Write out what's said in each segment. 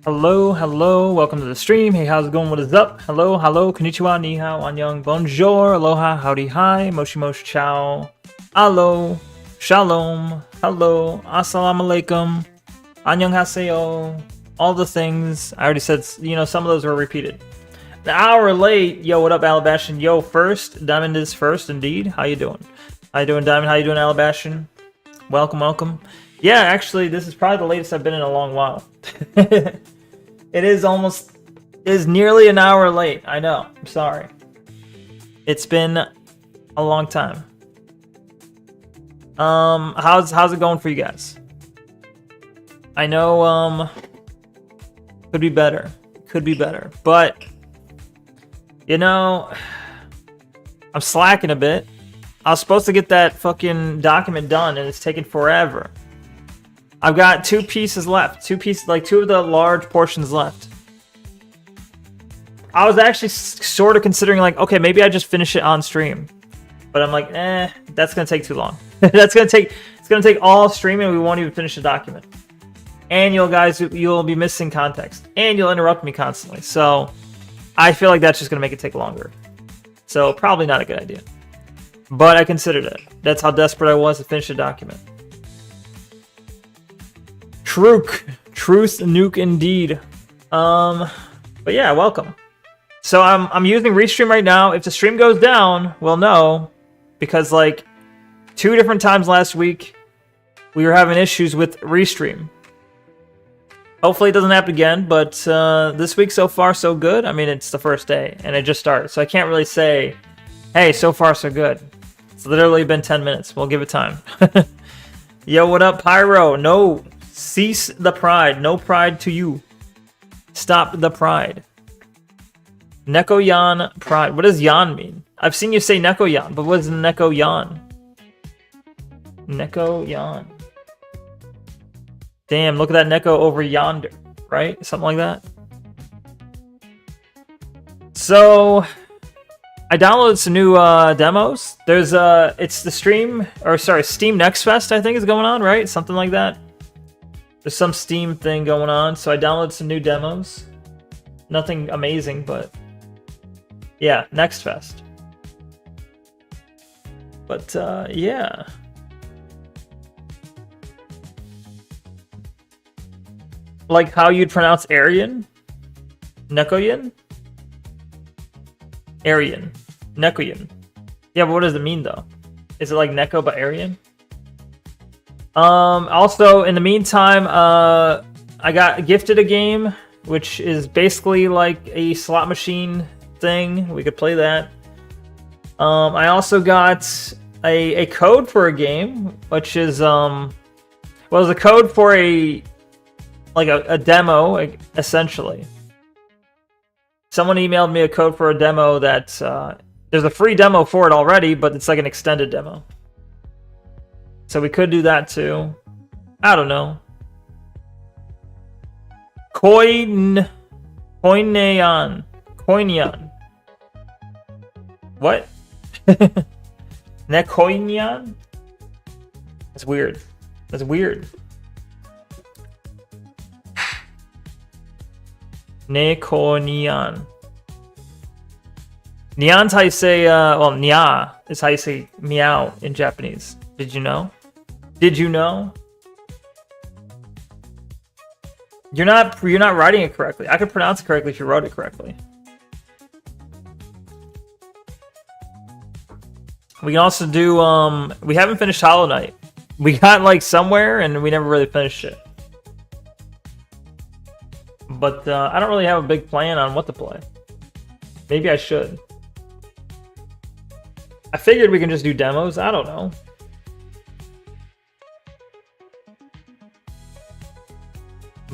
Hello, hello, welcome to the stream. Hey, how's it going? What is up? Hello, hello, konnichiwa, ni hao, annyeong, bonjour, aloha, howdy, hi, moshi moshi, ciao, alo, shalom, hello, assalamu alaikum, annyeong haseyo, all the things. I already said, some of those were repeated. An hour late. Yo, what up, Alabastion? Yo, first, Diamond is first, indeed. How you doing? How you doing, Diamond? How you doing, Alabastion? Welcome, welcome. Yeah, actually, this is probably the latest I've been in a long while. It is nearly an hour late. I know. I'm sorry. It's been a long time. How's it going for you guys? I know, could be better. Could be better. But, I'm slacking a bit. I was supposed to get that fucking document done, and it's taking forever. I've got two pieces left. Two of the large portions left. I was actually sort of considering, okay, maybe I just finish it on stream. But I'm like, that's gonna take too long. It's gonna take all streaming, and we won't even finish the document. And you'll be missing context. And you'll interrupt me constantly. So, I feel like that's just gonna make it take longer. So, probably not a good idea. But I considered it. That's how desperate I was to finish the document. Truth nuke indeed. But yeah, welcome. So I'm using Restream right now. If the stream goes down, we'll know, because 2 different times last week we were having issues with Restream. Hopefully it doesn't happen again, but this week so far so good. I mean, it's the first day and it just started, so I can't really say, hey, so far so good. It's literally been 10 minutes. We'll give it time. Yo, what up, Pyro? No. Cease the pride. No pride to you. Stop the pride. Neko Yan pride. What does Yan mean? I've seen you say Neko Yan, but what is Neko Yan? Neko Yan. Damn, look at that Neko over yonder, right? Something like that. So, I downloaded some new demos. There's it's the Steam Next Fest, I think, is going on, right? Something like that. There's some Steam thing going on, so I downloaded some new demos. Nothing amazing, but yeah, Next Fest. But yeah. Like how you'd pronounce Aryan? Nekoyan? Aryan. Nekoyan. Yeah, but what does it mean though? Is it like Neko but Aryan? Also, in the meantime, I got gifted a game, which is basically like a slot machine thing. We could play that. I also got a code for a game, which is, it's a code for a demo, essentially. Someone emailed me a code for a demo that, there's a free demo for it already, but it's like an extended demo. So we could do that too. I don't know. Koinyan. What? Nekoinyan? That's weird. That's weird. Nekoinyan. Nyan's how you say, nya is how you say meow in Japanese. Did you know? Did you know? You're not writing it correctly. I could pronounce it correctly if you wrote it correctly. We can also do we haven't finished Hollow Knight. We got somewhere and we never really finished it. But I don't really have a big plan on what to play. Maybe I should. I figured we can just do demos. I don't know.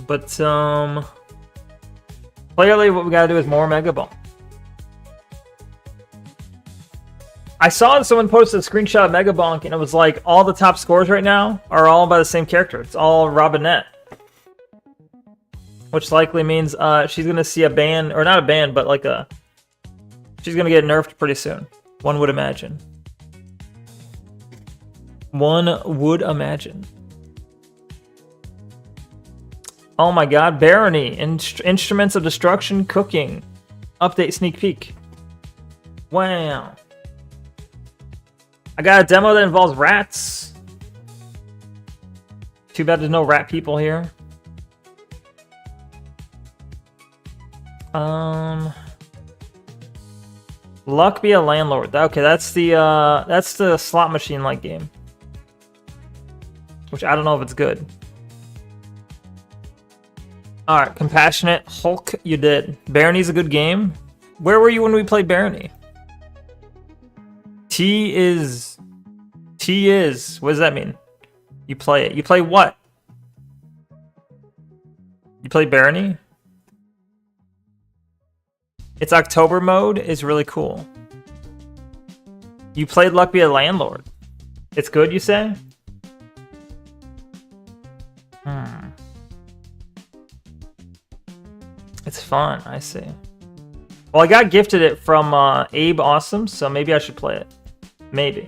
But, clearly what we gotta do is more Mega Ball. I saw that someone posted a screenshot of Mega Bonk, and it was like, all the top scores right now are all by the same character. It's all Robinette. Which likely means, she's gonna see a ban, or not a ban, but she's gonna get nerfed pretty soon. One would imagine. One would imagine. Oh my god, Barony. Instruments of Destruction Cooking. Update sneak peek. Wow. I got a demo that involves rats. Too bad there's no rat people here. Luck be a landlord. Okay, that's the slot machine like game. Which I don't know if it's good. Alright, Compassionate Hulk, you did. Barony's a good game. Where were you when we played Barony? T is. What does that mean? You play it. You play what? You play Barony? Its October mode is really cool. You played Luck Be a Landlord. It's good, you say? It's fun, I see. Well, I got gifted it from Abe Awesome, so maybe I should play it. Maybe.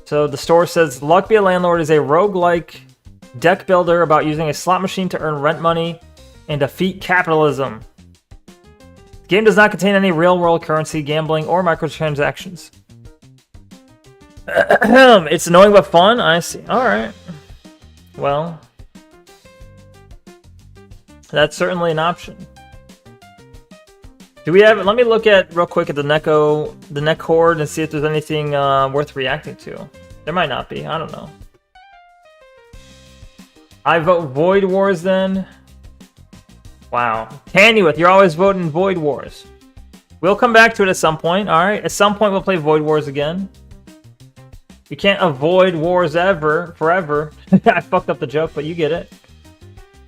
So the store says, Luck Be a Landlord is a roguelike deck builder about using a slot machine to earn rent money and defeat capitalism. The game does not contain any real-world currency, gambling, or microtransactions. It's annoying but fun? I see. Alright. Well, that's certainly an option. Do we have... Let me look at real quick at the Neko horde and see if there's anything worth reacting to. There might not be. I don't know. I vote Void Wars then. Wow. Tanuith, you're always voting Void Wars. We'll come back to it at some point, alright? At some point we'll play Void Wars again. We can't avoid wars forever. I fucked up the joke, but you get it.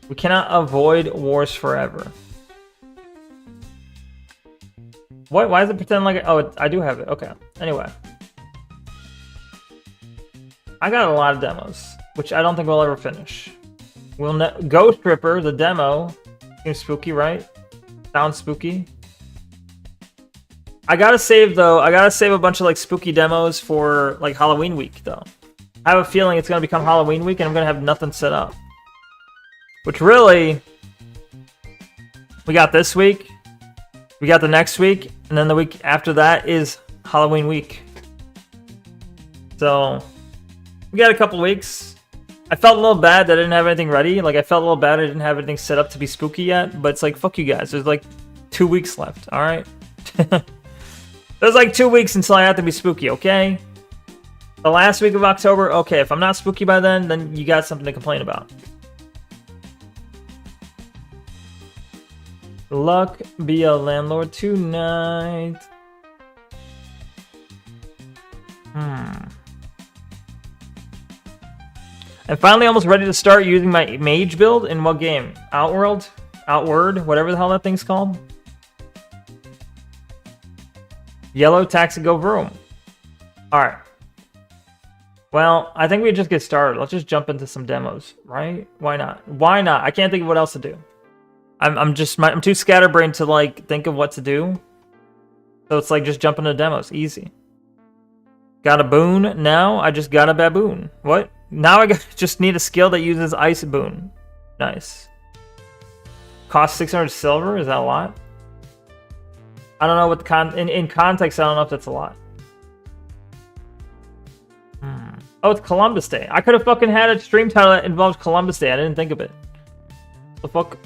We cannot avoid wars forever. What? Why does it pretend like... Oh, I do have it. Okay. Anyway. I got a lot of demos, which I don't think we'll ever finish. Ghost Ripper, the demo. Seems spooky, right? Sounds spooky. I gotta save, though. I gotta save a bunch of, like, spooky demos for, like, Halloween week, though. I have a feeling it's gonna become Halloween week, and I'm gonna have nothing set up. Which, really... We got this week. We got the next week. And then the week after that is Halloween week. So... We got a couple weeks. I felt a little bad that I didn't have anything ready. Like, I felt a little bad I didn't have anything set up to be spooky yet. But it's like, fuck you guys. There's, like, 2 weeks left, alright? There's like 2 weeks until I have to be spooky, okay? The last week of October, okay, if I'm not spooky by then you got something to complain about. Luck be a landlord tonight. I'm finally almost ready to start using my mage build. In what game? Outworld? Outward? Whatever the hell that thing's called? Yellow taxi go vroom. Alright. Well, I think we just get started. Let's just jump into some demos, right? Why not? Why not? I can't think of what else to do. I'm too scatterbrained to like think of what to do. So it's like just jump into demos. Easy. Got a boon now. I just got a baboon. What? Now I just need a skill that uses ice boon. Nice. Cost 600 silver? Is that a lot? I don't know what the in context, I don't know if that's a lot. Oh, it's Columbus Day. I could have fucking had a stream title that involved Columbus Day. I didn't think of it. The fuck?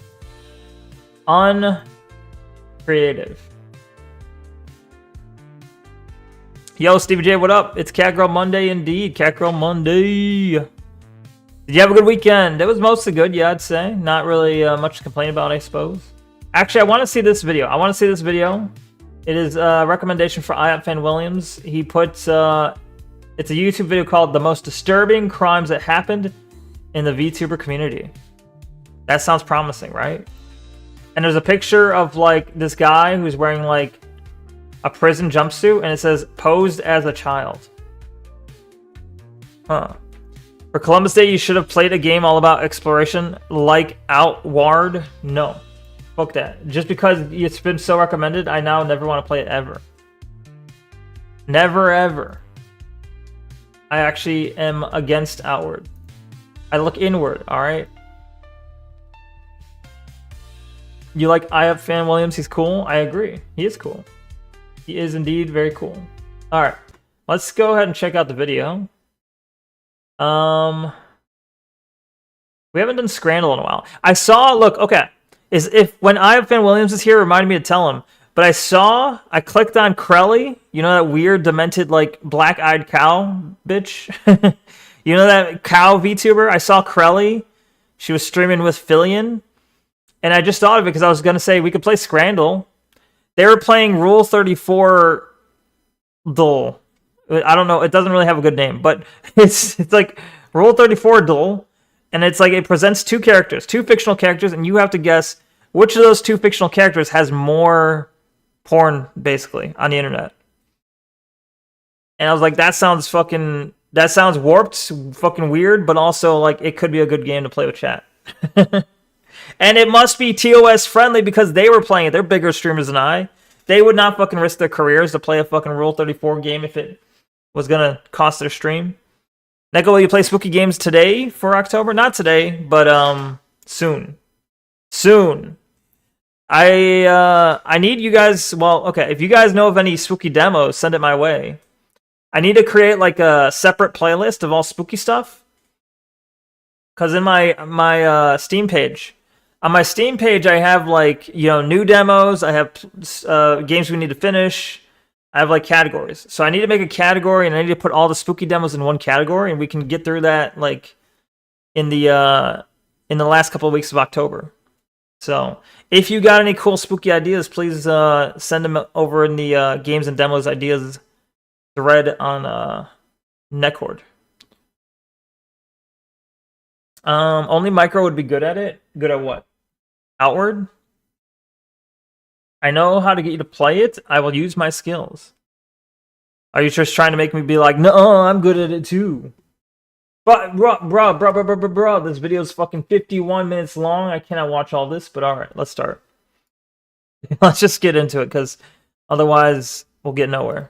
Uncreative. Yo, Stevie J, what up? It's Catgirl Monday indeed. Catgirl Monday. Did you have a good weekend? It was mostly good, yeah, I'd say. Not really much to complain about, I suppose. Actually, I want to see this video. It is a recommendation for IOP Fan Williams. He puts, it's a YouTube video called The Most Disturbing Crimes That Happened in the VTuber Community. That sounds promising, right? And there's a picture of, like, this guy who's wearing, like, a prison jumpsuit, and it says, posed as a child. Huh. For Columbus Day, you should have played a game all about exploration, like Outward. No. Fuck that. Just because it's been so recommended, I now never want to play it ever. Never, ever. I actually am against outward. I look inward, alright? You like I Up Fan Williams? He's cool. I agree. He is cool. He is indeed very cool. Alright. Let's go ahead and check out the video. We haven't done Scrandle in a while. I saw, look, okay. When I Have Fan Williams is here, it reminded me to tell him. But I clicked on Krelly. You know that weird, demented, like, black-eyed cow bitch? You know that cow VTuber? I saw Krelly. She was streaming with Fillion. And I just thought of it because I was going to say we could play Scrandle. They were playing Rule 34 Duel. I don't know. It doesn't really have a good name. But it's like Rule 34 Duel. And it's like it presents two fictional characters, and you have to guess which of those two fictional characters has more porn, basically, on the internet. And I was like, that sounds warped, fucking weird, but also like it could be a good game to play with chat. And it must be TOS friendly because they were playing it. They're bigger streamers than I. They would not fucking risk their careers to play a fucking Rule 34 game if it was gonna cost their stream. Neko, will you play spooky games today for October? Not today, but soon. Soon. I need you guys. Well, okay. If you guys know of any spooky demos, send it my way. I need to create like a separate playlist of all spooky stuff. Cause in my Steam page, on my Steam page, I have like new demos. I have games we need to finish. I have like categories. So I need to make a category, and I need to put all the spooky demos in one category, and we can get through that like in the last couple of weeks of October. So if you got any cool spooky ideas, please send them over in the games and demos ideas thread on Neko. Only Micro would be good at it. Good at what? Outward? I know how to get you to play it. I will use my skills. Are you just trying to make me be like, no, I'm good at it too? But, bro, this video is fucking 51 minutes long. I cannot watch all this, but alright, let's start. Let's just get into it, because otherwise we'll get nowhere.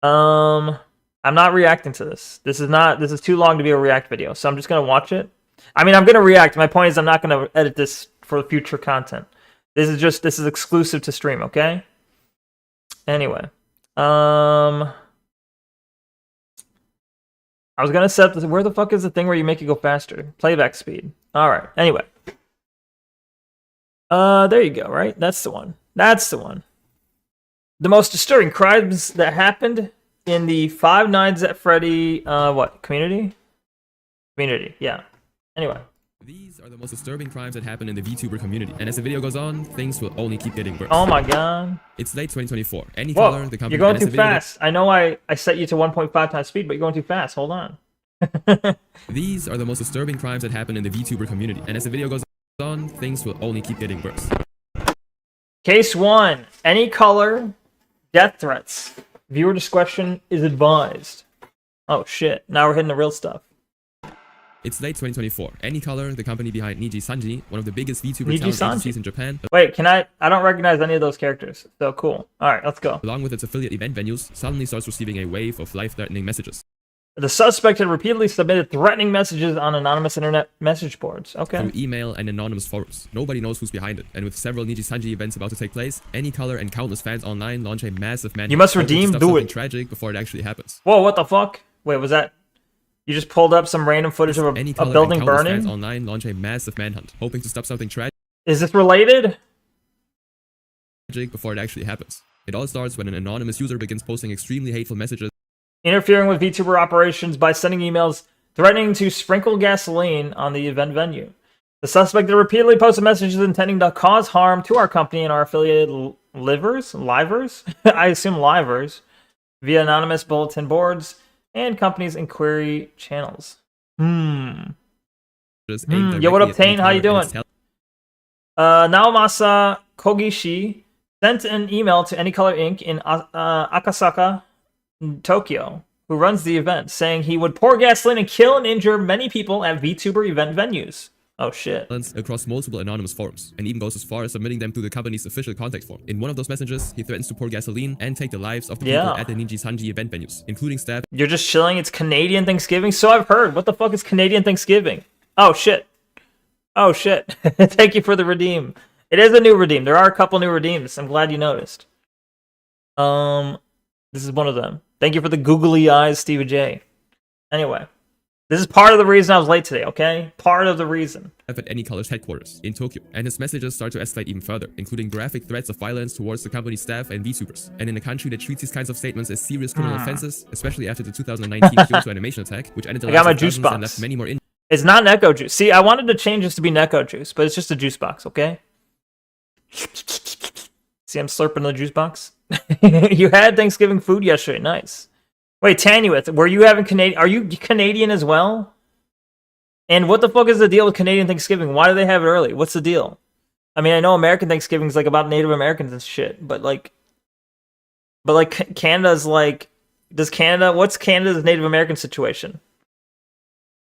I'm not reacting to this. This is too long to be a react video, so I'm just gonna watch it. I mean, I'm gonna react. My point is I'm not gonna edit this for future content. This is exclusive to stream, okay? Anyway. I was gonna set up this. Where the fuck is the thing where you make it go faster? Playback speed. Alright, anyway. There you go, right? That's the one. That's the one. The most disturbing crimes that happened in the Five Nights at Freddy, community? Community, yeah. Anyway. These are the most disturbing crimes that happen in the VTuber community, and as the video goes on, things will only keep getting worse. Oh my god. It's late 2024. Any color, the company... You're going too fast. I know I set you to 1.5 times speed, but you're going too fast. Hold on. These are the most disturbing crimes that happen in the VTuber community, and as the video goes on, things will only keep getting worse. Case 1. Any color, death threats. Viewer discretion is advised. Oh shit. Now we're hitting the real stuff. It's late 2024. Any color, the company behind Niji Sanji, one of the biggest VTuber talent agencies in Japan. Wait, I don't recognize any of those characters. So cool. Alright, let's go. Along with its affiliate event venues, suddenly starts receiving a wave of life-threatening messages. The suspect had repeatedly submitted threatening messages on anonymous internet message boards. Okay. Through email and anonymous forums. Nobody knows who's behind it. And with several Niji Sanji events about to take place, Any Color and countless fans online launch a massive manhunt. You must redeem, do it. Tragic before it actually happens. Whoa, what the fuck? Wait, was that... You just pulled up some random footage of a building burning? Fans online launch a massive manhunt, hoping to stop something tragic. Is this related? Before it actually happens. It all starts when an anonymous user begins posting extremely hateful messages. Interfering with VTuber operations by sending emails threatening to sprinkle gasoline on the event venue. The suspect had repeatedly posted messages intending to cause harm to our company and our affiliated livers? I assume livers. Via anonymous bulletin boards and companies' inquiry channels. Yo, what up, Tane? How you doing? Naomasa Kogishi sent an email to Any Color Inc. in Akasaka, Tokyo, who runs the event, saying he would pour gasoline and kill and injure many people at VTuber event venues. Oh shit. Across multiple anonymous forums, and even goes as far as submitting them to the company's official contact form. In one of those messages, he threatens to pour gasoline and take the lives of the people at the Ninji Sanji event venues, including staff. You're just chilling. It's Canadian Thanksgiving. So I've heard. What the fuck is Canadian Thanksgiving? Oh shit. Oh shit. Thank you for the redeem. It is a new redeem. There are a couple new redeems. I'm glad you noticed. This is one of them. Thank you for the googly eyes, Stevie J. Anyway. This is part of the reason I was late today, okay? Part of the reason. At Any Color's headquarters in Tokyo, and his messages start to escalate even further, including graphic threats of violence towards the company's staff and VTubers. And in a country that treats these kinds of statements as serious criminal offenses, especially after the 2019 Kyoto animation attack, which ended the lives of dozens and left many more injured. It's not Neko juice. See, I wanted to change this to be Neko juice, but it's just a juice box, okay? See, I'm slurping the juice box. You had Thanksgiving food yesterday. Nice. Wait, Tanuith, were you having Canadian? Are you Canadian as well? And what the fuck is the deal with Canadian Thanksgiving? Why do they have it early? What's the deal? I mean, I know American Thanksgiving is like about Native Americans and shit, but Canada's like, what's Canada's Native American situation?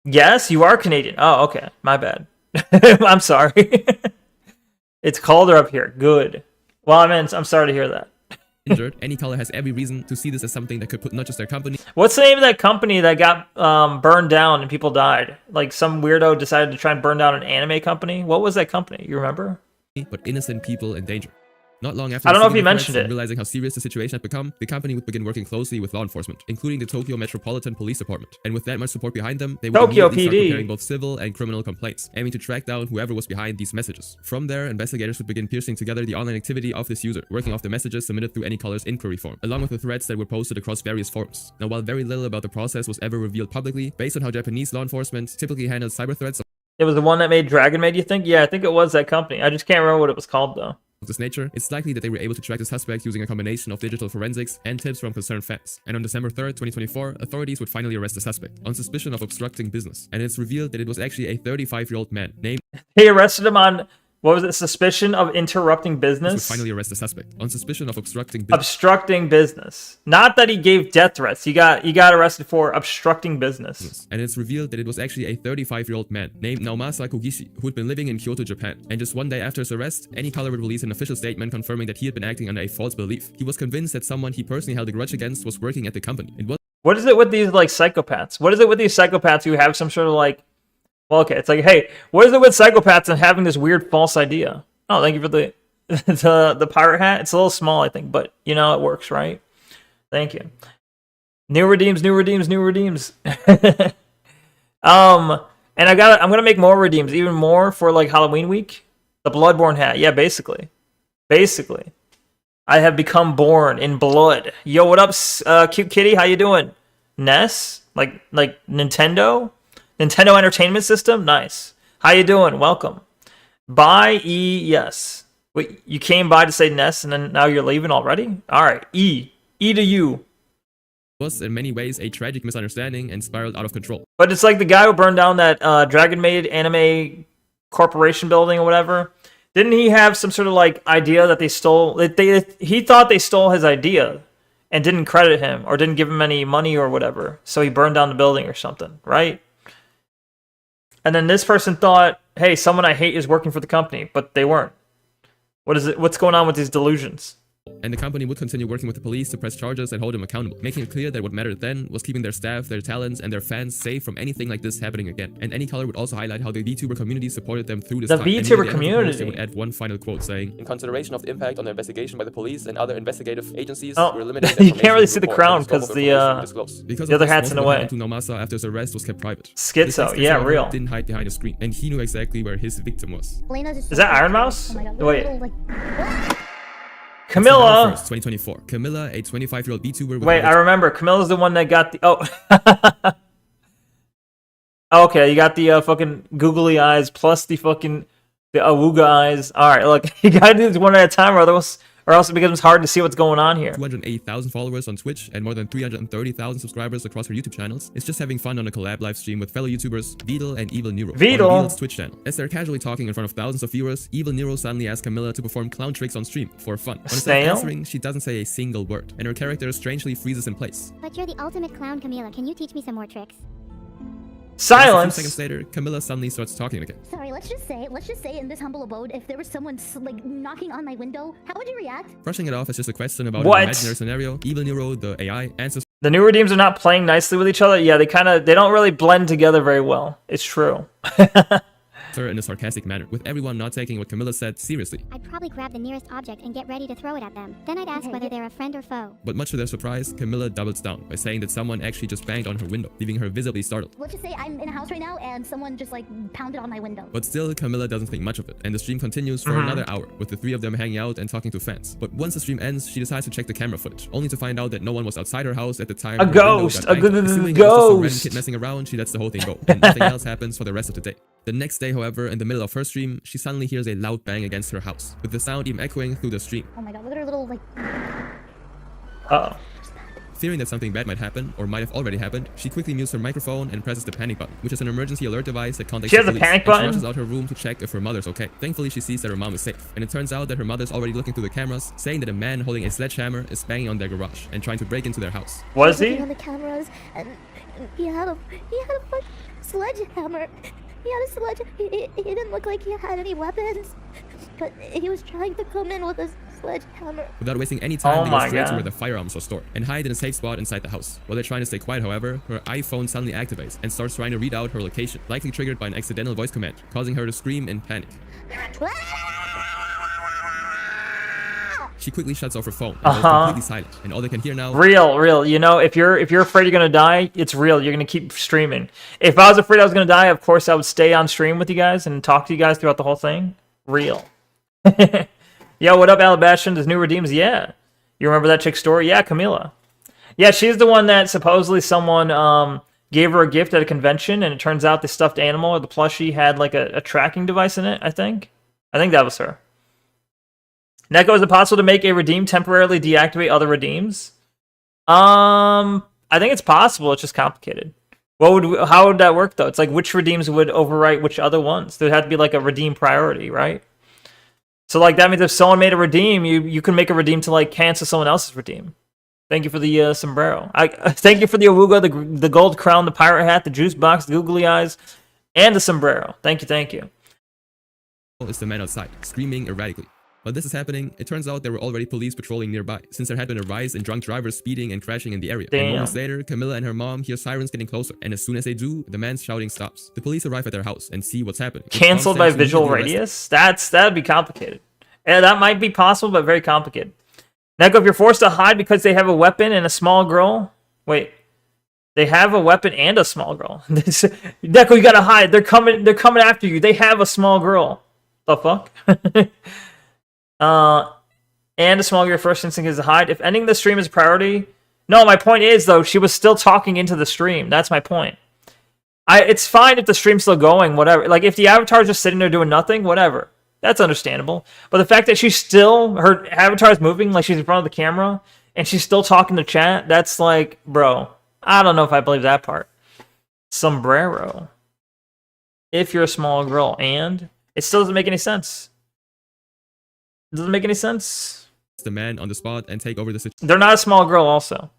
Yes, you are Canadian. Oh, okay. My bad. I'm sorry. It's colder up here. Good. Well, I'm sorry to hear that. Injured, Any Color has every reason to see this as something that could put not just their company. What's the name of that company that got burned down and people died? Like some weirdo decided to try and burn down an anime company. What was that company? You remember? But innocent people in danger. Not long after I don't know if you mentioned it. Realizing how serious the situation had become, the company would begin working closely with law enforcement, including the Tokyo Metropolitan Police Department. And with that much support behind them, they would immediately start preparing both civil and criminal complaints, aiming to track down whoever was behind these messages. From there, investigators would begin piecing together the online activity of this user, working off the messages submitted through Any Color's inquiry form, along with the threats that were posted across various forums. Now, while very little about the process was ever revealed publicly, based on how Japanese law enforcement typically handles cyber threats. It was the one that made Dragon Maid, you think? Yeah, I think it was that company. I just can't remember what it was called, though. Of this nature, it's likely that they were able to track the suspect using a combination of digital forensics and tips from concerned fans. And on December 3rd, 2024, authorities would finally arrest the suspect on suspicion of obstructing business. And it's revealed that it was actually a 35-year-old man named... They arrested him on, what was it, suspicion of interrupting business? Would finally arrest the suspect on suspicion of obstructing business. Obstructing business. Not that he gave death threats. He got arrested for obstructing business. And it's revealed that it was actually a 35-year-old man named Naomasa Kogishi, who had been living in Kyoto, Japan. And just one day after his arrest, Any Color would release an official statement confirming that he had been acting under a false belief. He was convinced that someone he personally held a grudge against was working at the company. What is it with these like psychopaths? What is it with these psychopaths who have some sort of like... Well, okay, it's like, hey, what is it with psychopaths and having this weird false idea? Oh, thank you for the the pirate hat. It's a little small, I think, but you know it works, right? Thank you. New redeems, new redeems, new redeems. And I'm gonna make more redeems, even more for like Halloween week. The Bloodborne hat, yeah, basically. I have become born in blood. Yo, what up, cute kitty? How you doing? NES, like Nintendo. Nintendo Entertainment System? Nice. How you doing? Welcome. Bye, E, yes. Wait, you came by to say Ness and then now you're leaving already? Alright, E. E to you. Was in many ways a tragic misunderstanding and spiraled out of control. But it's like the guy who burned down that Dragon Maid anime corporation building or whatever. Didn't he have some sort of like idea that they stole? He thought they stole his idea and didn't credit him or didn't give him any money or whatever. So he burned down the building or something, right? And then this person thought, hey, someone I hate is working for the company, but they weren't. What's going on with these delusions? And the company would continue working with the police to press charges and hold them accountable, making it clear that what mattered then was keeping their staff, their talents, and their fans safe from anything like this happening again. And Any Color would also highlight how the VTuber community supported them through this time. The VTuber community? They would add one final quote saying, in consideration of the impact on the investigation by the police and other investigative agencies, we're limiting you can't really see the crown because the other hat's in the way. To Naomasa after his arrest was kept private. Schizo, yeah, real. Didn't hide behind a screen, and he knew exactly where his victim was. Is that Iron Mouse? Oh Wait. Camilla! 2024. Camilla, a 25-year-old VTuber. Wait, I remember. Camilla's the one that got the... Oh. Okay, you got the fucking googly eyes plus the fucking... The awooga eyes. Alright, look. You gotta do this one at a time or else it becomes hard to see what's going on here. 280,000 followers on Twitch and more than 330,000 subscribers across her YouTube channels. It's just having fun on a collab live stream with fellow YouTubers Vidal and Evil Nero on Vidal's Twitch channel. As they're casually talking in front of thousands of viewers, Evil Nero suddenly asks Camilla to perform clown tricks on stream for fun. When instead of answering, she doesn't say a single word, and her character strangely freezes in place. But you're the ultimate clown, Camilla. Can you teach me some more tricks? Silence. A few seconds later, Camilla suddenly starts talking again. Sorry, let's just say in this humble abode, if there was someone like knocking on my window, how would you react? Brushing it off as just a question about What? an imaginary scenario, Evil Nero, the AI, answers The new redeems are not playing nicely with each other. Yeah, they don't really blend together very well. It's true. her in a sarcastic manner, with everyone not taking what Camilla said seriously. I'd probably grab the nearest object and get ready to throw it at them. Then I'd ask whether they're a friend or foe. But much to their surprise, Camilla doubles down by saying that someone actually just banged on her window, leaving her visibly startled. Let's just say I'm in a house right now and someone just like pounded on my window. But still, Camilla doesn't think much of it, and the stream continues for another hour, with the three of them hanging out and talking to fans. But once the stream ends, she decides to check the camera footage, only to find out that no one was outside her house at the time. A ghost! A Assuming it was just a ghost! random kid messing around, she lets the whole thing go, and nothing else happens for the rest of the day. The next day, however, in the middle of her stream, she suddenly hears a loud bang against her house, with the sound even echoing through the stream. Oh my god, look at her little like... Uh-oh. Fearing that something bad might happen, or might have already happened, she quickly mutes her microphone and presses the panic button, which is an emergency alert device that contacts She has the a police, panic and button? she rushes out her room to check if her mother's okay. Thankfully, she sees that her mom is safe, and it turns out that her mother's already looking through the cameras, saying that a man holding a sledgehammer is banging on their garage and trying to break into their house. Was looking he? on the cameras and he had a fucking sledgehammer. He had a sledge. He didn't look like he had any weapons, but he was trying to come in with a sledgehammer. Without wasting any time, Oh they my go straight to God. where the firearms were stored and hide in a safe spot inside the house. While they're trying to stay quiet, however, her iPhone suddenly activates and starts trying to read out her location, likely triggered by an accidental voice command, causing her to scream in panic. She quickly shuts off her phone and goes completely silent, and all they can hear now... Real. You know, if you're afraid you're gonna die, it's real. You're gonna keep streaming. If I was afraid I was gonna die, of course I would stay on stream with you guys and talk to you guys throughout the whole thing. Real. Yo, what up, Alabastion? There's new redeems? Yeah. You remember that chick's story? Yeah, Camila. Yeah, she's the one that supposedly someone gave her a gift at a convention, and it turns out the stuffed animal or the plushie had like a tracking device in it, I think. I think that was her. Neko, is it possible to make a redeem temporarily deactivate other redeems? I think it's possible. It's just complicated. How would that work though? It's like which redeems would overwrite which other ones? There'd have to be like a redeem priority, right? So like that means if someone made a redeem, you can make a redeem to like cancel someone else's redeem. Thank you for the sombrero. Thank you for the awuga, the gold crown, the pirate hat, the juice box, the googly eyes, and the sombrero. Thank you. Is the man outside, screaming erratically. While this is happening, it turns out there were already police patrolling nearby, since there had been a rise in drunk drivers speeding and crashing in the area. Damn. And moments later, Camilla and her mom hear sirens getting closer, and as soon as they do, the man's shouting stops. The police arrive at their house and see what's happening. Cancelled by visual radius? That'd be complicated. And that might be possible, but very complicated. Neko, if you're forced to hide because they have a weapon and a small girl... Wait. They have a weapon and a small girl. Neko, you gotta hide. They're coming after you. They have a small girl. The fuck? And a small girl, first instinct is to hide. If ending the stream is a priority... No, my point is, though, she was still talking into the stream. That's my point. It's fine if the stream's still going, whatever. Like, if the avatar's just sitting there doing nothing, whatever. That's understandable. But the fact that her avatar's moving, like she's in front of the camera, and she's still talking to chat, that's like, bro, I don't know if I believe that part. Sombrero. If you're a small girl, and... It still doesn't make any sense. It doesn't make any sense. The man on the spot and take over the situation. They're not a small girl, also.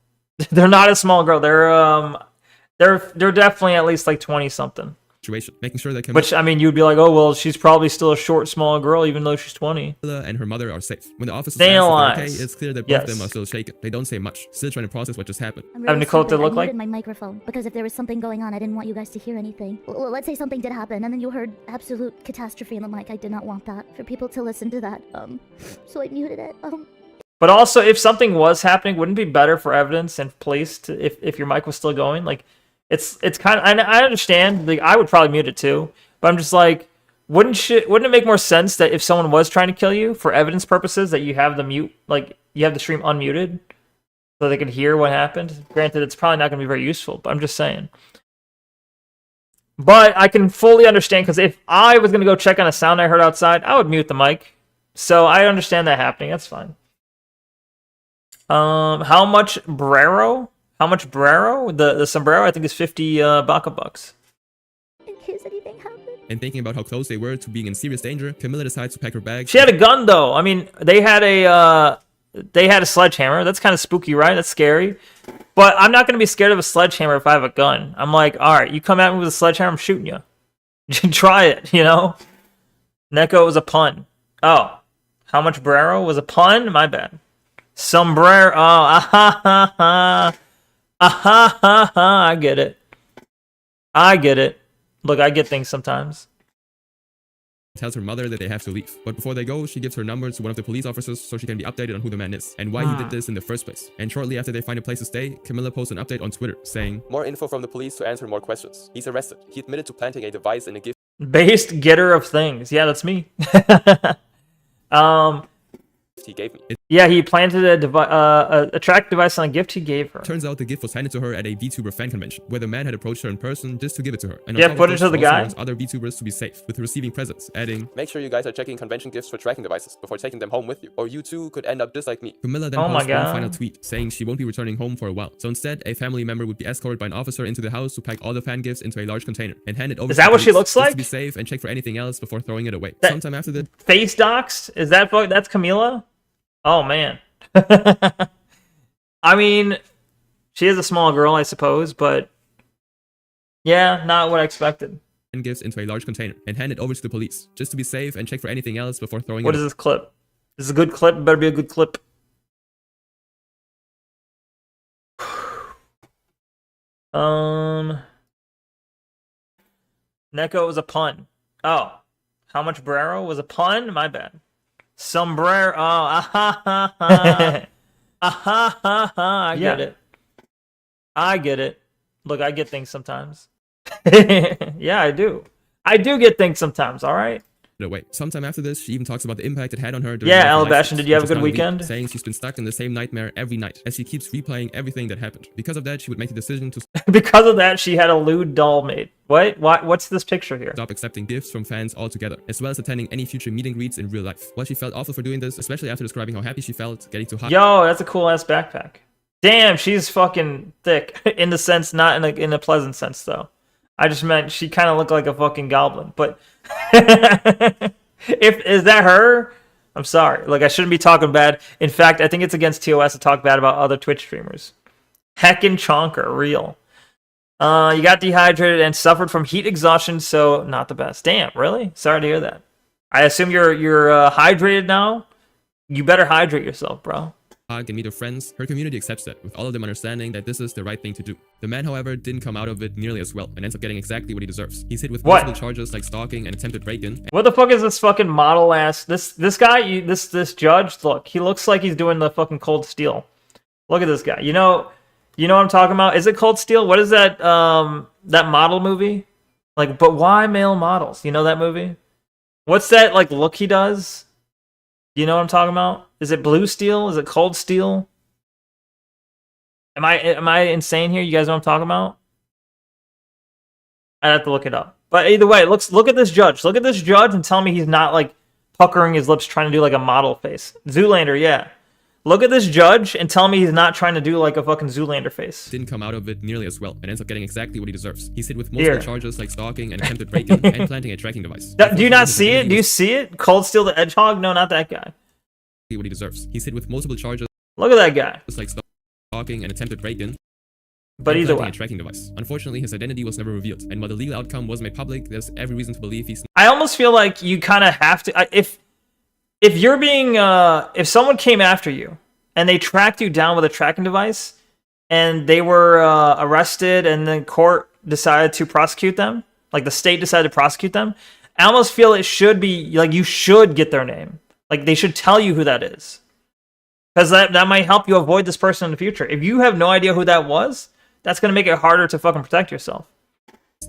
They're not a small girl. They're definitely at least like 20-something. Making sure that Which, I mean, you'd be like, oh, well, she's probably still a short, small girl, even though she's 20. Camilla and her mother are safe. When the officers They ask if they're lies. okay, it's clear that both Yes. of them are still shaken. They don't say much, still trying to process what just happened. I'm Have Nicole stupid. to look I like? muted my microphone because if there was something going on, I didn't want you guys to hear anything. Let's say something did happen and then you heard absolute catastrophe in the mic. I did not want that for people to listen to that. So I muted it. But also, if something was happening, wouldn't it be better for evidence and police to, if your mic was still going? Like, it's kind of... I understand. Like, I would probably mute it too. But I'm just like, wouldn't it make more sense that if someone was trying to kill you for evidence purposes, that you have the you have the stream unmuted so they can hear what happened? Granted, it's probably not going to be very useful, but I'm just saying. But I can fully understand, because if I was going to go check on a sound I heard outside, I would mute the mic. So I understand that happening. That's fine. How much Brero? The sombrero, I think, is 50 Baka bucks. In case anything happened. And thinking about how close they were to being in serious danger, Camilla decides to pack her bag. She had a gun, though. I mean, they had a sledgehammer. That's kind of spooky, right? That's scary. But I'm not going to be scared of a sledgehammer if I have a gun. I'm like, all right, you come at me with a sledgehammer, I'm shooting you. Try it, you know? Neko was a pun. Oh, how much Brero was a pun? My bad. Sombrero. Oh, ah ha ha ha. I get it. I get it. Look, I get things sometimes. Tells her mother that they have to leave. But before they go, she gives her number to one of the police officers so she can be updated on who the man is and why he did this in the first place. And shortly after they find a place to stay, Camilla posts an update on Twitter saying, More info from the police to answer more questions. He's arrested. He admitted to planting a device in a gift Based getter of things. Yeah, that's me. he gave me. Yeah, he planted a track device on a gift he gave her. Turns out the gift was handed to her at a VTuber fan convention, where the man had approached her in person just to give it to her. And Yeah, footage of the guy. Wants other VTubers to be safe with receiving presents, adding, Make sure you guys are checking convention gifts for tracking devices before taking them home with you, or you too could end up just like me. Camilla then Oh my posts one God. final tweet saying she won't be returning home for a while. So instead, a family member would be escorted by an officer into the house to pack all the fan gifts into a large container and hand it over Is to that the what she police, looks just like? to be safe and check for anything else before throwing it away. That- Sometime after the Face doxed? Is that's Camila? Oh man. I mean, she is a small girl, I suppose, but yeah, not what I expected. fan gifts into a large container and hand it over to the police, just to be safe and check for anything else before throwing What it is this clip? This is a good clip. It better be a good clip. Neko was a pun. Oh, how much Brero was a pun? My bad. Sombrero. Oh, ah ha ha ha. Ah ha ha ha. I get it. I get it. Look, I get things sometimes. Yeah, I do. I do get things sometimes, all right? away. Sometime after this, she even talks about the impact it had on her. Yeah, Alabastion, did you have a good weekend? Saying she's been stuck in the same nightmare every night, as she keeps replaying everything that happened. Because of that, she would make the decision to Because of that, she had a lewd doll made. What's this picture here? stop accepting gifts from fans altogether, as well as attending any future meet and greets in real life. While she felt awful for doing this, especially after describing how happy she felt getting to hug. Yo, that's a cool ass backpack. Damn, she's fucking thick in the sense, not in a pleasant sense though. I just meant she kind of looked like a fucking goblin. But is that her? I'm sorry. Like, I shouldn't be talking bad. In fact, I think it's against TOS to talk bad about other Twitch streamers. Heckin' chonker, real. You got dehydrated and suffered from heat exhaustion, so not the best. Damn, really? Sorry to hear that. I assume you're hydrated now. You better hydrate yourself, bro. Hug and meet her friends. Her community accepts that, with all of them understanding that this is the right thing to do. The man, however, didn't come out of it nearly as well, and ends up getting exactly what he deserves. He's hit with What? multiple charges like stalking and attempted break-in. What the fuck is this fucking model ass? This guy, this judge. Look, he looks like he's doing the fucking Cold Steel. Look at this guy. You know what I'm talking about? Is it Cold Steel? What is that? That model movie? Like, but why male models? You know that movie? What's that like look he does? You know what I'm talking about? Is it Blue Steel? Is it Cold Steel? Am I insane here? You guys know what I'm talking about? I'd have to look it up. But either way, look at this judge. Look at this judge and tell me he's not like puckering his lips trying to do like a model face. Zoolander, yeah. Look at this judge and tell me he's not trying to do like a fucking Zoolander face. Didn't come out of it nearly as well, and ends up getting exactly what he deserves. He's hit with multiple Here. charges like stalking and attempted break-in and planting a tracking device. Do you not see it? Do you see it? Cold Steel the Hedgehog? No, not that guy. What he deserves. He's hit with multiple charges Look at that guy. like stalking and attempted break-in. But and either planting way. a tracking device. Unfortunately, his identity was never revealed, and while the legal outcome was made public, there's every reason to believe he's I almost feel like you kind of have to. If you're being, if someone came after you and they tracked you down with a tracking device, and they were arrested, and the court decided to prosecute them, like the state decided to prosecute them, I almost feel it should be like you should get their name, like they should tell you who that is, because that might help you avoid this person in the future. If you have no idea who that was, that's gonna make it harder to fucking protect yourself.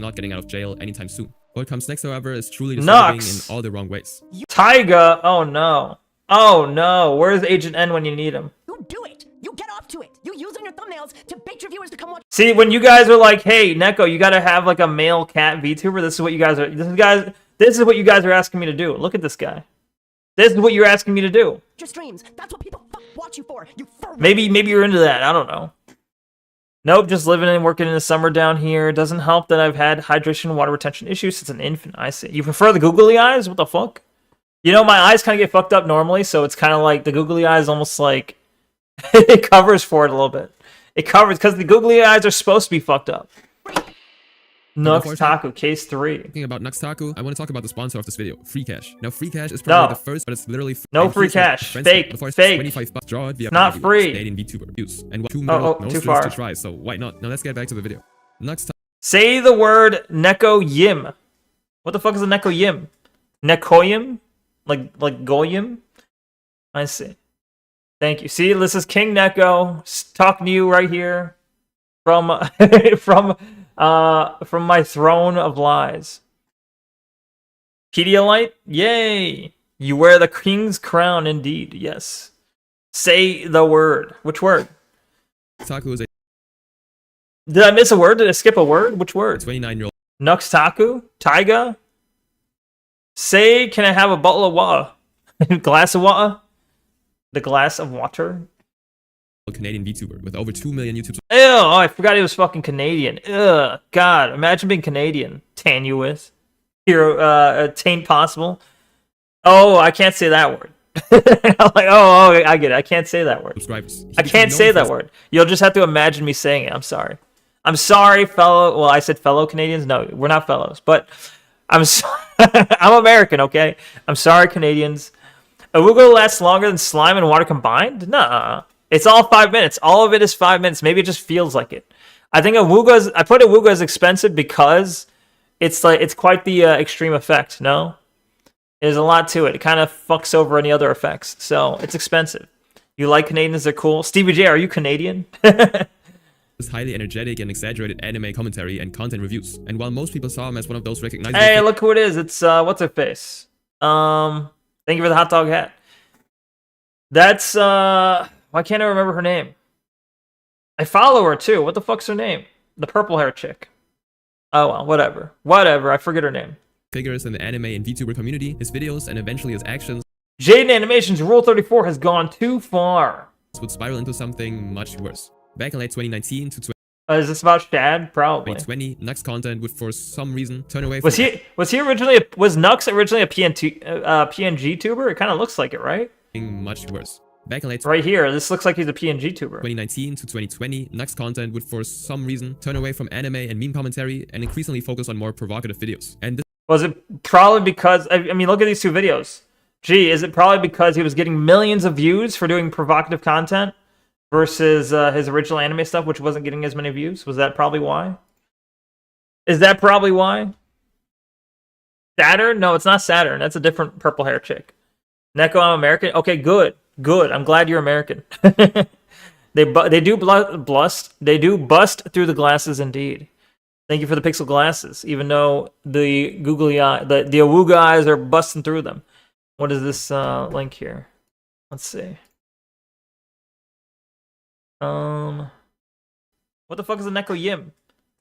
not getting out of jail anytime soon. What comes next, however, is truly disturbing Nux. in all the wrong ways. Tyga, oh no. Oh no, where's Agent N when you need him? You do it! You get off to it! You using your thumbnails to bait your viewers to come watch. See, when you guys are like, hey, Neko, you gotta have like a male cat VTuber, this is what you guys are what you guys are asking me to do. Look at this guy. This is what you're asking me to do. Your streams. That's what people watch you for. You fur. Maybe you're into that, I don't know. Nope, just living and working in the summer down here. Doesn't help that I've had hydration and water retention issues since an infant. I see. You prefer the googly eyes? What the fuck? You know, my eyes kind of get fucked up normally, so it's kind of like the googly eyes almost like it covers for it a little bit. It covers because the googly eyes are supposed to be fucked up. Nux Taku, case 3. Talking about Nux Taku, I want to talk about the sponsor of this video, Free Cash. Now, Free Cash is probably the first, but it's literally free. No free cash. Fake. Fake. $25. Draw it via not free. Canadian VTuber reviews. And what no too strings far. to try, so why not? Now let's get back to the video. Nux Taku. Say the word Neko Yim. What the fuck is a Neko Yim? Nekoyim? Like Goyim? I see. Thank you. See, this is King Neko talking to you right here from from my throne of lies. Pedialyte? Yay! You wear the king's crown indeed, yes. Say the word. Which word? Taku is a Did I miss a word? Did I skip a word? Which word? 29-year-old Nux Taku? Taiga? Say, can I have a bottle of water? Glass of water? The glass of water? Canadian VTuber with over 2 million YouTube. Ew, oh, I forgot he was fucking Canadian. Ugh, God, imagine being Canadian. Tenuous. Hero, taint possible. Oh, I can't say that word. I'm like, oh, I get it. I can't say that word. Subscribers. I can't say that word. You'll just have to imagine me saying it. I'm sorry. I'm sorry, fellow. Well, I said fellow Canadians. No, we're not fellows. But I'm I'm American, okay? I'm sorry, Canadians. Awuga lasts longer than slime and water combined? Nah. It's all 5 minutes. All of it is 5 minutes. Maybe it just feels like it. I think I put Awuga as expensive because it's quite the extreme effect, no? There's a lot to it. It kind of fucks over any other effects. So it's expensive. You like Canadians, they're cool. Stevie J, are you Canadian? This highly energetic and exaggerated anime commentary and content reviews. And while most people saw him as one of those recognizable... Hey, look who it is. It's, what's her face? Thank you for the hot dog hat. That's, why can't I remember her name? I follow her, too. What the fuck's her name? The purple hair chick. Oh, well, whatever. Whatever, I forget her name. Figures in the anime and VTuber community, his videos, and eventually his actions... Jaden Animations Rule 34 has gone too far. ...would spiral into something much worse. Back in late 2019 to Is this about Shad? Probably. 2020, Nux content would for some reason turn away from... Was Nux originally a PNG tuber? It kind of looks like it, right? ...much worse. Back in late... Right here, this looks like he's a PNG tuber. 2019 to 2020, Nux content would for some reason turn away from anime and meme commentary and increasingly focus on more provocative videos. And this was it probably because... I mean, look at these two videos. Gee, is it probably because he was getting millions of views for doing provocative content versus his original anime stuff, which wasn't getting as many views? Was that probably why? Is that probably why? Saturn? No, it's not Saturn. That's a different purple hair chick. Neko, I'm American. Okay, good. Good. I'm glad you're American. They do bust through the glasses indeed. Thank you for the pixel glasses, even though the googly eye, the Awuga eyes are busting through them. What is this link here? Let's see. What the fuck is a Neko Yim?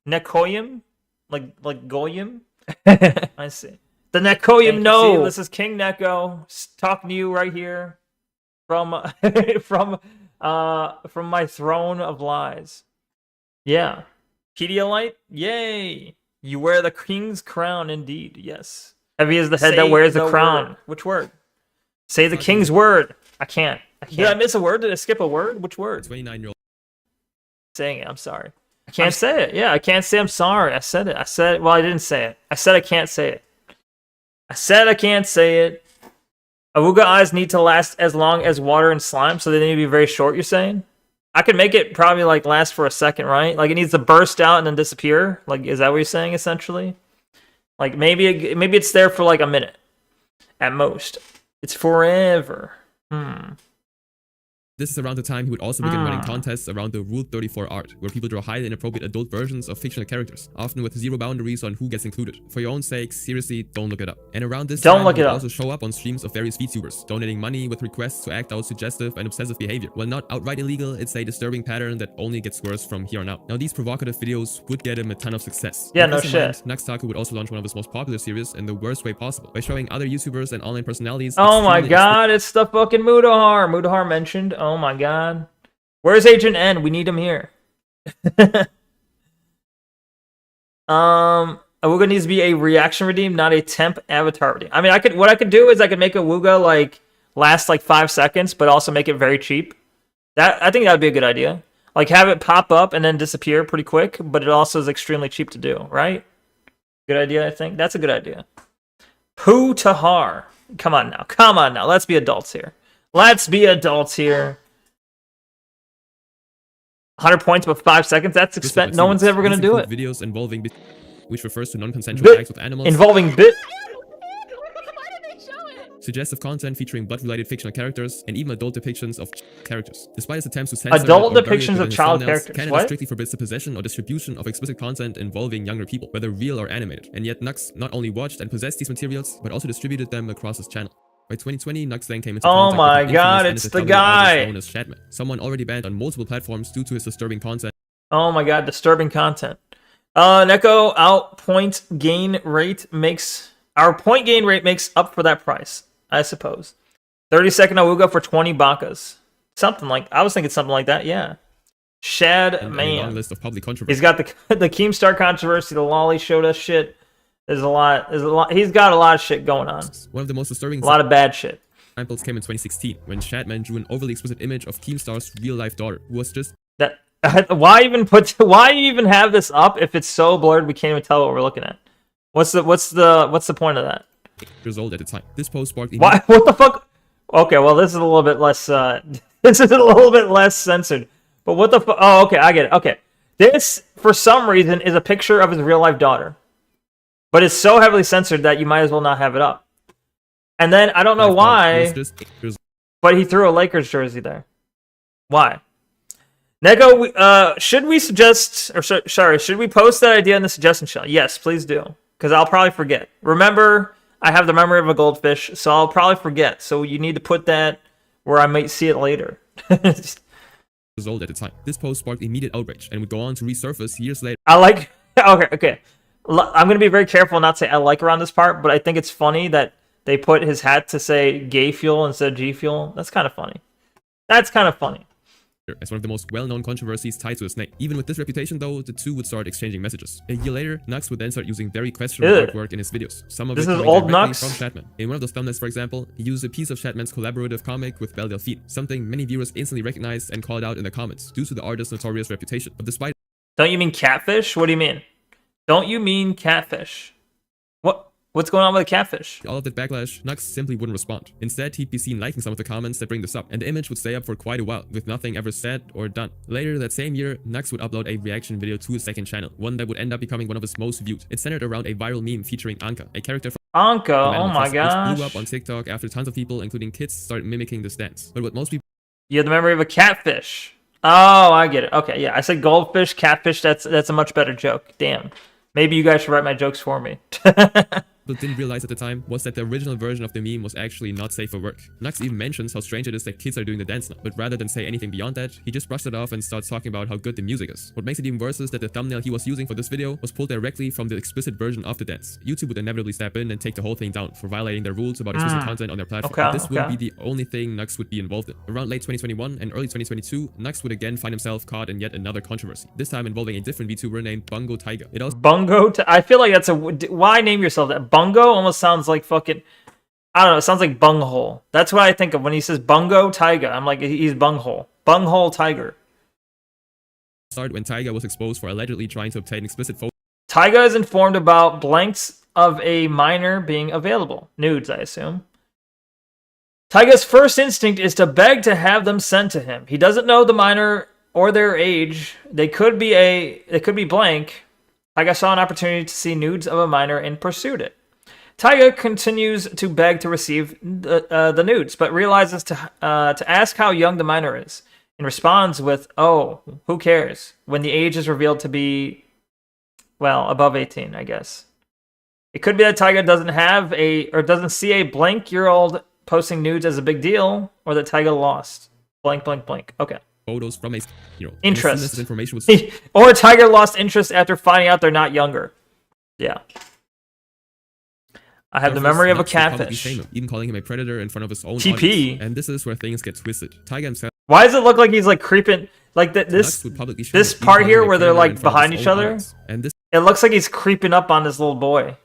Nekoyim? Like Goyim? I see. The Nekoyim, no! See, this is King Neko talking to you right here from from my throne of lies. Yeah. Pedialyte? Yay! You wear the king's crown indeed, yes. Heavy is the head that wears the crown. Word. Which word? Say the king's word. I can't. Did I miss a word? Did I skip a word? Which word? 29-year-old. Saying it. I'm sorry. I can't say it. Yeah, I can't say I'm sorry. I said it. Well, I didn't say it. I said I can't say it. I said I can't say it. Awuga eyes need to last as long as water and slime, so they need to be very short, you're saying? I could make it probably like last for a second, right? Like it needs to burst out and then disappear. Like, is that what you're saying essentially? Like maybe it's there for like a minute at most. It's forever. This is around the time he would also begin running contests around the Rule 34 art, where people draw highly inappropriate adult versions of fictional characters, often with zero boundaries on who gets included. For your own sake, seriously, don't look it up. And around this time, he would also show up on streams of various VTubers, donating money with requests to act out suggestive and obsessive behavior. While not outright illegal, it's a disturbing pattern that only gets worse from here on out. Now, these provocative videos would get him a ton of success. Yeah, no shit. Nux Taku would also launch one of his most popular series in the worst way possible, by showing other YouTubers and online personalities. Oh my god, it's the fucking Mudahar. Mudahar mentioned. Oh my god. Where's Agent N? We need him here. Awuga needs to be a reaction redeem, not a temp avatar redeem. I mean, what I could do is I could make Awuga like last like 5 seconds, but also make it very cheap. I think that would be a good idea. Like, have it pop up and then disappear pretty quick, but it also is extremely cheap to do, right? Good idea, I think. That's a good idea. Pooh Tahar. Come on now. Come on now. Let's be adults here. Let's be adults here. 100 points but 5 seconds. That's expensive. No one's ever going to do it. Videos involving which refers to non-consensual acts with animals. Involving bit. Suggestive content featuring blood-related fictional characters and even adult depictions of characters. Despite its attempts to censor adult or bury it depictions within of its child thumbnails, characters. Canada What? strictly forbids the possession or distribution of explicit content involving younger people, whether real or animated. And yet Nux not only watched and possessed these materials, but also distributed them across his channel. By 2020, Nux then came into Oh contact my with an god, infamous it's the Indonesian artist guy! known as Shatman, someone already banned on multiple platforms due to his disturbing content. Oh my god, disturbing content. Neko, our point gain rate makes up for that price, I suppose. 30-second Awuga for 20 bakas. I was thinking something like that, yeah. Shad And a man. long list of public controversy. He's got the Keemstar controversy, the Lolly showed us shit. There's a lot, he's got a lot of shit going on. One of the most disturbing A lot of bad shit. examples came in 2016, when Shatman drew an overly explicit image of Keemstar's real-life daughter, who was just Why even have this up if it's so blurred we can't even tell what we're looking at? What's the point of that? 8 years old at the time. This post sparked Why? What the fuck? Okay, well this is a little bit less. This is a little bit less censored. But what the fuck? Oh, okay, I get it. Okay, this for some reason is a picture of his real life daughter, but it's so heavily censored that you might as well not have it up. And then I don't know why, but he threw a Lakers jersey there. Why? Neko, should we suggest, or sorry, should we post that idea in the suggestion channel? Yes, please do, because I'll probably forget. Remember, I have the memory of a goldfish, so I'll probably forget. So you need to put that where I might see it later. years old at the time. This post sparked immediate outrage and would go on to resurface years later. I like, okay. I'm going to be very careful not to say I like around this part, but I think it's funny that they put his hat to say gay fuel instead of G fuel. That's kind of funny. That's kind of funny. As one of the most well-known controversies tied to his name. Even with this reputation though, the two would start exchanging messages. A year later, Nux would then start using very questionable artwork in his videos. Some of it coming old directly Nux? from Shatman. In one of those thumbnails, for example, he used a piece of Shatman's collaborative comic with Belle Delphine, something many viewers instantly recognized and called out in the comments due to the artist's notorious reputation. But despite Don't you mean catfish? What do you mean? Don't you mean catfish? What's going on with the catfish? all of that backlash, Nux simply wouldn't respond. Instead, he'd be seen liking some of the comments that bring this up, and the image would stay up for quite a while, with nothing ever said or done. Later that same year, Nux would upload a reaction video to his second channel, one that would end up becoming one of his most viewed. It centered around a viral meme featuring Anka, a character from Anka, oh my which gosh. blew up on TikTok after tons of people, including kids, started mimicking this dance. But what most people You have the memory of a catfish. Oh, I get it. Okay, yeah, I said goldfish, catfish. That's a much better joke. Damn. Maybe you guys should write my jokes for me. didn't realize at the time was that the original version of the meme was actually not safe for work. Nux even mentions how strange it is that kids are doing the dance now, but rather than say anything beyond that, he just brushed it off and starts talking about how good the music is. What makes it even worse is that the thumbnail he was using for this video was pulled directly from the explicit version of the dance. YouTube would inevitably step in and take the whole thing down for violating their rules about explicit content on their platform. Okay, This wouldn't be the only thing Nux would be involved in. Around late 2021 and early 2022, Nux would again find himself caught in yet another controversy, this time involving a different VTuber named Bungo Tiger. It also I feel like that's why name yourself that? Bungo almost sounds like fucking, I don't know, it sounds like bunghole. That's what I think of when he says Bungo Tiger. I'm like, he's bunghole. Bunghole Tiger. started when Taiga was exposed for allegedly trying to obtain explicit photos. Taiga is informed about blanks of a minor being available. Nudes, I assume. Taiga's first instinct is to beg to have them sent to him. He doesn't know the minor or their age. They could be blank. Taiga saw an opportunity to see nudes of a minor and pursued it. Taiga continues to beg to receive the nudes, but realizes to ask how young the minor is, and responds with, "Oh, who cares?" when the age is revealed to be, well, above 18, I guess. It could be that Taiga doesn't see a blank-year-old posting nudes as a big deal, or that Taiga lost. Blank, blank, blank. Okay. Photos from a Interest. Information was Or Tiger lost interest after finding out they're not younger. Yeah. I have the memory of a catfish. Even calling him a predator in front of his own TP. audience. And this is where things get twisted. Taiga himself. Why does it look like he's like creeping? Like this part here where they're like behind each other. And this It looks like he's creeping up on this little boy.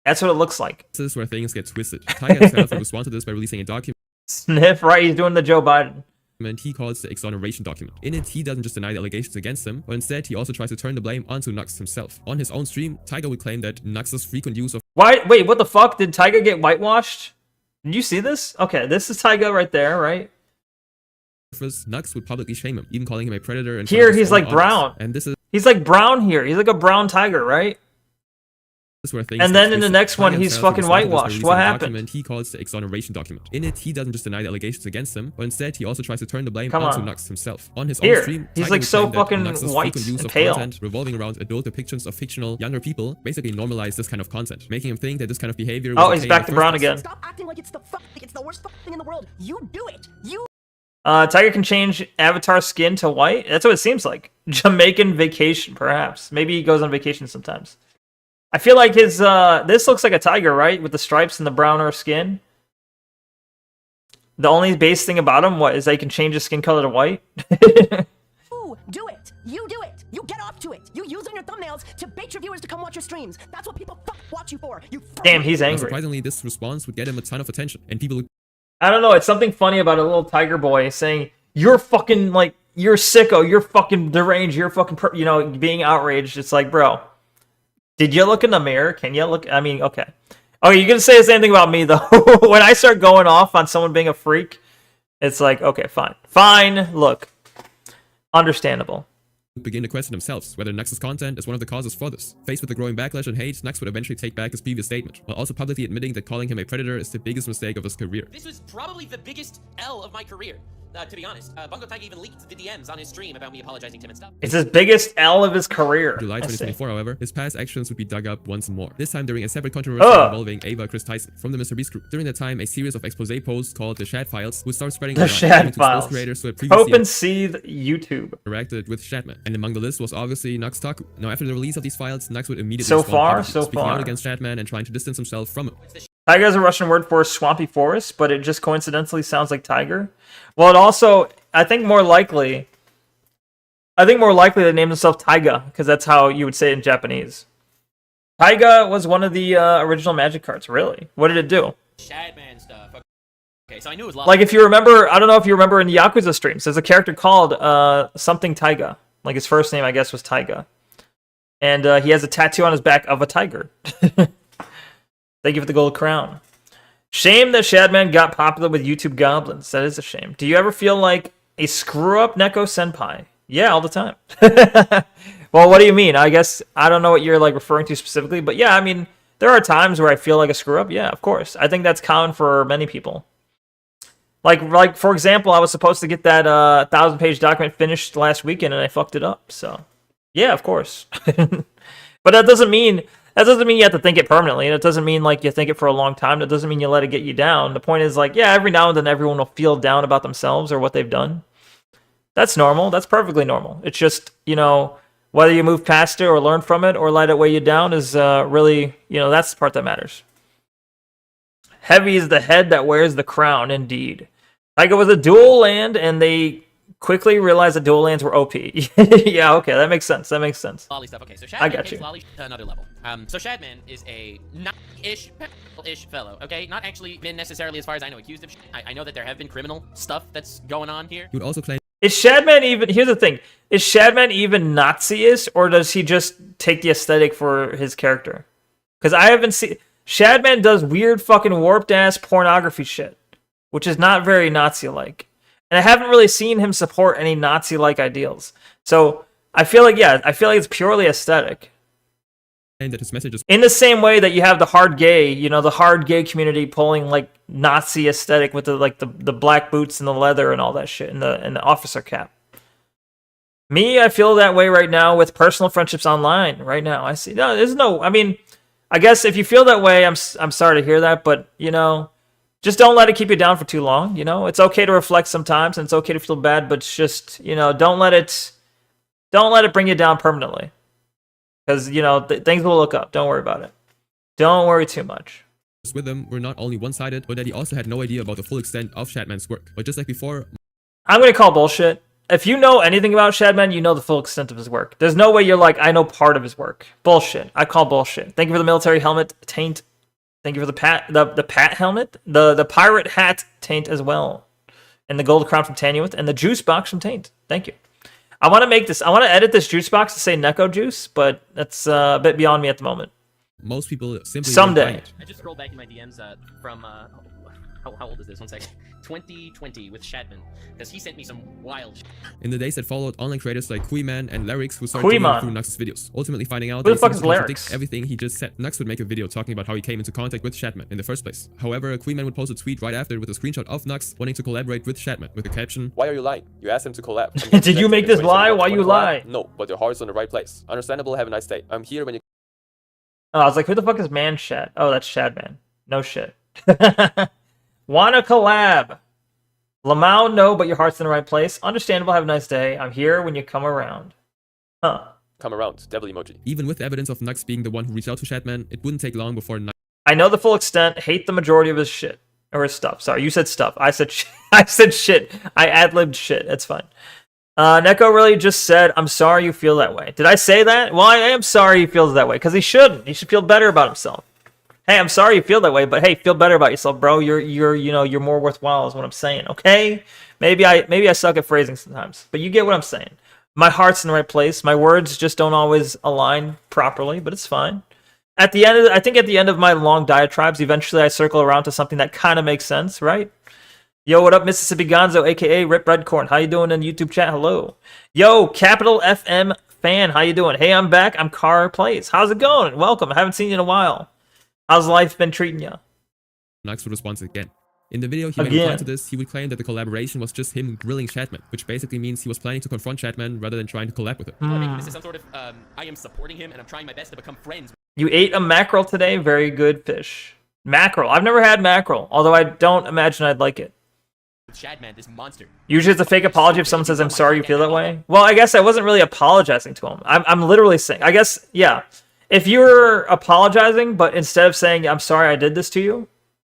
That's what it looks like. is where things get twisted. Taiga himself would respond to this by releasing a document. Sniff, right? He's doing the Joe Biden. he calls the exoneration document. In it, he doesn't just deny the allegations against him, but instead he also tries to turn the blame onto Nux himself. On his own stream, Tiger would claim that Nux's frequent use of Why? Wait, what the fuck? Did Tyga get whitewashed? Did you see this? Okay, this is Tyga right there, right? Nux would publicly shame him, even calling him a predator. And here he's like brown. And this is he's like brown here. He's like a brown tiger, right? And then in the next one, he's fucking whitewashed. What happened? He calls the exoneration document. In it, he doesn't just deny the allegations against him, but instead he also tries to turn the blame onto Nux himself. On his own stream, he's Tiger like would so claim that fucking Nux's white frequent use and of pale. content revolving around adult depictions of fictional younger people basically normalize this kind of content, making him think that this kind of behavior was he's back to brown again. Stop acting like it's the worst thing in the world. You do it. You. Tiger can change avatar skin to white. That's what it seems like. Jamaican vacation, perhaps. Maybe he goes on vacation sometimes. I feel like his this looks like a tiger, right? With the stripes and the browner skin. The only base thing about him, what, is that he can change his skin color to white? Ooh, do it. You do it. You get off to it. You use on your thumbnails to bait your viewers to come watch your streams. That's what people watch you for. Damn, he's angry. Surprisingly, this response would get him a ton of attention, and people would I don't know, it's something funny about a little tiger boy saying, you're fucking, like, you're sicko, you're fucking deranged, you're fucking, you know, being outraged. It's like, bro, did you look in the mirror? Can you look? I mean, okay. Okay, you can say the same thing about me, though. When I start going off on someone being a freak, it's like, okay, fine. Fine, look. Understandable. begin to question themselves whether Nux's content is one of the causes for this. Faced with the growing backlash and hate, Nux would eventually take back his previous statement, while also publicly admitting that calling him a predator is the biggest mistake of his career. This was probably the biggest L of my career. To be honest, Bungo Tiger even leaked the DMs on his stream about me apologizing to him and stuff. It's his biggest L of his career. In July 2024, however, his past actions would be dug up once more. This time during a separate controversy involving Ava Chris Tyson from the MrBeast group. During that time, a series of expose posts called the Shad Files would start spreading the Shad Files. Creators who had previously Open seed YouTube interacted with Shadman, and among the list was obviously Nux Taku. Now, after the release of these files, Nux would immediately speaking out against Shadman and trying to distance himself from him. Tiger is a Russian word for swampy forest, but it just coincidentally sounds like tiger. Well, it also, I think more likely they named themselves Taiga, because that's how you would say it in Japanese. Taiga was one of the original Magic cards, really. What did it do? Shadman stuff. Okay, so I knew it was like, if you remember, I don't know if you remember in the Yakuza streams, there's a character called something Taiga. Like, his first name, I guess, was Taiga. And he has a tattoo on his back of a tiger. Thank you for the gold crown. Shame that Shadman got popular with YouTube goblins. That is a shame. Do you ever feel like a screw-up Neko senpai? Yeah, all the time. Well, what do you mean? I guess I don't know what you're like referring to specifically, but yeah, I mean, there are times where I feel like a screw-up. Yeah, of course. I think that's common for many people. Like for example, I was supposed to get that 1,000-page document finished last weekend, and I fucked it up. So, yeah, of course. But that doesn't mean you have to think it permanently. That doesn't mean like you think it for a long time. That doesn't mean you let it get you down. The point is like, yeah, every now and then everyone will feel down about themselves or what they've done. That's normal. That's perfectly normal. It's just, you know, whether you move past it or learn from it or let it weigh you down is really, you know, that's the part that matters. Heavy is the head that wears the crown, indeed. Tiger was a dual land, and they quickly realized that dual lands were OP. Yeah, okay, that makes sense. That makes sense. Lolly stuff. Okay, so Shadman takes Lolly to another level. So Shadman is a not-ish fellow, okay? Not actually been necessarily, as far as I know, accused of I know that there have been criminal stuff that's going on here. He would also claim... Is Shadman even... Here's the thing. Is Shadman even Nazi-ish, or does he just take the aesthetic for his character? Because I haven't seen... Shadman does weird fucking warped-ass pornography shit, which is not very Nazi-like. And I haven't really seen him support any Nazi-like ideals. So I feel like, yeah, it's purely aesthetic. And that his messages... In the same way that you have the hard gay, you know, the hard gay community pulling like Nazi aesthetic with the black boots and the leather and all that shit and the officer cap. Me, I feel that way right now with personal friendships online. Right now, I see. No, there's no. I mean, I guess if you feel that way, I'm sorry to hear that, but you know. Just don't let it keep you down for too long, you know? It's okay to reflect sometimes, and it's okay to feel bad, but it's just, you know, don't let it bring you down permanently. Because, you know, things will look up. Don't worry about it. Don't worry too much. With them were not only one-sided, but that he also had no idea about the full extent of Shadman's work. But just like before... I'm going to call bullshit. If you know anything about Shadman, you know the full extent of his work. There's no way you're like, I know part of his work. Bullshit. I call bullshit. Thank you for the military helmet, Taint. Thank you for the pat helmet, the pirate hat taint as well. and the gold crown from Tanuith, and the juice box from Taint. Thank you. I want to make this. I want to edit this juice box to say Neko juice, but that's a bit beyond me at the moment. Most people simply someday. I just scrolled back in my DMs from how old is this? 1 second. 2020 with Shadman, because he sent me some wild shit. In the days that followed, online creators like Kuiman and Larix who started digging through Nux's videos, ultimately finding out Who the that fuck he is contradicts Larix? everything he just said. Nux would make a video talking about how he came into contact with Shadman in the first place. However, Kuiman would post a tweet right after with a screenshot of Nux wanting to collaborate with Shadman with the caption, Why are you lying? You asked him to collab. Did you make this lie? Why you lie? No, but your heart's on the right place. Understandable, have a nice day. I'm here when you... Oh, I was like, who the fuck is Man Shad? Oh, that's Shadman. No shit. Wanna collab? Lamau, no, but your heart's in the right place. Understandable, have a nice day. I'm here when you come around. Huh. Come around, devil emoji. even with evidence of Nux being the one who reached out to Shadman, it wouldn't take long before Nux I know the full extent, hate the majority of his shit. Or his stuff. Sorry, you said stuff. I said I said shit. I ad-libbed shit. It's fine. Neko really just said, I'm sorry you feel that way. Did I say that? Well, I am sorry he feels that way, because he shouldn't. He should feel better about himself. Hey, I'm sorry you feel that way, but hey, feel better about yourself, bro. You're more worthwhile is what I'm saying, okay? Maybe I suck at phrasing sometimes, but you get what I'm saying. My heart's in the right place. My words just don't always align properly, but it's fine. At the end, I think at the end of my long diatribes, eventually I circle around to something that kind of makes sense, right? Yo, what up, Mississippi Gonzo, aka Rip Redcorn? How you doing in YouTube chat? Hello. Yo, Capital FM fan, how you doing? Hey, I'm back. I'm Car Plays. How's it going? Welcome. I haven't seen you in a while. How's life been treating you? Nux would respond again. In the video, he would reply to this, he would claim that the collaboration was just him grilling Shadman, which basically means he was planning to confront Shadman rather than trying to collab with him. This is some sort of, I am supporting him and I'm trying my best to become friends. You ate a mackerel today? Very good fish. Mackerel. I've never had mackerel, although I don't imagine I'd like it. Shadman, this monster. Usually it's a fake apology if someone says, I'm sorry you feel that way. Well, I guess I wasn't really apologizing to him. I'm literally saying, I guess, yeah. If you're apologizing, but instead of saying, I'm sorry I did this to you,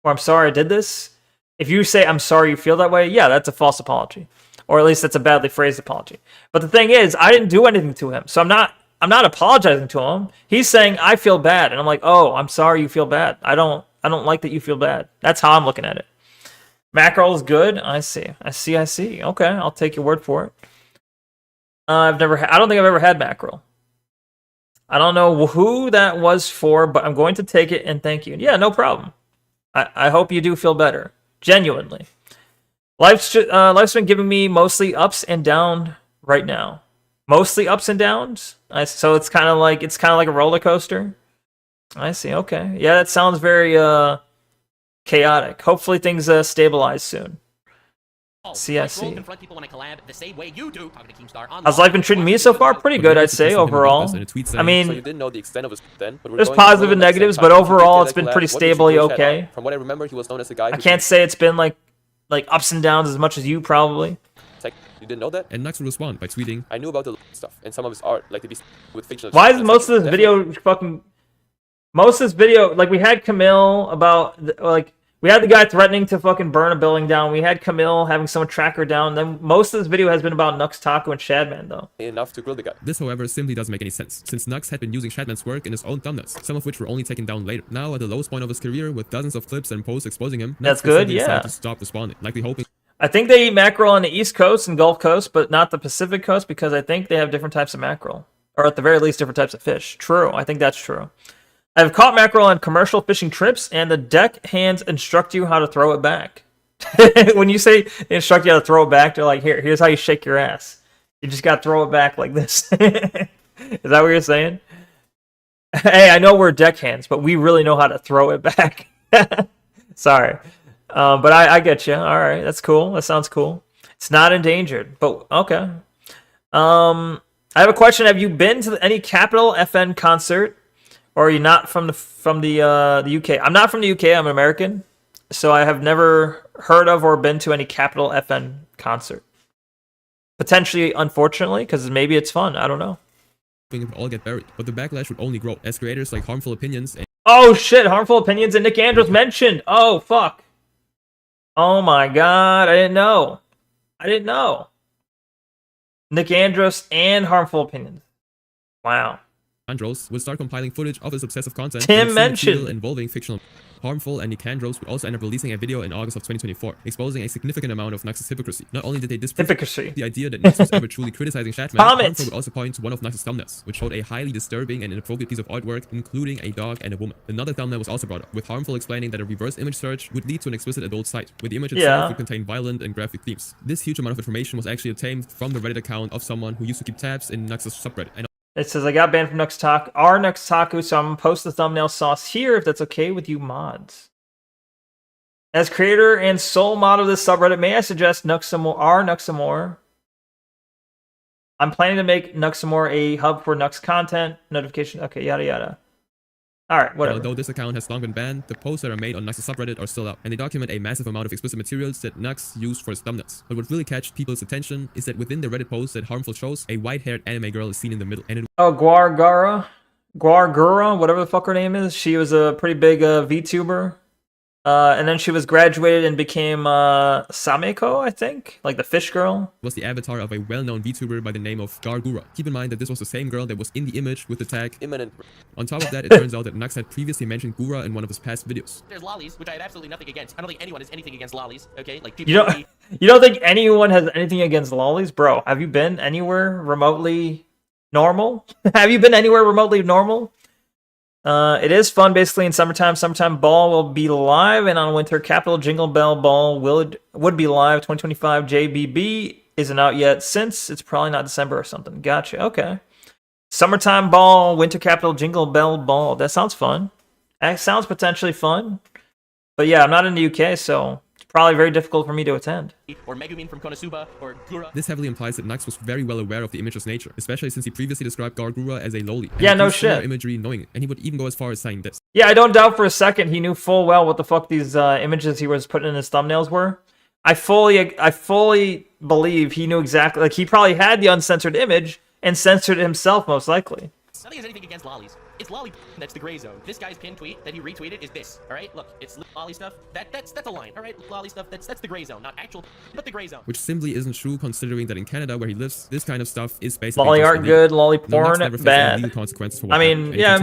or I'm sorry I did this, if you say, I'm sorry you feel that way, yeah, that's a false apology. Or at least that's a badly phrased apology. But the thing is, I didn't do anything to him, so I'm not apologizing to him. He's saying, I feel bad. And I'm like, oh, I'm sorry you feel bad. I don't like that you feel bad. That's how I'm looking at it. Mackerel is good. I see. Okay, I'll take your word for it. I don't think I've ever had mackerel. I don't know who that was for, but I'm going to take it and thank you. Yeah, no problem. I hope you do feel better. Genuinely. Life's been giving me mostly ups and downs right now. Mostly ups and downs? So it's kind of like a roller coaster? I see, okay. Yeah, that sounds very chaotic. Hopefully things stabilize soon. See. Confront people when I collab the same way you do. Talking to Keemstar on How's life been treating me so far? Pretty good, I'd say, overall. I mean, So you didn't know the extent of his then, but we're there's going to positive know and next negatives, time. but If you overall did it's been that pretty collab, what did you stably do, Shad? okay. From what I remember, he was known as the guy I who can't say it's been like ups and downs as much as you probably. You didn't know that? And Nux would respond by tweeting, I knew about the stuff and some of his art, like the beast with fictional. Why is most of this video fucking... Most of this video, like, we had Camille about, like, we had the guy threatening to fucking burn a building down. We had Camille having someone track her down. Then most of this video has been about Nux, Taco, and Shadman, though. Enough to grill the guy. This, however, simply doesn't make any sense, since Nux had been using Shadman's work in his own thumbnails, some of which were only taken down later. Now, at the lowest point of his career, with dozens of clips and posts exposing him, That's Nux good, decided yeah. to stop responding, likely hoping I think they eat mackerel on the East Coast and Gulf Coast, but not the Pacific Coast, because I think they have different types of mackerel. Or at the very least, different types of fish. True, I think that's true. I've caught mackerel on commercial fishing trips, and the deck hands instruct you how to throw it back. When you say they instruct you how to throw it back, they're like, here's how you shake your ass. You just gotta throw it back like this. Is that what you're saying? Hey, I know we're deck hands, but we really know how to throw it back. Sorry. But I get you. All right, that's cool. That sounds cool. It's not endangered, but okay. I have a question. Have you been to any Capital FN concert, or are you not from the UK? I'm not from the UK. I'm American, so I have never heard of or been to any Capital FN concert. Potentially, unfortunately, because maybe it's fun. I don't know. it would all get buried. But the backlash would only grow, as creators like Harmful Opinions and Oh shit, Harmful Opinions and Nick Andrews mentioned. Oh fuck. Oh my god, I didn't know. Nick Andrews and Harmful Opinions. Wow. Nicandros would start compiling footage of his obsessive content. Tim and mentioned material involving fictional harmful, and Nicandros would also end up releasing a video in August of 2024, exposing a significant amount of Nux's hypocrisy. Not only did they disprove the idea that Nux was ever truly criticizing Shatman, Harmful would also point to one of Nux's thumbnails, which showed a highly disturbing and inappropriate piece of artwork, including a dog and a woman. Another thumbnail was also brought up, with Harmful explaining that a reverse image search would lead to an explicit adult site, where the image itself would contain violent and graphic themes. This huge amount of information was actually obtained from the Reddit account of someone who used to keep tabs in Nux's subreddit. And it says, I got banned from Nuxtaku, our Nuxtaku, so I'm gonna post the thumbnail sauce here if that's okay with you mods. As creator and sole mod of this subreddit, may I suggest our Nuxamore? I'm planning to make Nuxamore a hub for Nux content, notification, okay, yada yada. Alright, whatever. Although this account has long been banned, the posts that are made on Nux's subreddit are still up, and they document a massive amount of explicit materials that Nux used for his thumbnails. But what really catches people's attention is that within the Reddit post that Harmful shows, a white-haired anime girl is seen in the middle. And Guargura, whatever the fuck her name is, she was a pretty big VTuber. And then she was graduated and became Sameko, I think, like the fish girl. Was the avatar of a well-known VTuber by the name of Gargura. Keep in mind that this was the same girl that was in the image with the tag imminent. On top of that, it turns out that Nux had previously mentioned Gura in one of his past videos. There's lollies, which I have absolutely nothing against. I don't think anyone has anything against lollies. Okay, like people. You don't think anyone has anything against lollies, bro? Have you been anywhere remotely normal? Have you been anywhere remotely normal? It is fun, basically, in summertime. Summertime Ball will be live, and on Winter Capital Jingle Bell Ball would be live. 2025 JBB isn't out yet, since it's probably not December or something. Gotcha. Okay. Summertime Ball, Winter Capital Jingle Bell Ball. That sounds fun. That sounds potentially fun. But yeah, I'm not in the UK, so it's probably very difficult for me to attend. Or Megumin from Konosuba, or Gura. This heavily implies that Nux was very well aware of the image's nature, especially since he previously described Gargura as a loli. Yeah, no shit. Imagery knowing it, and he would even go as far as saying this. Yeah, I don't doubt for a second he knew full well what the fuck these images he was putting in his thumbnails were. I fully believe he knew exactly, like he probably had the uncensored image and censored it himself, most likely. Nothing has anything against lollies. It's lolly that's the gray zone. This guy's pinned tweet that he retweeted is this. All right, look, it's lolly stuff. That's a line. All right, lolly stuff. That's the gray zone, not actual, but the gray zone. Which simply isn't true, considering that in Canada, where he lives, this kind of stuff is basically lolly art good, lolly porn bad. Consequences for I mean, yeah,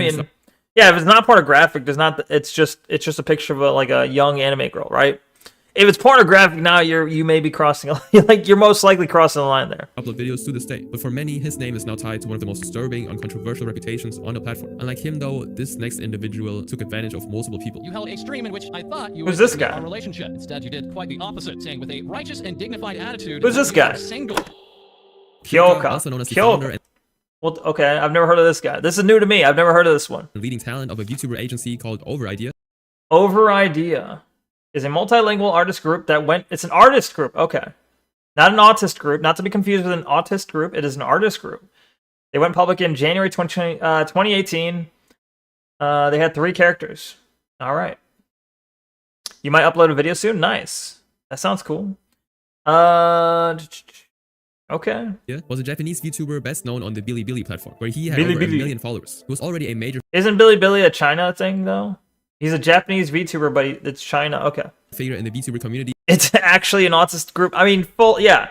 yeah. If it's not pornographic, there's not. It's just a picture of like a young anime girl, right? If it's pornographic now, you may be crossing, like you're most likely crossing the line there. Upload videos to this day, but for many, his name is now tied to one of the most disturbing and controversial reputations on the platform. Unlike him, though, this next individual took advantage of multiple people. You held a stream in which I thought you Who's this guy? a relationship. Instead, you did quite the opposite, saying with a righteous and dignified attitude. Who's this guy? Single. Kyoka, also known as the founder and well, okay, I've never heard of this guy. This is new to me. I've never heard of this one. leading talent of a VTuber agency called Over Idea. Over Idea is a multilingual artist group that went... It's an artist group, okay. Not an autist group, not to be confused with an autist group. It is an artist group. They went public in January 2018. They had 3 characters. All right. You might upload a video soon? Nice. That sounds cool. Okay. Yeah, was a Japanese VTuber best known on the Bilibili platform, where he had over 1 million followers. He was already a major... Isn't Bilibili a China thing, though? He's a Japanese VTuber, but it's China. Okay. Figure in the VTuber community. It's actually an autist group. I mean, yeah.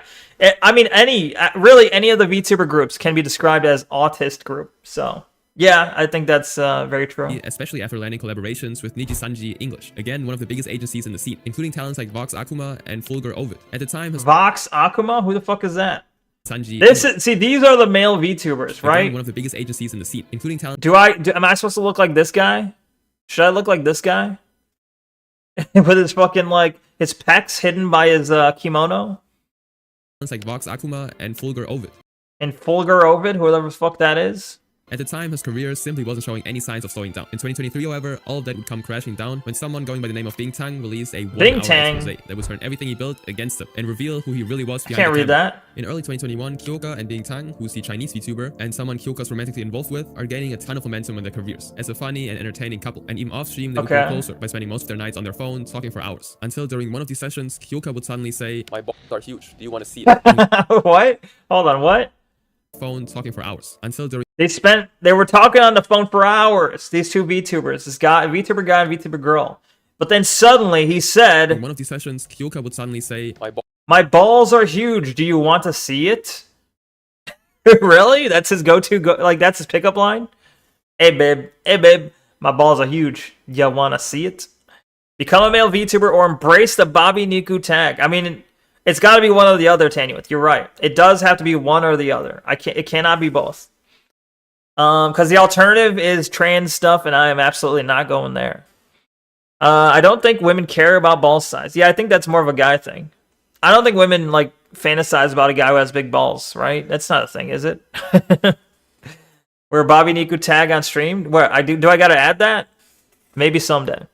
I mean, any of the VTuber groups can be described as autist group. So, yeah, I think that's very true. Especially after landing collaborations with Nijisanji English. Again, one of the biggest agencies in the scene, including talents like Vox Akuma and Fulgur Ovid. At the time, Vox Akuma? Who the fuck is that? Sanji See, these are the male VTubers, right? Again, one of the biggest agencies in the scene, including talent. Am I supposed to look like this guy? Should I look like this guy? With his fucking, like, his pecs hidden by his kimono? Talents like Vox Akuma and Fulgur Ovid. And Fulgur Ovid, whoever the fuck that is? At the time, his career simply wasn't showing any signs of slowing down. In 2023, however, all of that would come crashing down when someone going by the name of Bing Tang released a 1-hour expose that would turn everything he built against him and reveal who he really was behind the camera. Can't read that. In early 2021, Kyoka and Bing Tang, who's the Chinese VTuber, and someone Kyoka's romantically involved with, are gaining a ton of momentum in their careers as a funny and entertaining couple. And even off-stream, they would grow closer by spending most of their nights on their phone, talking for hours. Until during one of these sessions, Kyoka would suddenly say, "My balls are huge. Do you want to see it?" What? Hold on, what? Phone talking for hours. Until during they were talking on the phone for hours, these two VTubers, this guy, VTuber guy and VTuber girl. But then suddenly he said, in one of these sessions, Kyoka would suddenly say, "My balls are huge. Do you want to see it?" Really? That's his go-to, like that's his pickup line? Hey babe, my balls are huge. You wanna see it? Become a male VTuber or embrace the Bobby Niku tag. I mean, it's got to be one or the other, Tanuith. You're right. It does have to be one or the other. It cannot be both. Because the alternative is trans stuff, and I am absolutely not going there. I don't think women care about ball size. Yeah, I think that's more of a guy thing. I don't think women like fantasize about a guy who has big balls, right? That's not a thing, is it? Where Bobby Niku tag on stream? Where do I gotta add that? Maybe someday.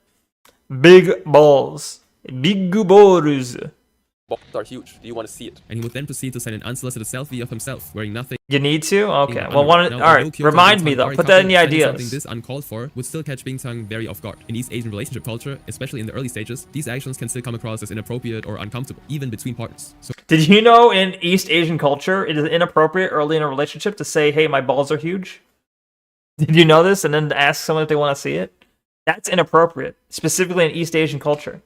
Big balls. Big balls. Balls are huge. Do you want to see it? And he would then proceed to send an unsolicited selfie of himself wearing nothing. You need to? Okay. Well, alright. Remind me though. Put that in the ideas. Something this uncalled for would still catch Bingtang very off guard. In East Asian relationship culture, especially in the early stages, these actions can still come across as inappropriate or uncomfortable, even between partners. So did you know in East Asian culture, it is inappropriate early in a relationship to say, hey, my balls are huge? Did you know this? And then to ask someone if they want to see it? That's inappropriate, specifically in East Asian culture.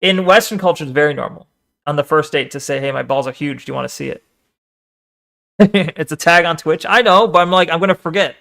In Western culture, it's very normal on the first date to say, hey, my balls are huge. Do you want to see it? It's a tag on Twitch. I know, but I'm going to forget.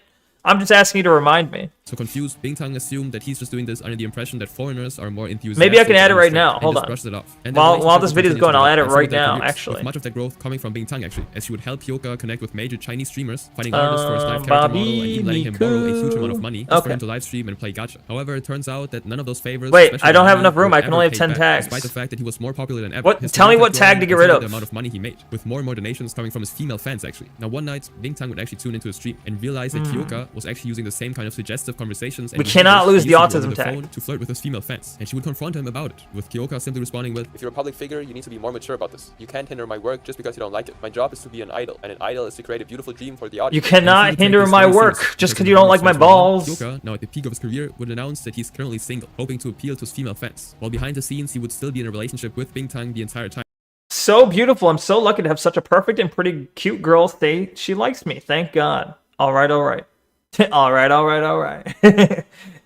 I'm just asking you to remind me. So confused, Bingtang assumed that he's just doing this under the impression that foreigners are more enthusiastic. Maybe I can add it right now. Hold on. Brushes it off. While this video is going, I'll add it right now, actually. With much of that growth coming from Bingtang, actually, as she would help Hyoka connect with major Chinese streamers, finding artists for his live character model, and even letting him borrow a huge amount of money just for him to live stream and play gacha. However, it turns out that none of those favors. Wait, I don't have enough room. I can only have 10 tags. Despite the fact that he was more popular than ever. Tell me what tag to get rid of. The amount of money he made, with more and more donations coming from his female fans, actually. Now, one night, Bingtang would actually tune into a stream and realize that Hyoka was actually using the same kind of suggestive conversations. We cannot lose the autism tag. To flirt with his female fans, and she would confront him about it, with Hyoka simply responding with, if you're a public figure, you need to be more mature about this. You can't hinder my work just because you don't like it. My job is to be an idol, and an idol is to create a beautiful dream for the audience. You cannot hinder my work just because you don't like my balls. Hyoka, now at the peak of his career, would announce that he's currently single, hoping to appeal to his female fans, while behind the scenes he would still be in a relationship with Bingtang the entire time. So beautiful. I'm so lucky to have such a perfect and pretty cute girl say she likes me. Thank God. Alright. Alright.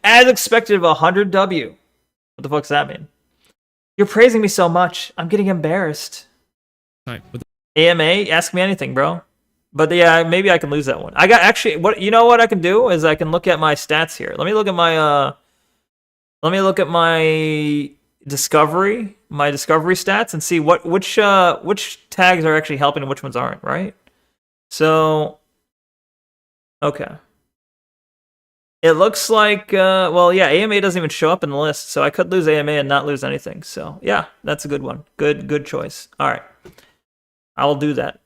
As expected of 100W. What the fuck does that mean? You're praising me so much. I'm getting embarrassed. AMA, ask me anything, bro. But yeah, maybe I can lose that one. I got actually you know what I can do is I can look at my stats here. Let me look at my discovery stats and see which tags are actually helping and which ones aren't, right? So okay. It looks like, well, yeah, AMA doesn't even show up in the list, so I could lose AMA and not lose anything. So, yeah, that's a good one. Good choice. All right. I will do that.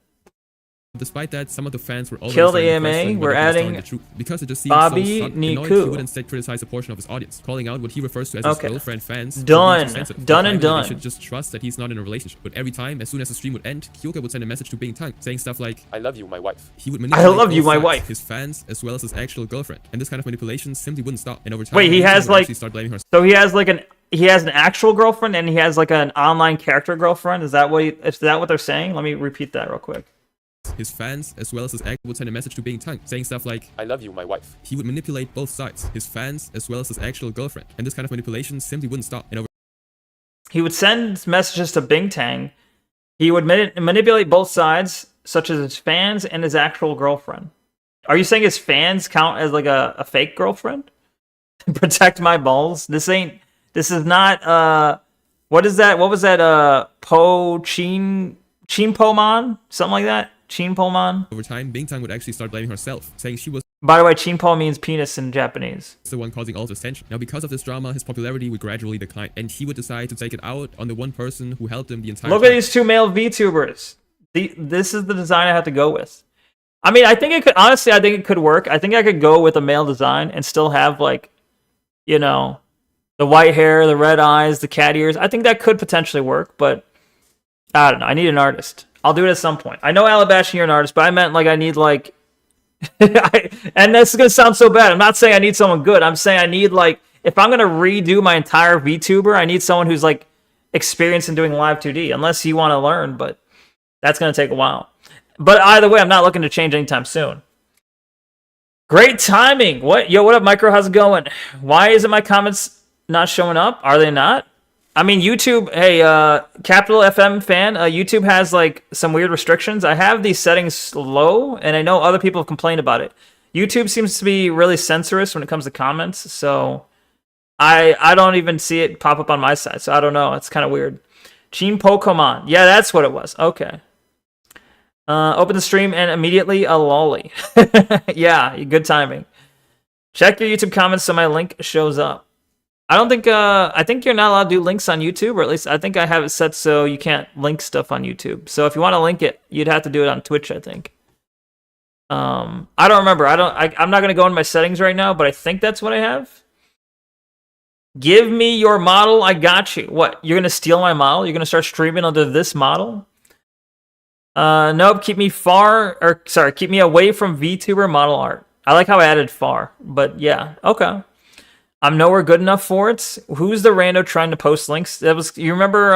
Despite that, some of the fans were already kill the AMA. We're adding because it just seems Bobby so Niku. He would instead criticize a portion of his audience, calling out what he refers to as his girlfriend fans. Done and done. They should just trust that he's not in a relationship. But every time, as soon as the stream would end, Hyoka would send a message to Bingtang saying stuff like, I love you, my wife. He would manipulate I love you, my wife. His fans as well as his actual girlfriend, and this kind of manipulation simply wouldn't stop. And over time, wait, he has like start blaming her. So he has an actual girlfriend and he has like an online character girlfriend. Is that what they're saying? Let me repeat that real quick. His fans, as well as his actor, would send a message to Bingtang saying stuff like, I love you, my wife. He would manipulate both sides, his fans, as well as his actual girlfriend. And this kind of manipulation simply wouldn't stop. And he would send messages to Bingtang. He would manipulate both sides, such as his fans and his actual girlfriend. Are you saying his fans count as like a fake girlfriend? Protect my balls? This is not, what is that? What was that, Chinpomon? Something like that? Chinpomon? Over time, Bingtang would actually start blaming herself, saying she was... By the way, Chinpo means penis in Japanese. The one causing all this tension. Now, because of this drama, his popularity would gradually decline, and he would decide to take it out on the one person who helped him the entire time. Look at these two male VTubers. This is the design I have to go with. I mean, I think it could work. I think I could go with a male design and still have, like, you know, the white hair, the red eyes, the cat ears. I think that could potentially work, but I don't know. I need an artist. I'll do it at some point. I know Alabash, you're an artist, but I meant like I need like, and this is gonna sound so bad. I'm not saying I need someone good. I'm saying I need like, if I'm gonna redo my entire VTuber, I need someone who's like experienced in doing live 2D. Unless you want to learn, but that's gonna take a while. But either way, I'm not looking to change anytime soon. Great timing. What up, Micro? How's it going? Why isn't my comments not showing up? Are they not? I mean, YouTube, hey, Capital FM fan, YouTube has, like, some weird restrictions. I have these settings low, and I know other people have complained about it. YouTube seems to be really censorious when it comes to comments, so I don't even see it pop up on my side, so I don't know. It's kind of weird. Gene Pokemon. Yeah, that's what it was. Okay. Open the stream and immediately a lolly. Yeah, good timing. Check your YouTube comments so my link shows up. I don't think, I think you're not allowed to do links on YouTube, or at least I think I have it set so you can't link stuff on YouTube. So if you want to link it, you'd have to do it on Twitch, I think. I don't remember. I'm not going to go into my settings right now, but I think that's what I have. Give me your model, I got you. What, you're going to steal my model? You're going to start streaming under this model? Nope, keep me away from VTuber model art. I like how I added far, but yeah, okay. I'm nowhere good enough for it. Who's the rando trying to post links? That was, you remember,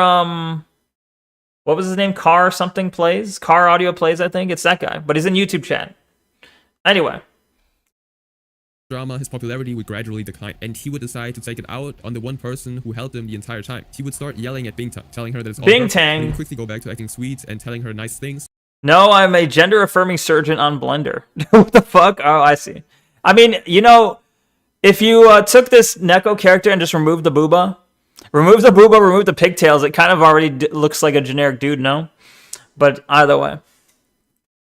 what was his name? Car something plays? Car Audio Plays, I think. It's that guy, but he's in YouTube chat. Anyway. Drama, his popularity would gradually decline, and he would decide to take it out on the one person who helped him the entire time. He would start yelling at Bingtang, telling her that it's all Bingtang. He would quickly go back to acting sweet and telling her nice things. No, I'm a gender-affirming surgeon on Blender. What the fuck? Oh, I see. I mean, you know, if you took this Neko character and just removed the booba, remove the pigtails, it kind of already looks like a generic dude, no? But either way.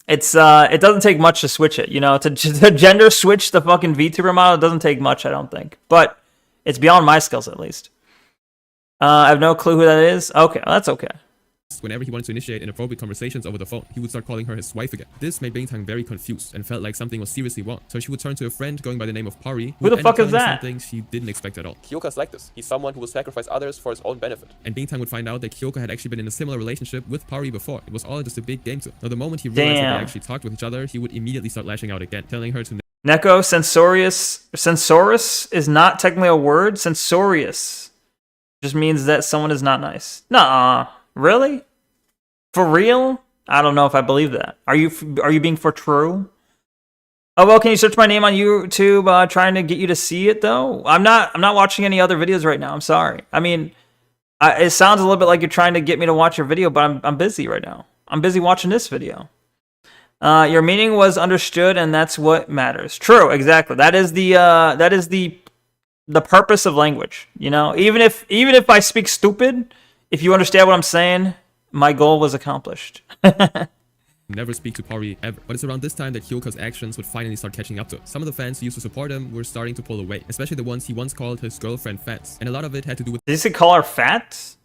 It's it doesn't take much to switch it, you know, to gender switch the fucking VTuber model. It doesn't take much, I don't think, but it's beyond my skills at least. I have no clue who that is. Okay, well, that's okay. Whenever he wanted to initiate inappropriate conversations over the phone, he would start calling her his wife again. This made Bingtang very confused and felt like something was seriously wrong. So she would turn to a friend going by the name of Pari. Who the fuck is that? Something she didn't expect at all. Kyoka's like this. He's someone who will sacrifice others for his own benefit. And Bingtang would find out that Kyoka had actually been in a similar relationship with Pari before. It was all just a big game to him. Now the moment he realized that they actually talked with each other, he would immediately start lashing out again, telling her to Neko, Sensorous is not technically a word. Sensorious just means that someone is not nice. Nuh-uh. Really? For real? I don't know if I believe that. Are you being for true? Oh well, can you search my name on YouTube? Trying to get you to see it though. I'm not watching any other videos right now. I'm sorry. I mean, it sounds a little bit like you're trying to get me to watch your video, but I'm busy right now. I'm busy watching this video. Your meaning was understood, and that's what matters. True, exactly. That is the purpose of language. You know, even if I speak stupid, if you understand what I'm saying, my goal was accomplished. never speak to Pari ever. But it's around this time that Kyoka's actions would finally start catching up to him. Some of the fans who used to support him were starting to pull away, especially the ones he once called his girlfriend fats. And a lot of it had to do with— Did he call her fat?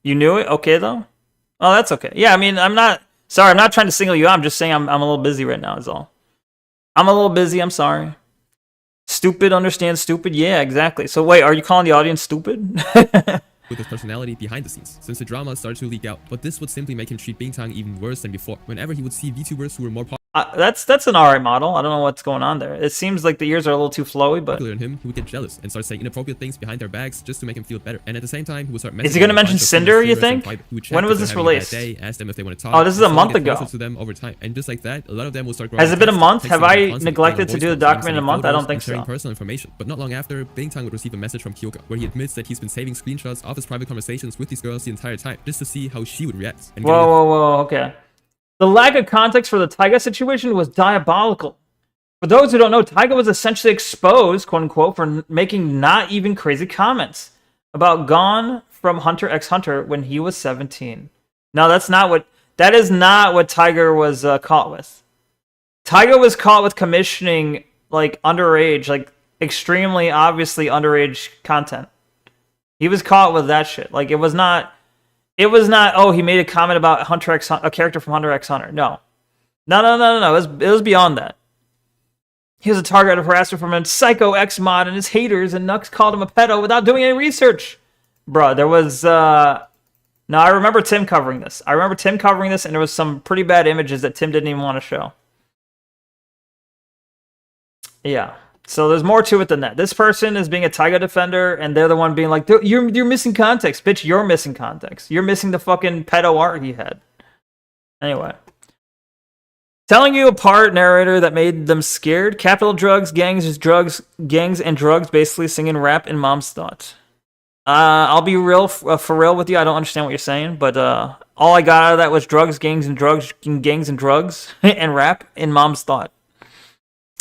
You knew it? Okay, though? Oh, that's okay. Yeah, I mean, I'm not trying to single you out. I'm just saying I'm a little busy right now is all. I'm a little busy. I'm sorry. Stupid, understand stupid? Yeah, exactly. So wait, are you calling the audience stupid? with his personality behind the scenes, since the drama started to leak out. But this would simply make him treat Bingtang even worse than before. Whenever he would see VTubers who were more that's an alright model. I don't know what's going on there. It seems like the ears are a little too flowy, but popular in him, he would get jealous and start saying inappropriate things behind their backs just to make him feel better. And at the same time, he would start messaging— Is he going to mention Cinder, you think? When was this released? Ask them if they want to talk. Oh, this is a month ago. To them over time. And just like that, a lot of them will start growing. Has it been a month? Have I neglected to do the document in a month? I don't think so. Personal information. But not long after, Bingtang would receive a message from Kyoka where he admits that he's been saving screenshots of his private conversations with these girls the entire time just to see how she would react. And whoa, okay. The lack of context for the Taiga situation was diabolical. For those who don't know, Taiga was essentially exposed, quote unquote, for making not even crazy comments about Gon from Hunter x Hunter when he was 17. Now, that is not what Taiga was caught with. Taiga was caught with commissioning like underage, like extremely obviously underage content. He was caught with that shit. Like it was not, oh, he made a comment about a character from Hunter x Hunter. No. It was beyond that. He was a target of harassment from a Psycho X mod and his haters, and Nux called him a pedo without doing any research. Bruh, there was, no, I remember Tim covering this. And there was some pretty bad images that Tim didn't even want to show. Yeah. So there's more to it than that. This person is being a Taiga defender, and they're the one being like, you're missing context. Bitch, you're missing context. You're missing the fucking pedo art he had. Anyway. Telling you apart narrator that made them scared. Capital drugs, gangs and drugs, basically singing rap in mom's thought. I'll be real for real with you. I don't understand what you're saying, but all I got out of that was drugs, gangs and drugs, and rap in mom's thought.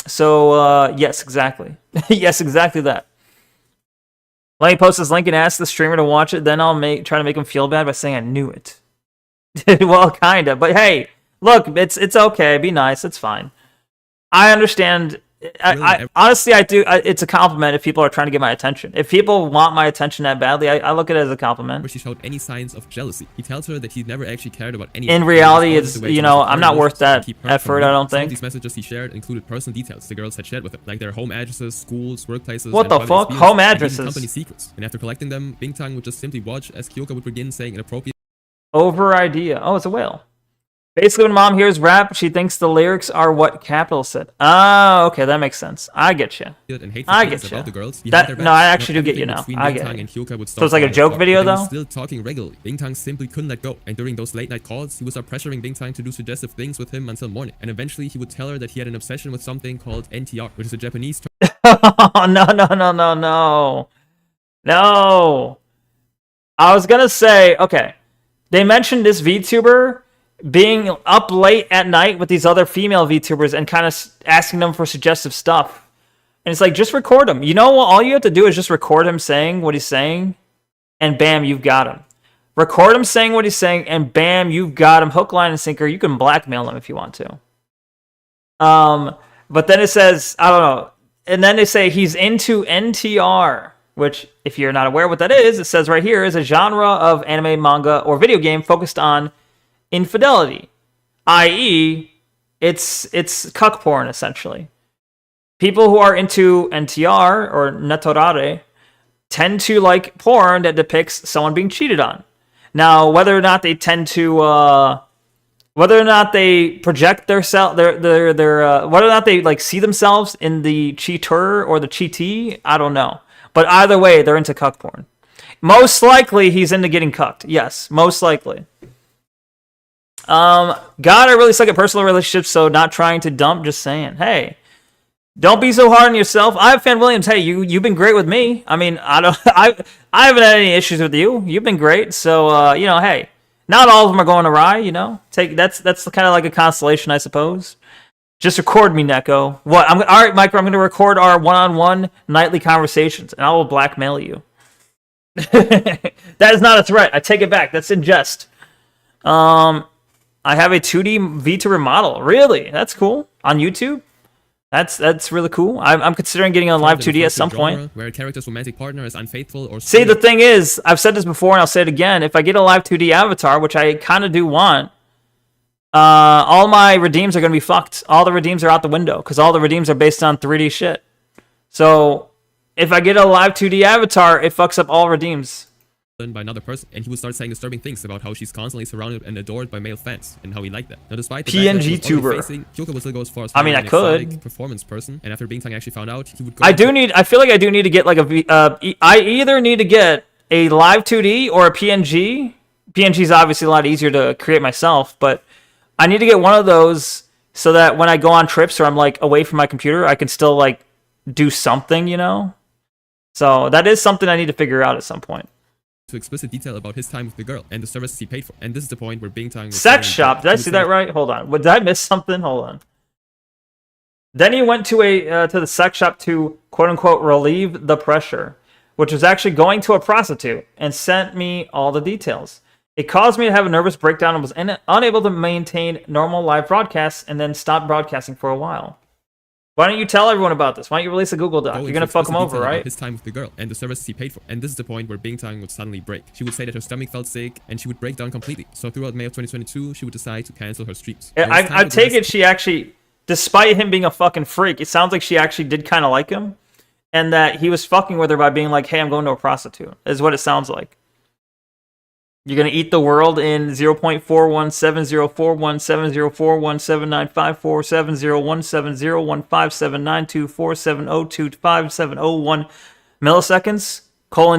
So, yes, exactly. Yes, exactly that. Let me post this link and ask the streamer to watch it. Then I'll try to make him feel bad by saying I knew it. Well, kinda. But hey, look, it's okay. Be nice. It's fine. I understand. I honestly, I do. It's a compliment if people are trying to get my attention. If people want my attention that badly, I look at it as a compliment. Where she showed any signs of jealousy. He tells her that he never actually cared about any. In reality, it's, you know, I'm not worth that effort, I don't Some of think. these messages he shared included personal details the girls had shared with him, like their home addresses, schools, workplaces. What the fuck? Home addresses? And company secrets. And after collecting them, Bingtang would just simply watch as Kyoka would begin saying inappropriate. Over idea. Oh, it's a whale. Basically, when mom hears rap, she thinks the lyrics are what Capital said. Ah, okay, that makes sense. I get you. I get you. The girls No, I actually do get you now. I get it. So it's like a joke video, though? Still talking regularly. Bingtang simply couldn't let go. And during those late night calls, he would start pressuring Bingtang to do suggestive things with him until morning. And eventually, he would tell her that he had an obsession with something called NTR, which is a Japanese term. No. No. I was gonna say, okay. They mentioned this VTuber being up late at night with these other female VTubers and kind of asking them for suggestive stuff. And it's like, just record him. You know what? All you have to do is just record him saying what he's saying, and bam, you've got him. Record him saying what he's saying, and bam, you've got him. Hook, line, and sinker. You can blackmail him if you want to. But then it says, I don't know. And then they say he's into NTR, which, if you're not aware what that is, it says right here, is a genre of anime, manga, or video game focused on infidelity, i.e., it's cuck porn, essentially. People who are into NTR or netorare tend to like porn that depicts someone being cheated on. Now, whether or not they tend to, whether or not they project whether or not they like see themselves in the cheater or the cheatee, I don't know. But either way, they're into cuck porn. Most likely, he's into getting cucked. Yes, most likely. God, I really suck at personal relationships, so not trying to dump, just saying. Hey, don't be so hard on yourself. I have Fan Williams. Hey, you've been great with me. I mean, I haven't had any issues with you. You've been great. So, you know, hey, not all of them are going awry, you know. That's kind of like a consolation, I suppose. Just record me, Neko. What? All right, Micro, I'm going to record our one-on-one nightly conversations, and I will blackmail you. That is not a threat. I take it back. That's in jest. I have a 2D VTuber model. Really? That's cool. On YouTube? That's really cool. I'm considering getting on live 2D at some point. Where a character's romantic partner is unfaithful or... See, the thing is, I've said this before and I'll say it again. If I get a live 2D avatar, which I kind of do want, all my redeems are going to be fucked. All the redeems are out the window because all the redeems are based on 3D shit. So if I get a live 2D avatar, it fucks up all redeems. By another person, and he would start saying disturbing things about how she's constantly surrounded and adored by male fans, and how he liked that. Now, despite the PNG tuber, Kyoka would still go as far as I mean, I could performance person, and after Bingtang actually found out, he would go. I feel like I do need to get like I either need to get a live 2D or a PNG. PNG is obviously a lot easier to create myself, but I need to get one of those so that when I go on trips or I'm like away from my computer, I can still like do something, you know. So that is something I need to figure out at some point. To explicit detail about his time with the girl and the services he paid for. And this is the point where Bingtang... Sex shop. Did I see that right? Hold on. Did I miss something? Hold on. Then he went to the sex shop to, quote-unquote, relieve the pressure, which was actually going to a prostitute, and sent me all the details. It caused me to have a nervous breakdown and was unable to maintain normal live broadcasts and then stopped broadcasting for a while. Why don't you tell everyone about this? Why don't you release a Google Doc? You're gonna fuck him over, right? His time with the girl and the services he paid for. And this is the point where Bingtang would suddenly break. She would say that her stomach felt sick and she would break down completely. So throughout May of 2022, she would decide to cancel her streams. I take it she actually, despite him being a fucking freak, it sounds like she actually did kind of like him. And that he was fucking with her by being like, hey, I'm going to a prostitute, is what it sounds like. You're going to eat the world in 0.4170417047041701701579247247025701 milliseconds,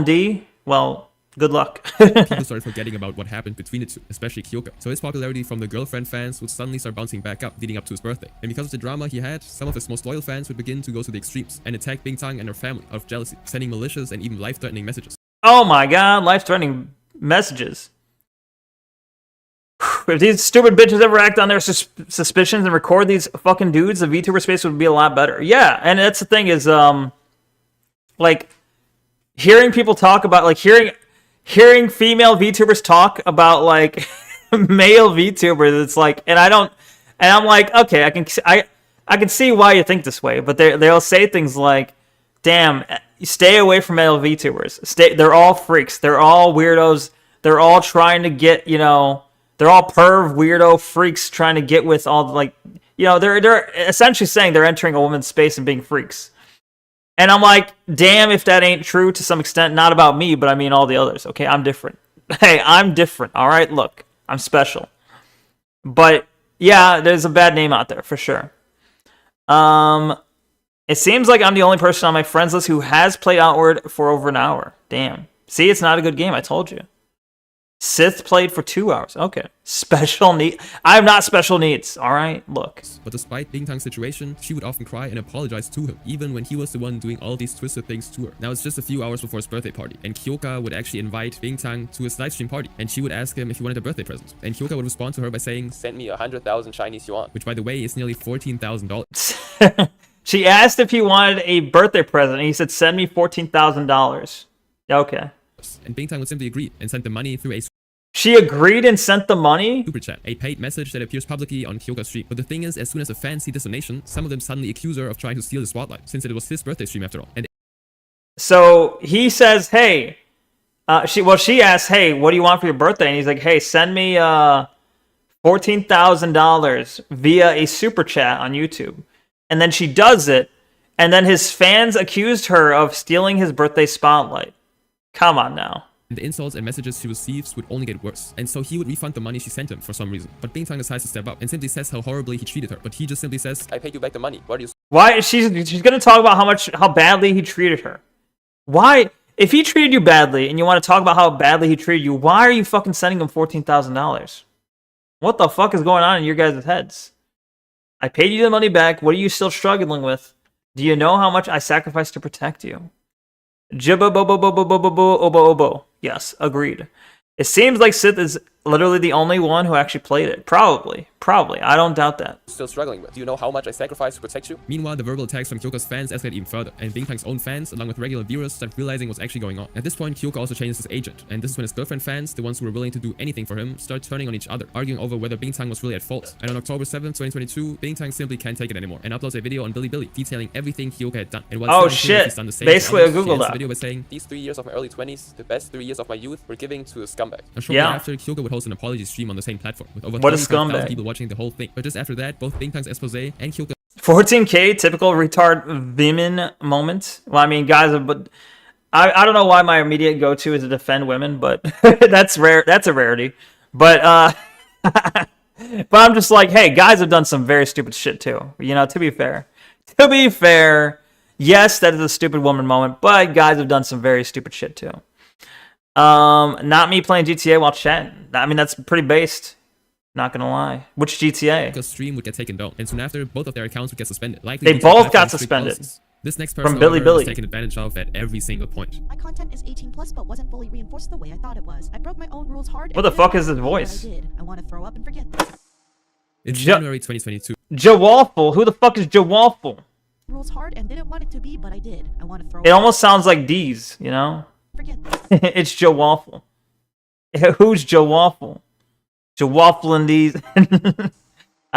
:D. Well, good luck. People started forgetting about what happened between the two, especially Kyoka. So his popularity from the girlfriend fans would suddenly start bouncing back up, leading up to his birthday. And because of the drama he had, some of his most loyal fans would begin to go to the extremes and attack Bingtang and her family out of jealousy, sending malicious and even life-threatening messages. Oh my god, life-threatening messages. if these stupid bitches ever act on their suspicions and record these fucking dudes, the VTuber space would be a lot better. Yeah, and that's the thing is, like, hearing people talk about, like, hearing female VTubers talk about, like, male VTubers, it's like, and I'm like, okay, I can see why you think this way, but they'll say things like, damn, stay away from male VTubers. They're all freaks. They're all weirdos. They're all trying to get, you know, they're all perv weirdo freaks trying to get with all, like, you know, they're essentially saying they're entering a woman's space and being freaks. And I'm like, damn if that ain't true to some extent. Not about me, but I mean all the others. Okay, I'm different. Hey, I'm different. All right, look, I'm special. But yeah, there's a bad name out there for sure. It seems like I'm the only person on my friends list who has played Outward for over an hour. Damn. See, it's not a good game. I told you. Sith played for 2 hours. Okay. Special need. I'm not special needs. All right. Look. But despite Bingtang's situation, she would often cry and apologize to him, even when he was the one doing all these twisted things to her. Now it's just a few hours before his birthday party, and Kyoka would actually invite Bingtang to his livestream party, and she would ask him if he wanted a birthday present. And Kyoka would respond to her by saying, "Send me 100,000 Chinese yuan," which by the way is nearly $14,000. She asked if he wanted a birthday present, and he said, "Send me $14,000." Okay. And Bingtang would simply agree and send the money through a She agreed and sent the money? super chat, a paid message that appears publicly on Kyoka's stream. But the thing is, as soon as the fans see this donation, some of them suddenly accuse her of trying to steal the spotlight, since it was his birthday stream after all. And so he says, hey, she asks, hey, what do you want for your birthday? And he's like, hey, send me $14,000 via a super chat on YouTube. And then she does it, and then his fans accused her of stealing his birthday spotlight. Come on now. the insults and messages she receives would only get worse. And so he would refund the money she sent him for some reason. But Bingtang decides to step up and simply says how horribly he treated her. But he just simply says, "I paid you back the money. What are you?" Why? She's gonna talk about how badly he treated her. Why? If he treated you badly and you want to talk about how badly he treated you, why are you fucking sending him $14,000? What the fuck is going on in your guys' heads? I paid you the money back. What are you still struggling with? Do you know how much I sacrificed to protect you? Obo. Yes, agreed. It seems like Sith is literally the only one who actually played it. Probably. I don't doubt that. Still struggling with? Do you know how much I sacrificed to protect you? Meanwhile, the verbal attacks from Kyoka's fans escalate even further, and Bingtang's own fans, along with regular viewers, start realizing what's actually going on. At this point, Kyoka also changes his agent, and this is when his girlfriend fans, the ones who were willing to do anything for him, start turning on each other, arguing over whether Bingtang was really at fault. And on October 7th, 2022, Bingtang simply can't take it anymore, and uploads a video on Bilibili detailing everything Kyoka had done. And oh shit, he's done the same basically a Google Doc. Video by saying, "These 3 years of my early 20s, the best 3 years of my youth, were giving to a scumbag." And shortly after, Kyoka would host an apology stream on the same platform, with over 25,000 people watching the whole thing. But just after that, both Bingtang's expose and Kyoka 14K, typical retard women moment. Well, I mean, guys, but I don't know why my immediate go-to is to defend women, but that's rare. That's a rarity. But but I'm just like, hey, guys have done some very stupid shit too. You know, to be fair, yes, that is a stupid woman moment, but guys have done some very stupid shit too. Not me playing GTA while chatting. I mean, that's pretty based. Not gonna lie. Which GTA? Kyoka's stream would get taken down, and soon after, both of their accounts would get suspended. Likely they both got suspended. This next person from Bilibili was taken advantage of at every single point. My content is 18 plus, but wasn't fully reinforced the way I thought it was. I broke my own rules hard. What the fuck is his voice? I want to throw up and forget this. It's January 2022. Jawalful? Who the fuck is Jawalful? Rules hard and didn't want it to be, but I did. I want to throw. It almost sounds like D's, you know? Forget this. It's Jawalful. Who's Jawalful? Jawalful and these. I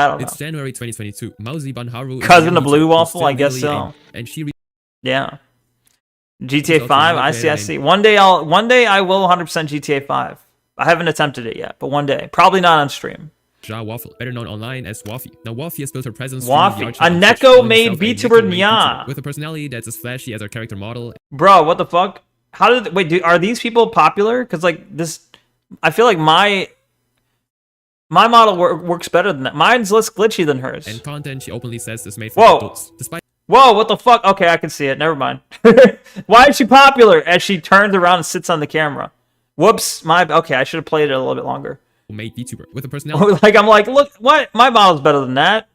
don't know. It's January 2022. Mauzi Banharu, cousin of Blue Waffle, I guess so. And she. Yeah. GTA 5. I see. One day I will 100% GTA 5. I haven't attempted it yet, but one day. Probably not on stream. Ja Waffle, better known online as Waffy. Now Waffy has built her presence. Waffy, a Neko made VTuber Nya, with a personality that's as flashy as her character model. Bro, what the fuck? How did are these people popular? Because like this, I feel like my model works better than that. Mine's less glitchy than hers. And content she openly says is made for adults. Despite whoa, what the fuck? Okay, I can see it. Never mind. Why is she popular? As she turns around and sits on the camera. Whoops, okay, I should have played it a little bit longer. Made VTuber with a personality. Like I'm like, look, what? My model's better than that.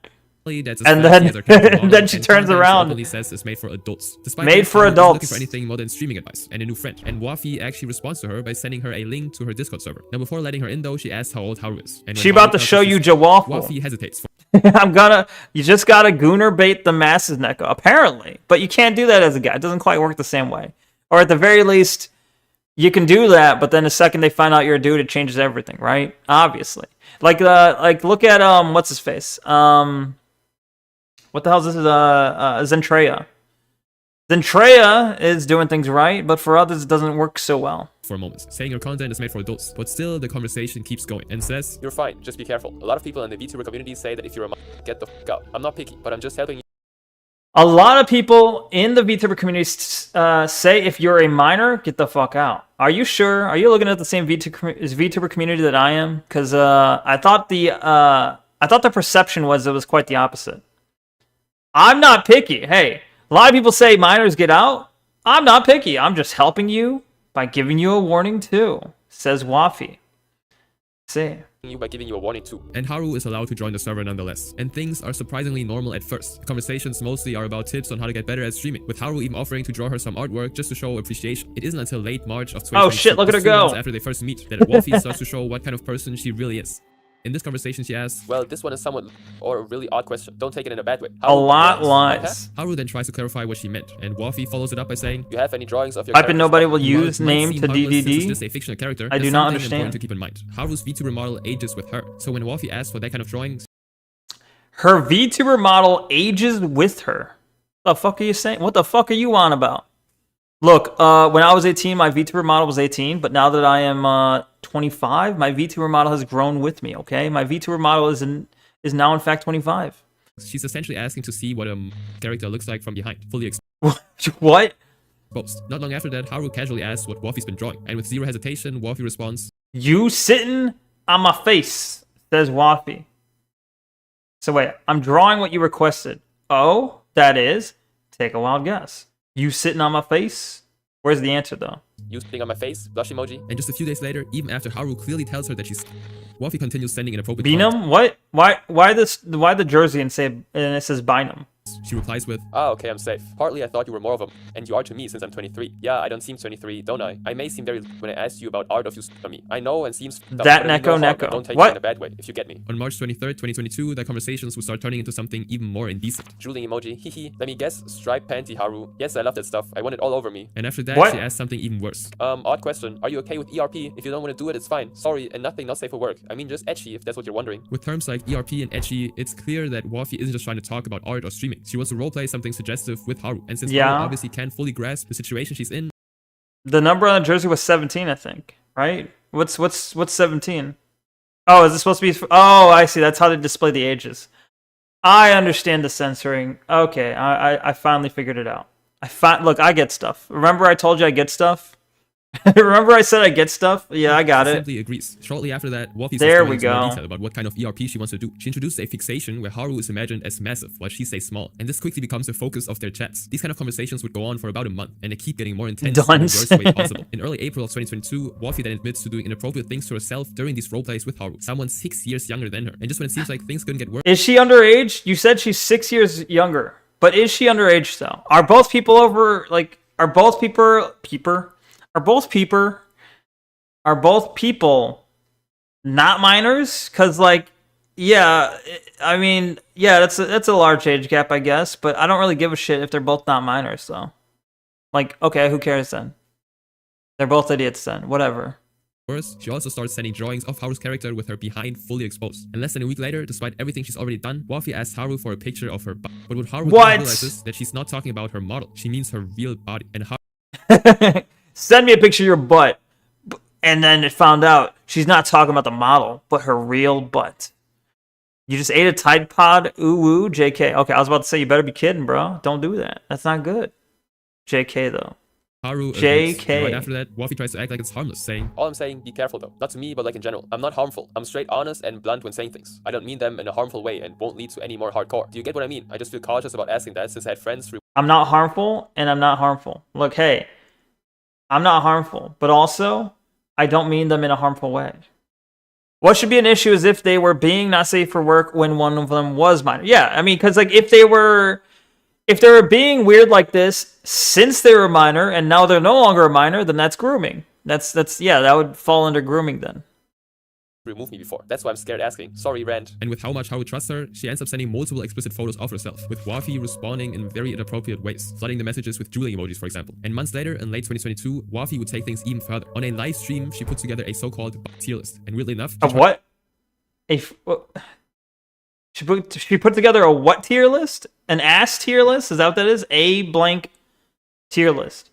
That's as And fancy then- as her character model, and then she and turns content she around. openly says is made for adults. Despite Made this, for Haru is adults. looking for anything more than streaming advice and a new friend. And Wafi actually responds to her by sending her a link to her Discord server. Now, before letting her in, though, she asks how old Haru is. And when She Haru about to tells her show you she's- Jawaffle. Wafi hesitates. You just gotta gooner bait the masses, Neko, apparently. But you can't do that as a guy. It doesn't quite work the same way. Or at the very least, you can do that, but then the second they find out you're a dude, it changes everything, right? Obviously. Like look at what's his face? What the hell is this? Zentreya. Zentreya is doing things right, but for others it doesn't work so well. For moments, saying her content is made for adults, but still the conversation keeps going and says, You're fine, just be careful. A lot of people in the VTuber community say that if you're a get the fuck out. I'm not picky, but I'm just helping you. A lot of people in the VTuber community say if you're a minor, get the fuck out. Are you sure? Are you looking at the same VTuber community that I am? Because I thought the perception was it was quite the opposite. I'm not picky. Hey, a lot of people say minors get out. I'm not picky. I'm just helping you by giving you a warning too, says Wafi. See. You by giving you a warning too. and Haru is allowed to join the server nonetheless. And things are surprisingly normal at first. The conversations mostly are about tips on how to get better at streaming, with Haru even offering to draw her some artwork just to show appreciation. It isn't until late March of 2022, Oh shit, look at her just 2 months go. after they first meet, that Wafi starts to show what kind of person she really is. In this conversation, she asks, Well, this one is somewhat or a really odd question. Don't take it in a bad way. A lot drawings? lies. Haru then tries to clarify what she meant, and Wafi follows it up by saying, You have any drawings of your Type in characters? nobody will "While use it might name seem to harmless since it's DDD. just a fictional character, I do there's not something understand. important to keep in mind. Haru's VTuber model ages with her, so when Wafi asks for that kind of drawings, Her VTuber model ages with her. The fuck are you saying? What the fuck are you on about? Look, when I was 18, my VTuber model was 18, but now that I am 25, my VTuber model has grown with me, okay? My VTuber model is now in fact 25. she's essentially asking to see what a character looks like from behind, fully What? exposed. Not long after that, Haru casually asks what Wafi's been drawing, and with zero hesitation, Wafi responds, You sitting on my face, says Wafi. So wait, I'm drawing what you requested. Oh, that is, take a wild guess. You sitting on my face? Where's the answer though? You sitting on my face? Blush emoji? and just a few days later, even after Haru clearly tells her that she's Wafi continues sending inappropriate Binum? What? Why the jersey and it says Binum? She replies with, Ah, okay, I'm safe. Partly I thought you were more of a and you are to me since I'm 23. Yeah, I don't seem 23, don't I? I may seem very when I asked you about art of you on me. I know and seems That but I mean Neko, no harm, Neko. but Don't take What? it in a bad way, if you get me. On March 23rd, 2022, the conversations would start turning into something even more indecent. Drooling emoji, hehe. Let me guess, striped panty Haru. Yes, I love that stuff. I want it all over me. And after that, What? she asks something even worse. Odd question. Are you okay with ERP? If you don't want to do it, it's fine. Sorry, and nothing not safe for work. I mean just etchy, if that's what you're wondering. With terms like ERP and ecchi, it's clear that Wafi isn't just trying to talk about art or streaming. She wants to roleplay something suggestive with Haru. And since Yeah. Haru obviously can't fully grasp the situation she's in, The number on the jersey was 17, I think. Right? What's 17? Oh, is this supposed to be? Oh, I see. That's how they display the ages. I understand the censoring. Okay, I finally figured it out. Look, I get stuff. Remember I told you I get stuff? Remember I said I get stuff? Yeah, I got she it. simply agrees. Shortly after that, Wafi There starts we going into more go. detail about what kind of ERP she wants to do. She introduces a fixation where Haru is imagined as massive while she stays small, and this quickly becomes the focus of their chats. These kind of conversations would go on for about a month, and they keep getting more intense in the Dunce. worst way possible. In early April of 2022, Wafi then admits to doing inappropriate things to herself during these roleplays with Haru, someone 6 years younger than her. And just when it seems like things couldn't get worse, Is she underage? You said she's 6 years younger. But is she underage though? Are both people over are both people not minors? Cuz yeah, I mean, yeah, that's a large age gap, I guess, but I don't really give a shit if they're both not minors though. Okay, who cares then? They're both idiots then. Whatever. she also starts sending drawings of Haru's character with her behind fully exposed. And less than a week later, despite everything she's already done, Wafi asks Haru for a picture of her butt. But what Haru What? doesn't realize is that she's not talking about her model. She means her real body. And Haru Send me a picture of your butt. And then it found out she's not talking about the model, but her real butt. You just ate a Tide Pod? Ooh, woo, JK. Okay, I was about to say, you better be kidding, bro. Don't do that. That's not good. JK, though. Haru agrees. JK. And right after that, Wafi tries to act like it's harmless, saying, All I'm saying, be careful though. Not to me, but in general. I'm not harmful. I'm straight honest and blunt when saying things. I don't mean them in a harmful way and won't lead to any more hardcore. Do you get what I mean? I just feel cautious about asking that since I had friends I'm not harmful, and I'm not harmful. Look, hey, I'm not harmful, but also, I don't mean them in a harmful way. What should be an issue is if they were being not safe for work when one of them was minor. Yeah, I mean, because like if they were being weird like this since they were minor and now they're no longer a minor, then that's grooming. That's yeah, that would fall under grooming then. Remove me before. That's why I'm scared asking. Sorry, Rand. And with how much Haru trusts her, she ends up sending multiple explicit photos of herself, with Wafi responding in very inappropriate ways, flooding the messages with drooling emojis, for example. And months later, in late 2022, Wafi would take things even further. On a live stream, she put together a so-called tier list. And weirdly enough... Of what? She put together a what tier list? An ass tier list? Is that what that is? A blank tier list.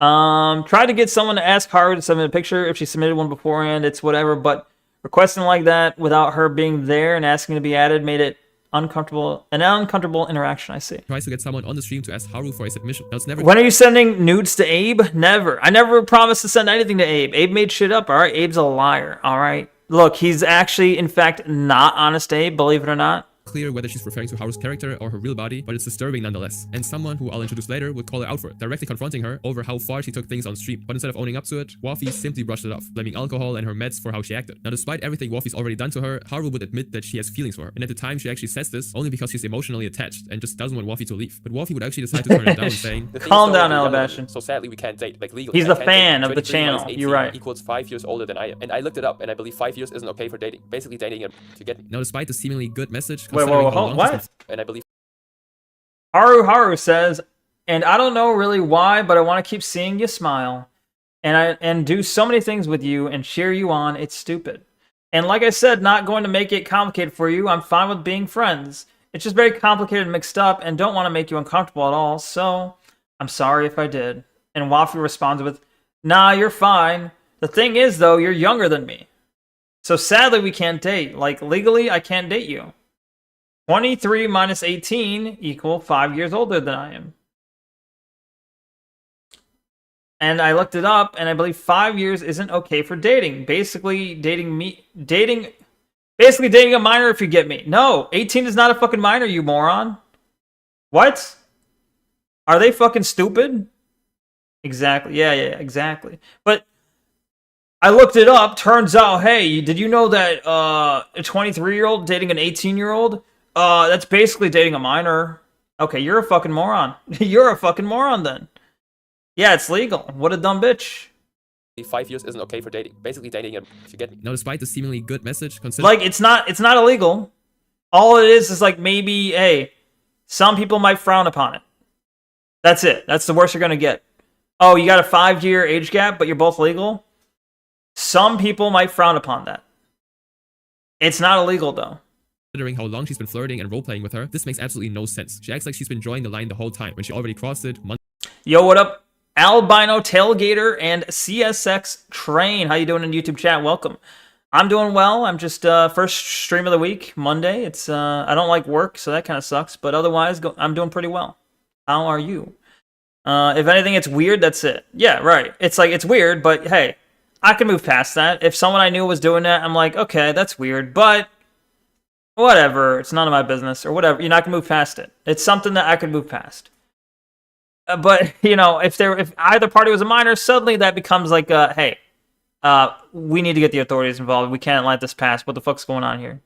Tried to get someone to ask Haru to submit a picture. If she submitted one beforehand, it's whatever. But requesting like that without her being there and asking to be added made it uncomfortable. An uncomfortable interaction, I see. Tries to get someone on the stream to ask Haru for a submission. Now, it's never... When are you sending nudes to Abe? Never. I never promised to send anything to Abe. Abe made shit up, alright? Abe's a liar, alright? Look, he's actually, in fact, not honest Abe, believe it or not. Clear whether she's referring to Haru's character or her real body, but it's disturbing nonetheless. And someone who I'll introduce later would call her out for it, directly confronting her over how far she took things on stream. But instead of owning up to it, Wafi simply brushed it off, blaming alcohol and her meds for how she acted. Now, despite everything Wafi's already done to her, Haru would admit that she has feelings for her. And at the time, she actually says this only because she's emotionally attached and just doesn't want Wafi to leave. But Wafi would actually decide to turn it down, saying, Calm down, Alabastian. So sadly, we can't date. Like legally. He's the fan of the channel. You're right. Equals 5 years older than I am. And I looked it up, and I believe 5 years isn't okay for dating. Basically, dating to get me. Now, despite the seemingly good message, wait, what? And I believe Haru says, and I don't know really why, but I want to keep seeing you smile. And do so many things with you and cheer you on. It's stupid. And like I said, not going to make it complicated for you. I'm fine with being friends. It's just very complicated and mixed up and don't want to make you uncomfortable at all. So I'm sorry if I did. And Wafi responds with, nah, you're fine. The thing is, though, you're younger than me. So sadly, we can't date. Like, legally, I can't date you. 23 minus 18 equal 5 years older than I am. And I looked it up, and I believe 5 years isn't okay for dating. Basically, dating a minor, if you get me. No, 18 is not a fucking minor, you moron. What? Are they fucking stupid? Exactly. Yeah, exactly. But I looked it up. Turns out, hey, did you know that a 23-year-old dating an 18-year-old? That's basically dating a minor. Okay, you're a fucking moron. You're a fucking moron then. Yeah, it's legal. What a dumb bitch. 5 years isn't okay for dating. Basically dating if you get me. Now, despite the seemingly good message, like it's not illegal. All it is like maybe, hey, some people might frown upon it. That's it. That's the worst you're gonna get. Oh, you got a 5-year age gap, but you're both legal? Some people might frown upon that. It's not illegal though. Considering how long she's been flirting and role-playing with her, this makes absolutely no sense. She acts like she's been drawing the line the whole time, when she already crossed it months. Yo, what up? Albino Tailgater and CSX Train. How you doing in YouTube chat? Welcome. I'm doing well. I'm just first stream of the week, Monday. It's I don't like work, so that kind of sucks. But otherwise, I'm doing pretty well. How are you? If anything, it's weird. That's it. Yeah, right. It's like it's weird, but hey, I can move past that. If someone I knew was doing that, I'm like, okay, that's weird, but whatever. It's none of my business or whatever. You're not gonna move past it. It's something that I could move past. But you know, if either party was a minor, suddenly that becomes like, hey, we need to get the authorities involved. We can't let this pass. What the fuck's going on here?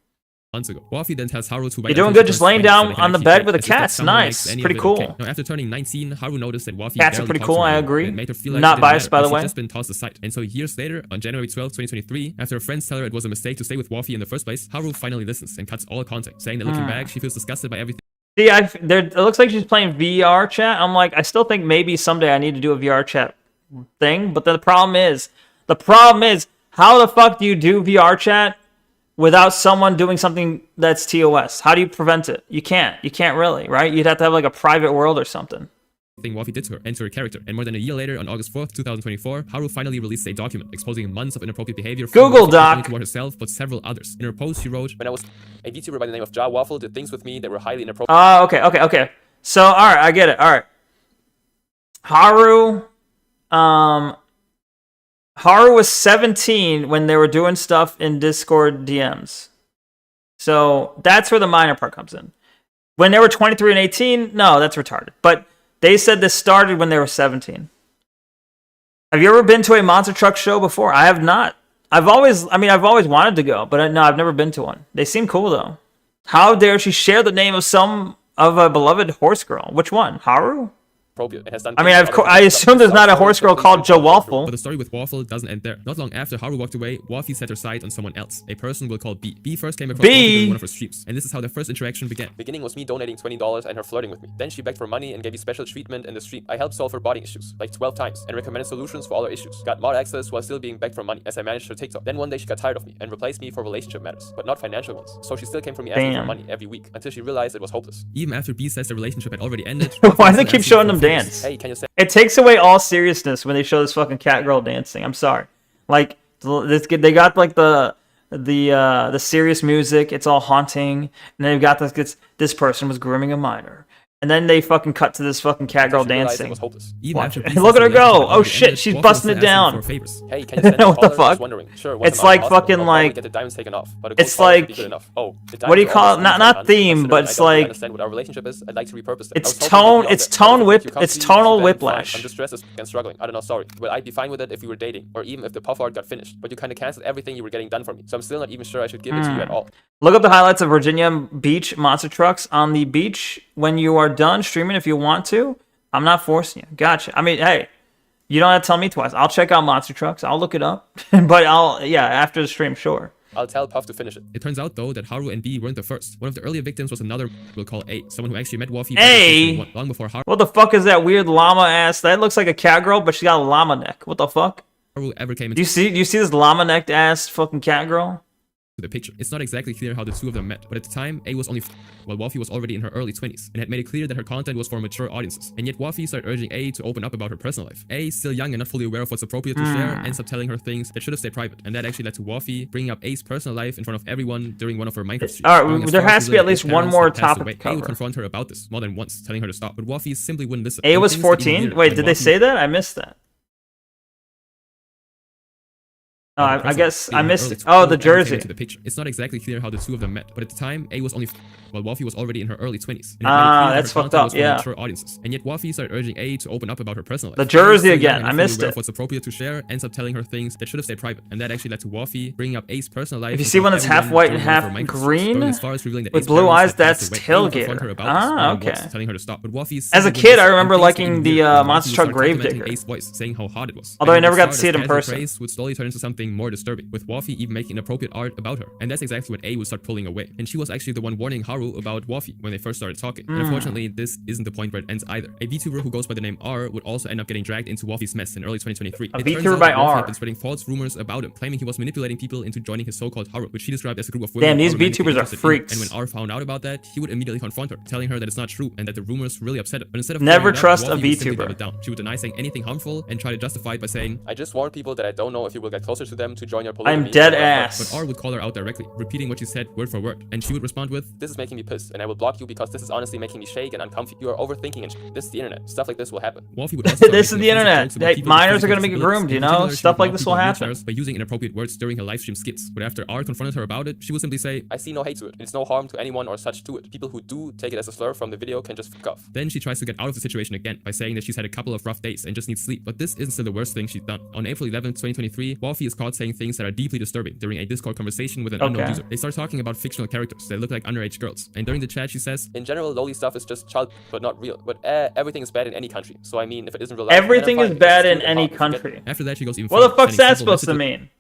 Months ago, Wafi then tells Haru to. You're doing good, just laying down on the bed with the cats. Nice, pretty cool. Okay. Now, after turning 19, Haru noticed that Wafi cats are pretty cool. I agree. Made her feel like not biased, by the way. Just been tossed aside. And so years later, on January 12, 2023, after her friends tell her it was a mistake to stay with Wafi in the first place, Haru finally listens and cuts all contact, saying that looking back, she feels disgusted by everything. See, it looks like she's playing VR chat. I'm like, I still think maybe someday I need to do a VR chat thing. But the problem is, how the fuck do you do VR chat without someone doing something that's TOS? How do you prevent it? You can't. You can't really, right? You'd have to have like a private world or something. Thing Wafi did to her and to her character. And more than a year later, on August 4th, 2024, Haru finally released a document exposing months of inappropriate behavior from Google Doc not only toward herself, but several others. In her post, she wrote, when I was a VTuber by the name of Ja Waffle did things with me that were highly inappropriate. Oh, okay. So, alright, I get it. Alright. Haru was 17 when they were doing stuff in Discord DMs. So, that's where the minor part comes in. When they were 23 and 18, no, that's retarded. But they said this started when they were 17. Have you ever been to a monster truck show before? I have not. I've always wanted to go, but no, I've never been to one. They seem cool though. How dare she share the name of a beloved horse girl? Which one? Haru? Appropriate. It has done I mean, I assume there's not a horse girl called Joe Waffle. But the story with Waffle doesn't end there. Not long after Haru walked away, Waffy set her sight on someone else, a person we'll call B. B first came across Waffy during one of her streams, and this is how their first interaction began. Beginning was me donating $20 and her flirting with me. Then she begged for money and gave me special treatment in the stream. I helped solve her body issues, like 12 times, and recommended solutions for all her issues. Got mod access while still being begged for money, as I managed her TikTok. Then one day she got tired of me and replaced me for relationship matters, but not financial ones. So she still came for me asking for money every week, until she realized it was hopeless. Even after B says the relationship had already ended. Why do they keep showing them dance? Hey, can you say? It takes away all seriousness when they show this fucking cat girl dancing. I'm sorry. Like they got like the serious music. It's all haunting, and then they've got this person was grooming a minor. And then they fucking cut to this fucking cat girl dancing. Look at her go! Oh shit, she's busting it down. Hey, can you send what the fuck? Sure, it's like fucking like. Get the diamonds taken off, but it's like. Oh, what do you call it? Not theme, but it's like. Understand what our relationship is. I'd like to repurpose it. It's tonal whiplash. I'm distressed and struggling. I don't know. Sorry. Well, I'd be fine with it if we were dating, or even if the puff art got finished. But you kind of canceled everything you were getting done for me, so I'm still not even sure I should give it to you at all. Look up the highlights of Virginia Beach monster trucks on the beach when you are done streaming if you want to. I'm not forcing you. Gotcha. I mean, hey, you don't have to tell me twice. I'll check out monster trucks. I'll look it up. But after the stream, sure. I'll tell Puff to finish it. It turns out, though, that Haru and B weren't the first. One of the earlier victims was another we'll call A, someone who actually met Waffy long before Haru. What the fuck is that weird llama ass? That looks like a cat girl, but she got a llama neck. What the fuck? Haru ever came into do you see this llama necked ass fucking cat girl? The picture. It's not exactly clear how the two of them met, but at the time, A was only while Waffy was already in her early 20s and had made it clear that her content was for mature audiences. And yet Waffy started urging A to open up about her personal life. A, still young and not fully aware of what's appropriate to share, ends up telling her things that should have stayed private. And that actually led to Waffy bringing up A's personal life in front of everyone during one of her Minecraft streams. Alright, there has to be at least one more topic to cover. A would confront her about this more than once, telling her to stop, but Waffy simply wouldn't listen. A was 14? Wait, did they say that? I missed that. Oh, I guess I missed it. Oh, the jersey. It's not exactly clear how the two of them met, but at the time, A was only while Waffy was already in her early 20s. That's fucked up, yeah. Mature audiences. And yet Waffy started urging A to open up about her personal life. The jersey again, I missed it. What's appropriate to share, ends up telling her things that should have stayed private. And that actually led to Waffy bringing up A's personal life. If you see one that's half white and half green, with blue eyes, that's Tailgater. Okay. Telling her to stop. But Waffy as a kid, I remember liking the Monster Truck Gravedigger. A's voice, saying how hot it was. Although I never got to see it in person. Would slowly turn into something more disturbing, with Waffy even making inappropriate art about her. And that's exactly when A would start pulling away. And she was actually the one warning Haru about Waffy when they first started talking. And unfortunately, this isn't the point where it ends either. A VTuber who goes by the name R would also end up getting dragged into Waffy's mess in early 2023. A VTuber by R had been spreading false rumors about him, claiming he was manipulating people into joining his so-called Haru, which he described as a group of women. Damn, these VTubers are freaks. And when R found out about that, he would immediately confront her, telling her that it's not true and that the rumors really upset him. But instead of never trust a VTuber. She would deny saying anything harmful and try to justify it by saying, I just warn people that I don't know if you will get closer to them to join your polygamy. I'm dead ass. But R would call her out directly, repeating what she said word for word, and she would respond with, this is making me pissed, and I will block you because this is honestly making me shake and uncomfy. You are overthinking and this is the internet. Stuff like this will happen. Waffy would also this is the internet. Hey, minors are gonna be groomed, you know? Stuff like this will happen. By using inappropriate words during her live stream skits. But after R confronted her about it, she would simply say, I see no hate to it. It's no harm to anyone or such to it. People who do take it as a slur from the video can just fuck off. Then she tries to get out of the situation again by saying that she's had a couple of rough days and just needs sleep. But this isn't still the worst thing she's done. On April 11th, 2023, Waffy is caught saying things that are deeply disturbing during a Discord conversation with an unknown user. They start talking about fictional characters that look like underage girls. And during the chat, she says, in general, lowly stuff is just child, but not real. But everything is bad in any country. So I mean, if it isn't real life, everything is bad in any country. After that, she goes even what the fuck's that supposed to mean?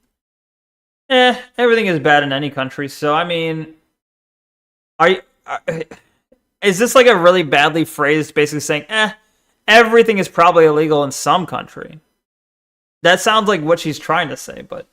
Everything is bad in any country. So I mean, is this like a really badly phrased, basically saying, everything is probably illegal in some country? That sounds like what she's trying to say, but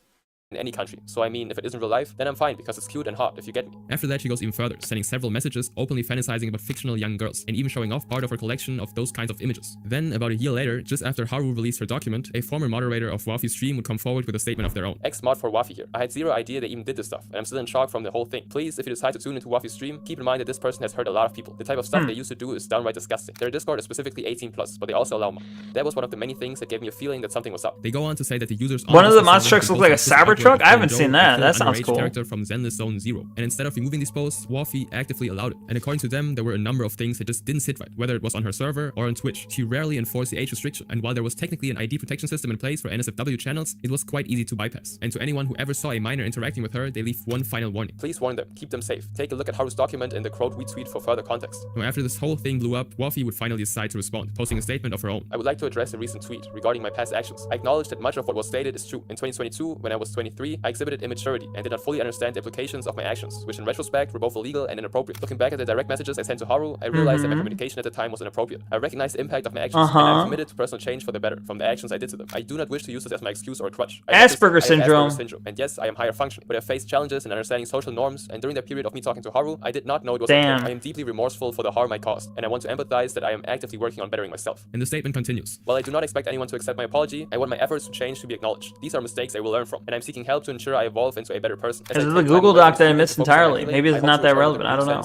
in any country. So I mean, if it isn't real life, then I'm fine because it's cute and hot, if you get me. After that, she goes even further, sending several messages, openly fantasizing about fictional young girls, and even showing off part of her collection of those kinds of images. Then, about a year later, just after Haru released her document, a former moderator of Waffy's stream would come forward with a statement of their own. Ex-mod for Waffy here. I had zero idea they even did this stuff, and I'm still in shock from the whole thing. Please, if you decide to tune into Waffy's stream, keep in mind that this person has hurt a lot of people. The type of stuff they used to do is downright disgusting. Their Discord is specifically 18+, but they also allow mod. That was one of the many things that gave me a feeling that something was up. They go on to say that the users one of the monster trucks look like a Cybertruck truck? I haven't Joe, seen a that. cool That sounds underage cool. character from Zenless Zone Zero. And instead of removing these posts, Waffy actively allowed it. And according to them, there were a number of things that just didn't sit right, whether it was on her server or on Twitch. She rarely enforced the age restriction, and while there was technically an ID protection system in place for NSFW channels, it was quite easy to bypass. And to anyone who ever saw a minor interacting with her, they leave one final warning. Please warn them, keep them safe. Take a look at Haru's document in the quote we tweet for further context. Now, after this whole thing blew up, Waffy would finally decide to respond, posting a statement of her own. I would like to address a recent tweet regarding my past actions. I acknowledge that much of what was stated is true. In 2022, when I was 23, I exhibited immaturity and did not fully understand the implications of my actions, which in retrospect were both illegal and inappropriate. Looking back at the direct messages I sent to Haru, I realized that my communication at the time was inappropriate. I recognize the impact of my actions, and I'm committed to personal change for the better from the actions I did to them. I do not wish to use this as my excuse or a crutch. Asperger's syndrome. And yes, I am higher functioning, but I faced challenges in understanding social norms, and during that period of me talking to Haru, I did not know it was Damn. okay. I am deeply remorseful for the harm I caused, and I want to empathize that I am actively working on bettering myself. And the statement continues. While I do not expect anyone to accept my apology, I want my efforts to change to be acknowledged. These are mistakes I will learn from, and I'm seeking help to ensure I evolve into a better person. This is a Google Doc that I missed entirely. Maybe it's not that relevant. I don't know.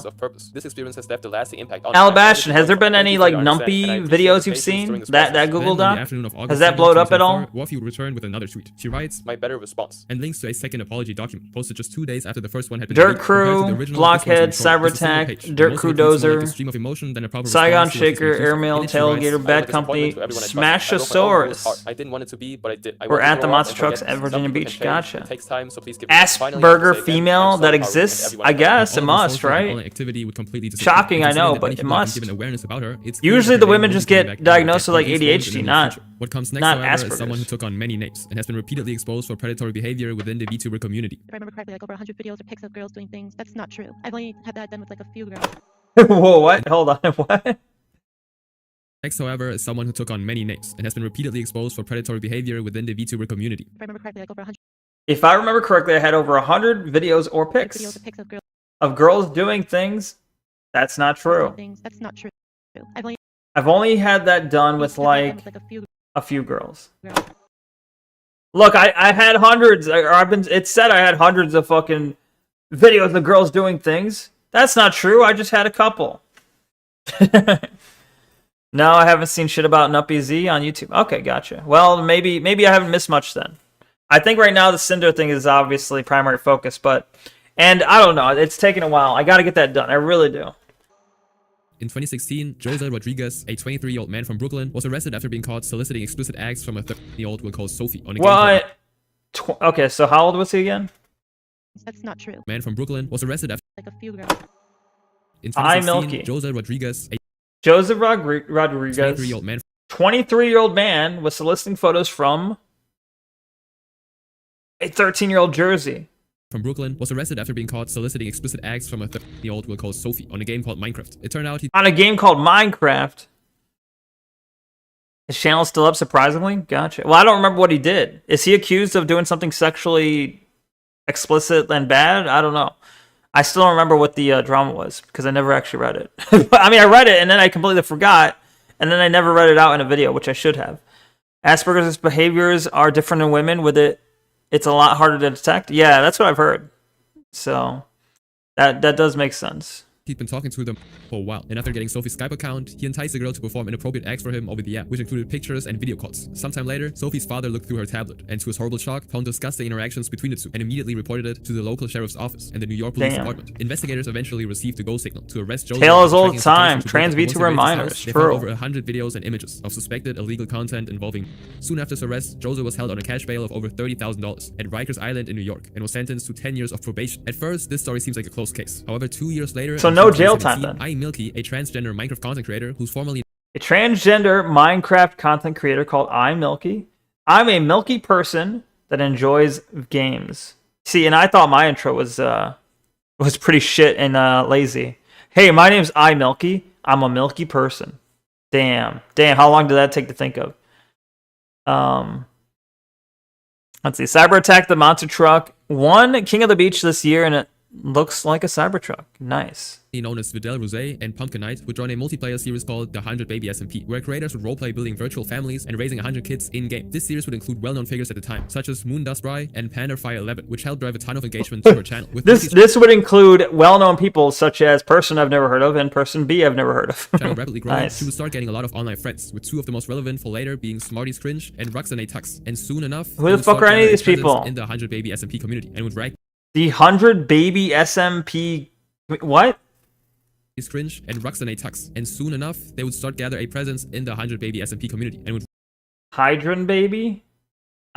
This experience has left a lasting impact on Alabastian, has there been any like numpy videos you've seen? That Google Doc? Has that blowed up at all? Waffy would return with another tweet. She writes, my better response, and links to a second apology document posted just 2 days after the first one had been Dirt deleted. Crew, Compared to the original, Blockhead, this one was a short, Cyber just a single Attack, page. Dirt Most Crew of it feels more like Dozer, a stream of emotion than a proper Saigon response to what Shaker, was accused. Airmail, In it, she writes, Tailgater, Bad Company, Smash the Source. I didn't want it to be, but I did. We're at the Monster Trucks at Virginia Beach. Gotcha. Asperger female that exists? I guess it must, right? Shocking, I know, but it must. Usually the women just get diagnosed with like ADHD, not what comes next, not however, is Asperger's. someone who took on many names and has been repeatedly exposed for predatory behavior within the VTuber community. If I remember correctly, like over 100 videos or pics of girls doing things. That's not true. I've only had that done with like a few girls. Whoa, what? Hold on, what? Next, however, is someone who took on many names and has been repeatedly exposed for predatory behavior within the VTuber community. If I remember correctly, like over 100 If I remember correctly, I had over 100 videos or pics videos or pics of girls doing things. That's not true. things. That's not true. I've only had that done with like a few girls. girls. Look, I had hundreds, or it said I had hundreds of fucking videos of girls doing things. That's not true. I just had a couple. No, I haven't seen shit about Nuppy Z on YouTube. Okay, gotcha. Well, maybe I haven't missed much then. I think right now the Cinder thing is obviously primary focus, and I don't know. It's taking a while. I got to get that done. I really do. In 2016, Jose Rodriguez, a 23-year-old man from Brooklyn, was arrested after being caught soliciting explicit acts from a 13-year-old we'll call Sophie on a game What? Okay, so how old was he again? That's not true. Man from Brooklyn was arrested after Like a few girls. in I 2016, Milky. Jose Rodriguez, a Joseph Rodriguez, 23-year-old man 23-year-old man was soliciting photos from a 13-year-old Jersey. from Brooklyn was arrested after being caught soliciting explicit acts from a 13-year-old we'll call Sophie on a game called Minecraft. It turned out he On a game called Minecraft. His channel's still up, surprisingly? Gotcha. Well, I don't remember what he did. Is he accused of doing something sexually explicit and bad? I don't know. I still don't remember what the drama was, because I never actually read it. I mean, I read it, and then I completely forgot, and then I never read it out in a video, which I should have. Asperger's behaviors are different in women. With it, it's a lot harder to detect. Yeah, that's what I've heard. So, that does make sense. he'd been talking to them for a while, and after getting Sophie's Skype account, he enticed the girl to perform inappropriate acts for him over the app, which included pictures and video calls. Sometime later, Sophie's father looked through her tablet, and to his horrible shock, found disgusting interactions between the two, and immediately reported it to the local sheriff's office and the New York Police Department. Investigators eventually received the go signal to arrest Joseph. Tale as old time, trans VTuber minors, they true. found over 100 videos and images of suspected illegal content involving. Soon after his arrest, Joseph was held on a cash bail of over $30,000 at Rikers Island in New York, and was sentenced to 10 years of probation. At first, this story seems like a close case. However, 2 years later, so in no jail time 2017, then. Milky, a transgender Minecraft content creator who's formerly A transgender Minecraft content creator called Milky. I'm a milky person that enjoys games. See, and I thought my intro was pretty shit and lazy. Hey, my name's Milky. I'm a milky person. Damn. How long did that take to think of? Let's see. Cyber attacked the monster truck. Won King of the Beach this year, and looks like a Cybertruck. Nice. Known as Vidal Rosé and Pumpkin Knight would join a multiplayer series called The 100 Baby SMP, where creators would roleplay building virtual families and raising 100 kids in-game. This series would include well-known figures at the time, such as Moondust Bry and Panderfire 11, which helped drive a ton of engagement to her channel. With this would include well-known people such as person I've never heard of and person B I've never heard of. channel rapidly growing, Nice. she would start getting a lot of online friends, with two of the most relevant for later being Smarty's Cringe and Ruxanay Tux. And soon enough, Who the fuck are any of these people? In the 100 Baby SMP community, and would rank The 100 Baby SMP... What? is Cringe and Ruxanay Tux, and soon enough, they would start gather a presence in the 100 Baby SMP community, and would Hydron Baby?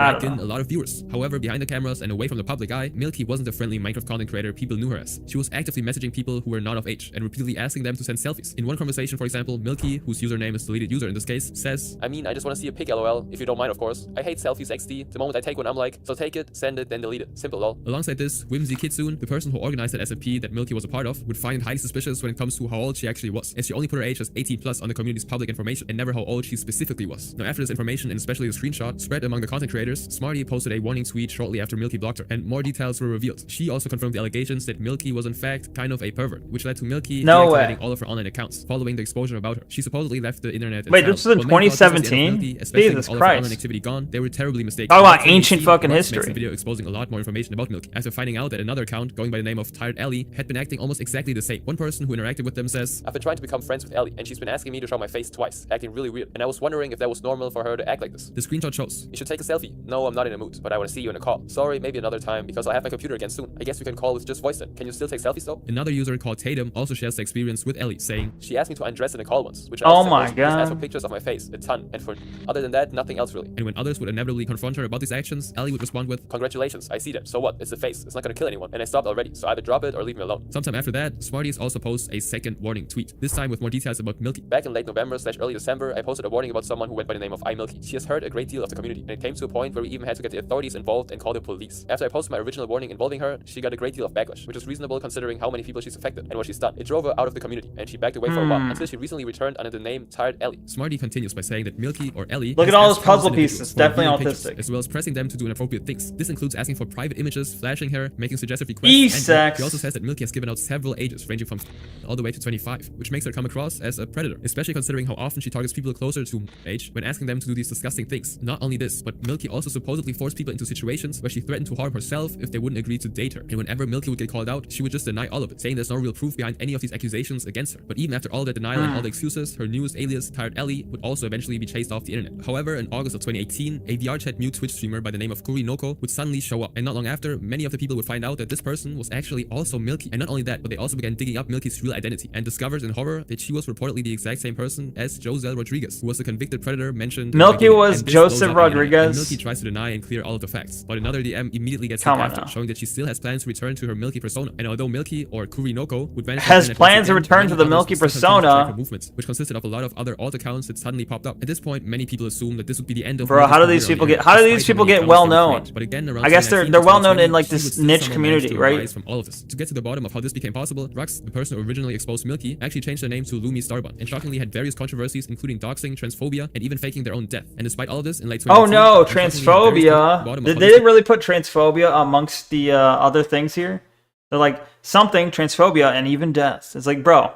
I rack don't in know. a lot of viewers. However, behind the cameras and away from the public eye, Milky wasn't the friendly Minecraft content creator people knew her as. She was actively messaging people who were not of age and repeatedly asking them to send selfies. In one conversation, for example, Milky, whose username is deleted user in this case, says, I mean, I just want to see a pic, lol, if you don't mind, of course. I hate selfies, XD. The moment I take one, I'm like, so take it, send it, then delete it. Simple, lol. Alongside this, Whimsy Kitsune, the person who organized that SMP that Milky was a part of, would find it highly suspicious when it comes to how old she actually was, as she only put her age as 18 plus on the community's public information and never how old she specifically was. Now, after this information, and especially the screenshot, spread among the content creators, Smarty posted a warning tweet shortly after Milky blocked her, and more details were revealed. She also confirmed the allegations that Milky was in fact kind of a pervert, which led to Milky deactivating all of her online accounts following the exposure about her. She supposedly left the internet. Wait, this was in 2017? Jesus all of her Christ. online activity gone, they were terribly mistaken. Talk about ancient fucking history. Makes the video exposing a lot more information about Milky, after finding out that another account going by the name of Tired Ellie had been acting almost exactly the same. One person who interacted with them says, I've been trying to become friends with Ellie, and she's been asking me to show my face twice, acting really weird, and I was wondering if that was normal for her to act like this. The screenshot shows, You should take a selfie. No, I'm not in a mood, but I want to see you in a call. Sorry, maybe another time, because I have my computer again soon. I guess we can call with just voice then. Can you still take selfies though? Another user called Tatum also shares the experience with Ellie, saying, She asked me to undress in a call once, which I Oh also my sent her. She just asked for God. pictures of my face, a ton, and for other than that, nothing else really. and when others would inevitably confront her about these actions, Ellie would respond with, Congratulations, I see that. So what? It's a face. It's not gonna kill anyone. And I stopped already, so either drop it or leave me alone. Sometime after that, Smarties also posts a second warning tweet, this time with more details about Milky. Back in late November/early December, I posted a warning about someone who went by the name of iMilky. She has hurt a great deal of the community, and it came to a point where we even had to get the authorities involved and call the police. After I posted my original warning involving her, she got a great deal of backlash, which is reasonable considering how many people she's affected and what she's done. It drove her out of the community, and she backed away for a while, until she recently returned under the name Tired Ellie. Smarty continues by saying that Milky, or Ellie, Look has at all asked those puzzle countless pieces. individuals for Definitely revealing pictures, autistic. as well as pressing them to do inappropriate things. This includes asking for private images, flashing her, making suggestive requests, and E-sex. she also says that Milky has given out several ages, ranging from all the way to 25, which makes her come across as a predator, especially considering how often she targets people closer to age when asking them to do these disgusting things. Not only this, but Milky also supposedly forced people into situations where she threatened to harm herself if they wouldn't agree to date her. And whenever Milky would get called out, she would just deny all of it, saying there's no real proof behind any of these accusations against her. But even after all that denial and all the excuses, her newest alias, Tired Ellie, would also eventually be chased off the internet. However, in August of 2018, a VR chat mute Twitch streamer by the name of Neko would suddenly show up, and not long after, many of the people would find out that this person was actually also Milky. And not only that, but they also began digging up Milky's real identity and discovered in horror that she was reportedly the exact same person as Josel Rodriguez, who was the convicted predator mentioned. Milky was And this blows Joseph up the internet, and Rodriguez. Milky tries to deny and clear all of the facts, but another DM immediately gets Come hit on after, now. showing that she still has plans to return to her Milky persona. And although Milky, or Kurinoko, would vanish Has from the internet plans to once return again, to the many Milky others would still continue to persona. track her movements, which consisted of a lot of other alt accounts that suddenly popped up. At this point, many people assume that this would be the end of Bro, Milky's how do career these on the people internet, get? How do these despite people many get accounts well they would known? create. But again, around I guess 2019 they're to well known in 2020, like she this would still niche somehow community, manage to right? rise from all of this. To get to the bottom of how this became possible, Rux, the person who originally exposed Milky, actually changed their name to Lumi Starbun, and shockingly had various controversies, including doxing, transphobia, and even faking their own death. And despite all of this, in late Oh 2019, no, unfortunately, various people at the transphobia. bottom of Did how they this really put transphobia amongst the other things here? They're like something, transphobia, and even death. It's like, bro,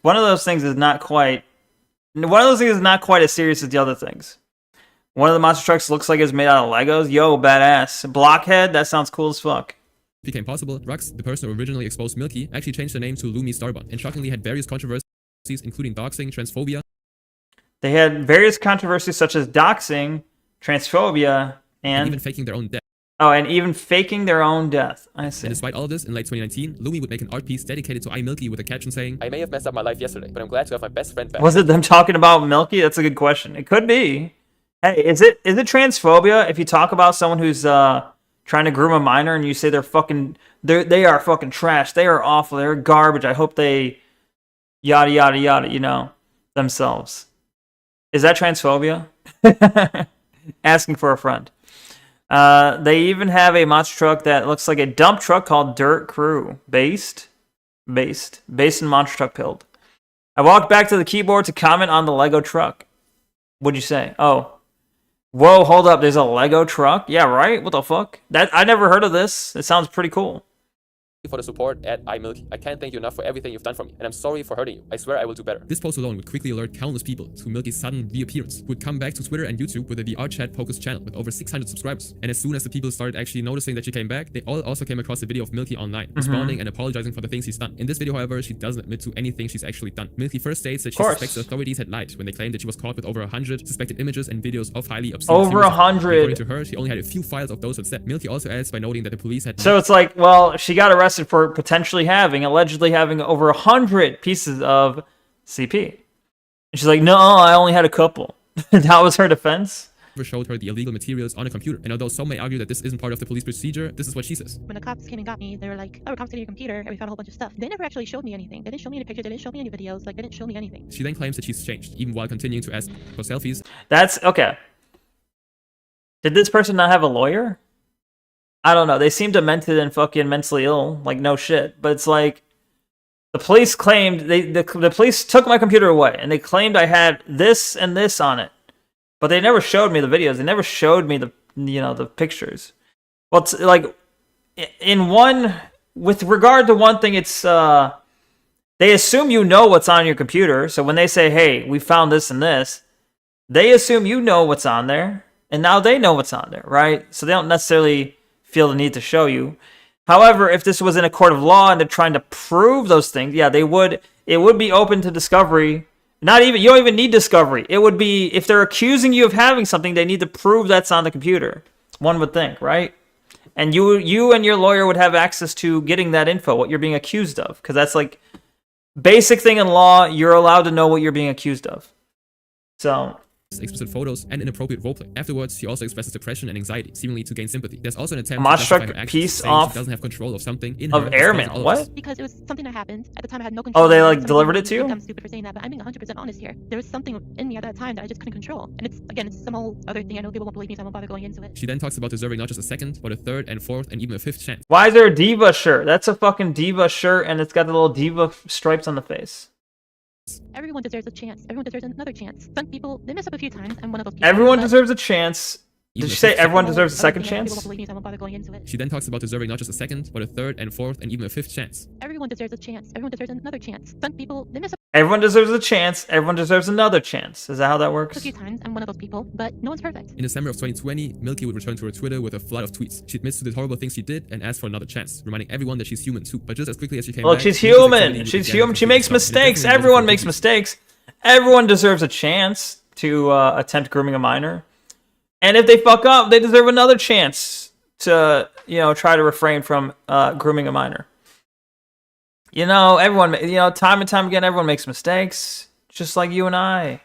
one of those things is not quite. One of those things is not quite as serious as the other things. One of the monster trucks looks like it's made out of Legos. Yo, badass. Blockhead, that sounds cool as fuck. became possible, Rux, the person who originally exposed Milky, actually changed their name to Lumi Starbun, and shockingly had various controversies, including doxing, transphobia. They had various controversies such as doxing, transphobia, And even and faking their own death. even faking their own death. I see. And despite all of this, in late 2019, Lumi would make an art piece dedicated to iMilky with a caption saying, I may have messed up my life yesterday, but I'm glad to have my best friend back. Was it them talking about Milky? That's a good question. It could be. Hey, is it transphobia if you talk about someone who's trying to groom a minor and you say they are fucking trash, they are awful, they're garbage, I hope they yada yada yada, you know, themselves. Is that transphobia? Asking for a friend. They even have a monster truck that looks like a dump truck called Dirt Crew. Based in monster truck build. I walked back to the keyboard to comment on the Lego truck. What'd you say? Oh. Whoa, hold up. There's a Lego truck? Yeah, right? What the fuck? I never heard of this. It sounds pretty cool. for the support at iMilky. I can't thank you enough for everything you've done for me, and I'm sorry for hurting you. I swear I will do better. This post alone would quickly alert countless people to Milky's sudden reappearance, who would come back to Twitter and YouTube with a VR chat focused channel with over 600 subscribers. And as soon as the people started actually noticing that she came back, they all also came across a video of Milky online, responding and apologizing for the things she's done. In this video, however, she doesn't admit to anything she's actually done. Milky first states that she suspects the authorities had lied when they claimed that she was caught with over 100 suspected images and videos of highly obscene over 100. According to her, she only had a few files of those instead. Milky also adds by noting that the police had... So it's like, well, she got arrested for potentially allegedly having over 100 pieces of CP. And she's like, no, I only had a couple. That was her defense. Showed her the illegal materials on a computer. And although some may argue that this isn't part of the police procedure, this is what she says. When the cops came and got me, they were like, oh, we're confiscating your computer, and we found a whole bunch of stuff. They never actually showed me anything. They didn't show me any pictures, they didn't show me any videos, like, they didn't show me anything. She then claims that she's changed, even while continuing to ask for selfies. That's, okay. Did this person not have a lawyer? I don't know. They seem demented and fucking mentally ill. Like, no shit. But it's like, the police claimed, the police took my computer away, and they claimed I had this and this on it. But they never showed me the videos. They never showed me the, the pictures. Well, it's like, with regard to one thing, it's, they assume you know what's on your computer. So when they say, hey, we found this and this, they assume you know what's on there. And now they know what's on there, right? So they don't necessarily feel the need to show you. However, if this was in a court of law and they're trying to prove those things, yeah, they would. It would be open to discovery. You don't even need discovery. It would be, if they're accusing you of having something, they need to prove that's on the computer. One would think, right? And you and your lawyer would have access to getting that info, what you're being accused of, because that's like basic thing in law. You're allowed to know what you're being accused of. So. Explicit photos and inappropriate roleplay. Afterwards, she also expresses depression and anxiety, seemingly to gain sympathy. There's also an attempt to justify her actions, piece saying off she doesn't have control of something in of her, Airman. What? Because it was something that happened. At the time, I had no control. Oh, they like delivered it to you? I'm stupid for saying that, but I'm being 100% honest here. There was something in me at that time that I just couldn't control. And it's some whole other thing. I know people won't believe me, so I won't bother going into it. She then talks about deserving not just a second, but a third and fourth and even a fifth chance. Why is there a diva shirt? That's a fucking diva shirt, and it's got the little diva stripes on the face. Everyone deserves a chance. Everyone deserves another chance. Some people, they mess up a few times. I'm one of those people. Everyone deserves a chance. Did you say everyone deserves a second chance? She then talks about deserving not just a second, but a third and fourth and even a fifth chance. Everyone deserves a chance. Everyone deserves another chance. Some people, they mess up Everyone deserves a chance. Everyone deserves another chance. Is that how that works? a few times. I'm one of those people, but no one's perfect. In December of 2020, Milky would return to her Twitter with a flood of tweets. She admits to the horrible things she did and asks for another chance, reminding everyone that she's human too. But just as quickly as she came back, she's human. She's human. She makes mistakes. Everyone makes mistakes. Everyone deserves a chance to attempt grooming a minor. And if they fuck up, they deserve another chance to, try to refrain from grooming a minor. Everyone, time and time again, everyone makes mistakes, just like you and I.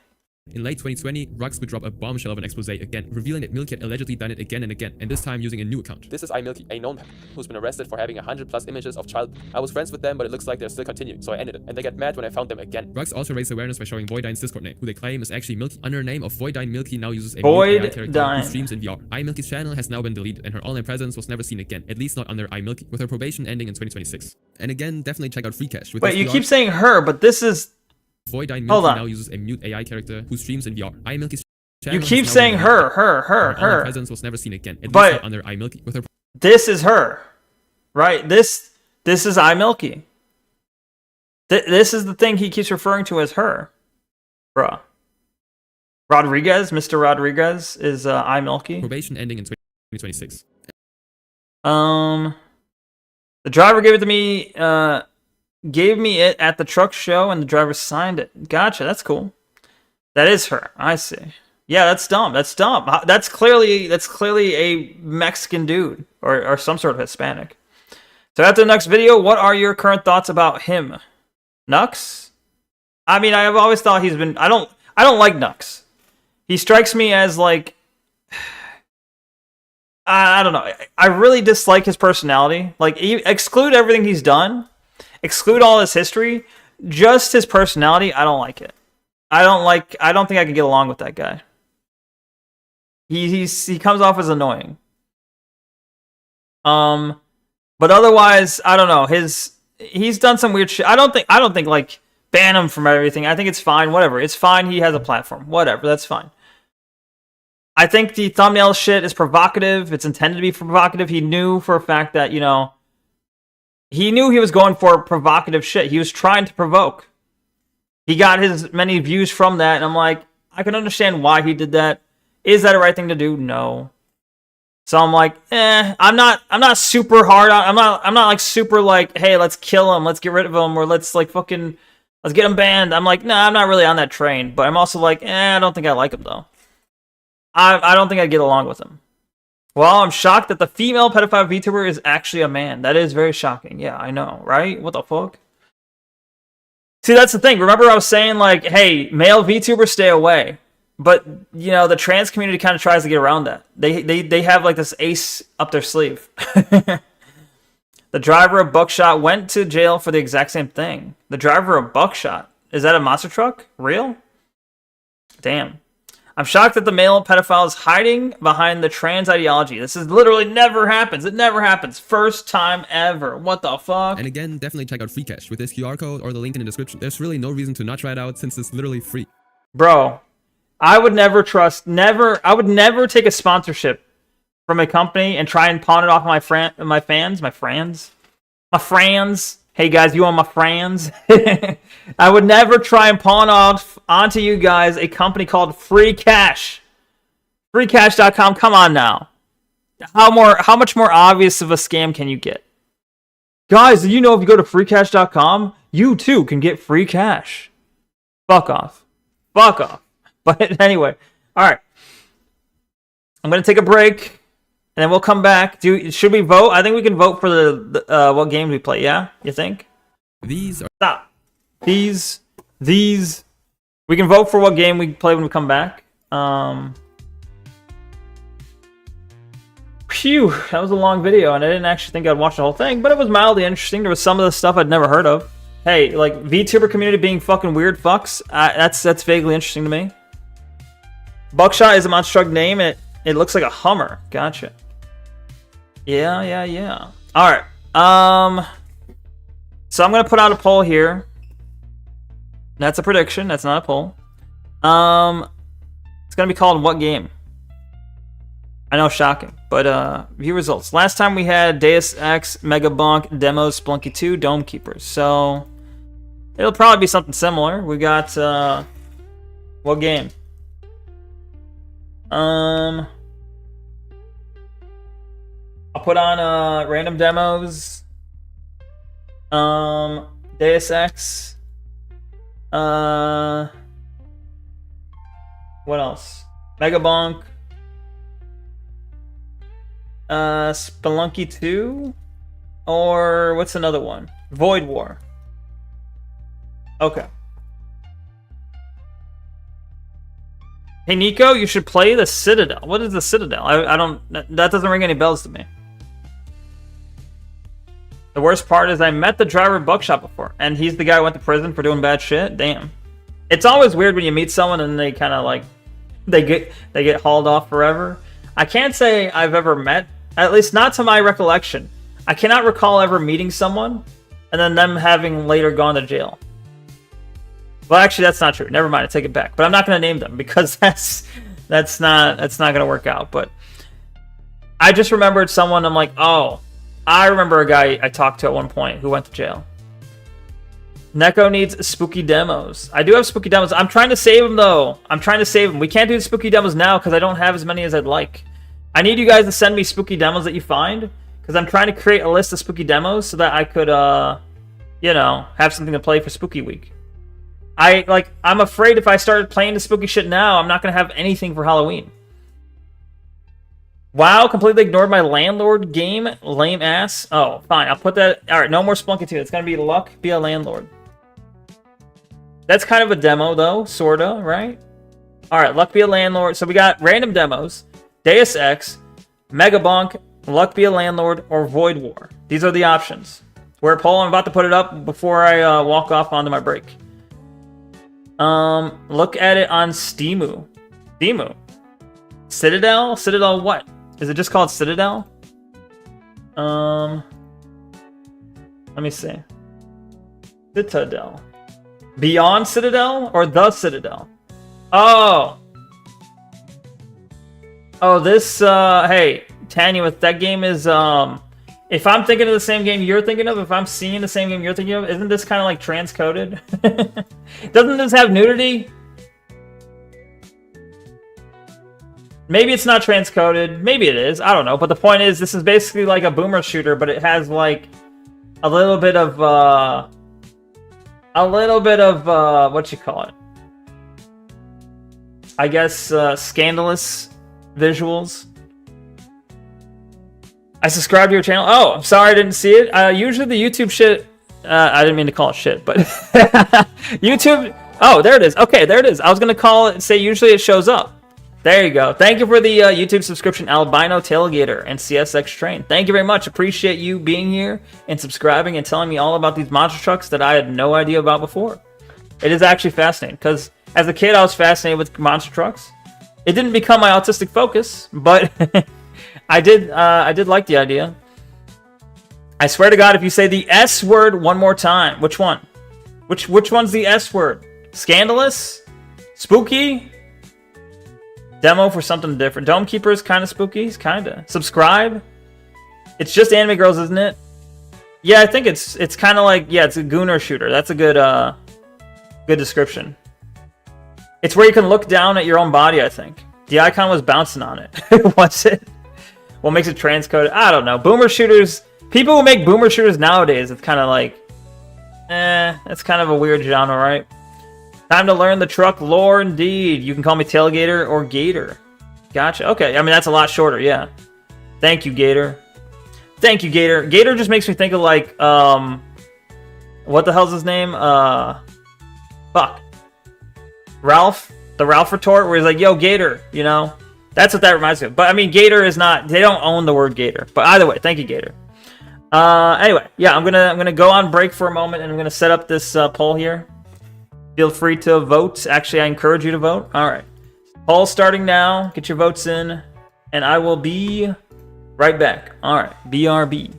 In late 2020, Rux would drop a bombshell of an expose again, revealing that Milky had allegedly done it again and again, and this time using a new account. This is iMilky, a known who's been arrested for having 100+ images of child. I was friends with them, but it looks like they're still continuing, so I ended it, and they got mad when I found them again. Rux also raised awareness by showing Voidyne's Discord name, who they claim is actually Milky. Under her name of Voidyne, Milky now uses a new AI character who streams in VR. iMilky's channel has now been deleted, and her online presence was never seen again, at least not under iMilky, with her probation ending in 2026. And again, definitely check out Freecash. Wait, you keep saying her, but this is... Voidyne Milky now uses a mute AI character who streams in VR. iMilky's channel you keep saying her. Her presence was never seen again, at least not under iMilky. With her this is her, right? This is iMilky. This is the thing he keeps referring to as her, bruh. Rodriguez, Mr. Rodriguez is iMilky. Probation ending in 2026. The driver gave it to me. Gave me it at the truck show, and the driver signed it. Gotcha. That's cool. That is her. I see. Yeah, that's dumb. That's dumb. That's clearly a Mexican dude or some sort of Hispanic. So after the next video, what are your current thoughts about him? Nux? I mean, I've always thought he's been. I don't like Nux. He strikes me as like. I don't know. I really dislike his personality. Like, exclude everything he's done. Exclude all his history, just his personality. I don't like it. I don't think I can get along with that guy. He comes off as annoying. But otherwise, I don't know. He's done some weird shit. I don't think like ban him from everything. I think it's fine. Whatever. It's fine. He has a platform. Whatever. That's fine. I think the thumbnail shit is provocative. It's intended to be provocative. He knew for a fact that, He knew he was going for provocative shit. He was trying to provoke. He got his many views from that, and I'm like, I can understand why he did that. Is that a right thing to do? No. So I'm like, I'm not super hard on. I'm not like super like, hey, let's kill him, let's get rid of him, or let's like fucking let's get him banned. I'm like, nah, I'm not really on that train. But I'm also like, I don't think I like him though. I don't think I'd get along with him. Well, I'm shocked that the female pedophile VTuber is actually a man. That is very shocking. Yeah, I know, right? What the fuck? See, that's the thing. Remember I was saying, like, hey, male VTubers stay away. But, you know, the trans community kind of tries to get around that. They have, like, this ace up their sleeve. The driver of Buckshot went to jail for the exact same thing. The driver of Buckshot. Is that a monster truck? Real? Damn. I'm shocked that the male pedophile is hiding behind the trans ideology. This is literally never happens. It never happens. First time ever. What the fuck? And again, definitely check out Free Cash with this QR code or the link in the description. There's really no reason to not try it out since it's literally free. Bro, I would never I would never take a sponsorship from a company and try and pawn it off my friends. Hey guys, you want my friends? I would never try and pawn off onto you guys a company called Free Cash. Freecash.com, come on now. How much more obvious of a scam can you get? Guys, you know if you go to freecash.com, you too can get free cash. Fuck off. Fuck off. But anyway, alright. I'm going to take a break. And then we'll come back. Should we vote? I think we can vote for the what games we play. Yeah, you think? These are These. We can vote for what game we play when we come back. Phew, that was a long video, and I didn't actually think I'd watch the whole thing, but it was mildly interesting. There was some of the stuff I'd never heard of. Hey, like VTuber community being fucking weird fucks. That's vaguely interesting to me. Buckshot is a monster truck name, and it looks like a Hummer. Gotcha. Yeah. Alright. So I'm going to put out a poll here. That's a prediction. That's not a poll. It's going to be called What Game? I know, shocking. But, view results. Last time we had Deus Ex, Megabonk, Demos, Splunky 2, Dome Keepers. So, it'll probably be something similar. We got, what game? I'll put on random demos. Deus Ex. What else? Megabonk. Spelunky 2. Or what's another one? Void War. Okay. Hey Neko, you should play the Citadel. What is the Citadel? I don't. That doesn't ring any bells to me. The worst part is I met the driver of Buckshot before, and he's the guy who went to prison for doing bad shit. Damn. It's always weird when you meet someone and they kind of like they get hauled off forever. I can't say I've ever met, at least not to my recollection. I cannot recall ever meeting someone and then them having later gone to jail. Well, actually, that's not true. Never mind. I take it back. But I'm not going to name them because that's not going to work out. But I just remembered someone. I'm like, oh, I remember a guy I talked to at one point who went to jail. Neko needs spooky demos. I do have spooky demos. I'm trying to save them, though. I'm trying to save them. We can't do the spooky demos now because I don't have as many as I'd like. I need you guys to send me spooky demos that you find because I'm trying to create a list of spooky demos so that I could, you know, have something to play for Spooky Week. I'm afraid if I started playing the spooky shit now, I'm not going to have anything for Halloween. Wow, completely ignored my landlord game. Lame ass. Oh, fine. I'll put that. Alright, no more Splunky 2. It's going to be Luck, be a landlord. That's kind of a demo, though. Sorta, right? Alright, Luck, be a landlord. So we got random demos. Deus Ex, Megabonk, Luck, be a landlord, or Void War. These are the options. We're a poll. I'm about to put it up before I walk off onto my break. Look at it on Steamoo. Steamoo. Citadel? Citadel what? Is it just called Citadel? Let me see. Citadel. Beyond Citadel or the Citadel? Oh. Oh, this hey, Tanya, with that game is If I'm thinking of the same game you're thinking of, if I'm seeing the same game you're thinking of, isn't this kind of like transcoded? Doesn't this have nudity? Maybe it's not transcoded. Maybe it is. I don't know. But the point is, this is basically like a boomer shooter, but it has like a little bit of what you call it? I guess scandalous visuals. I subscribed to your channel. Oh, I'm sorry I didn't see it. Usually the YouTube shit, I didn't mean to call it shit, but YouTube. Oh, there it is. Okay, there it is. I was gonna call it and say usually it shows up. There you go. Thank you for the YouTube subscription, Albino Tailgater and CSX Train. Thank you very much. Appreciate you being here and subscribing and telling me all about these monster trucks that I had no idea about before. It is actually fascinating because as a kid I was fascinated with monster trucks. It didn't become my autistic focus, but I did like the idea. I swear to God, if you say the S word one more time, which one? Which one's the S word? Scandalous? Spooky? Demo for something different. Dome Keeper is kind of spooky. He's kind of. Subscribe? It's just Anime Girls, isn't it? Yeah, I think it's kind of like, yeah, it's a Gooner shooter. That's a good good description. It's where you can look down at your own body, I think. The icon was bouncing on it. What's it? What makes it transcoded? I don't know. Boomer shooters. People who make boomer shooters nowadays, it's kind of like, that's kind of a weird genre, right? Time to learn the truck lore, indeed. You can call me Tailgater or Gator. Gotcha. Okay, I mean, that's a lot shorter, yeah. Thank you, Gator. Thank you, Gator. Gator just makes me think of, like, what the hell's his name? Fuck. Ralph? The Ralph retort, where he's like, yo, Gator, you know? That's what that reminds me of. But, I mean, Gator is not... They don't own the word Gator. But either way, thank you, Gator. Anyway, yeah, I'm gonna go on break for a moment, and I'm gonna set up this poll here. Feel free to vote. Actually, I encourage you to vote. All right. Poll starting now. Get your votes in. And I will be right back. All right. BRB.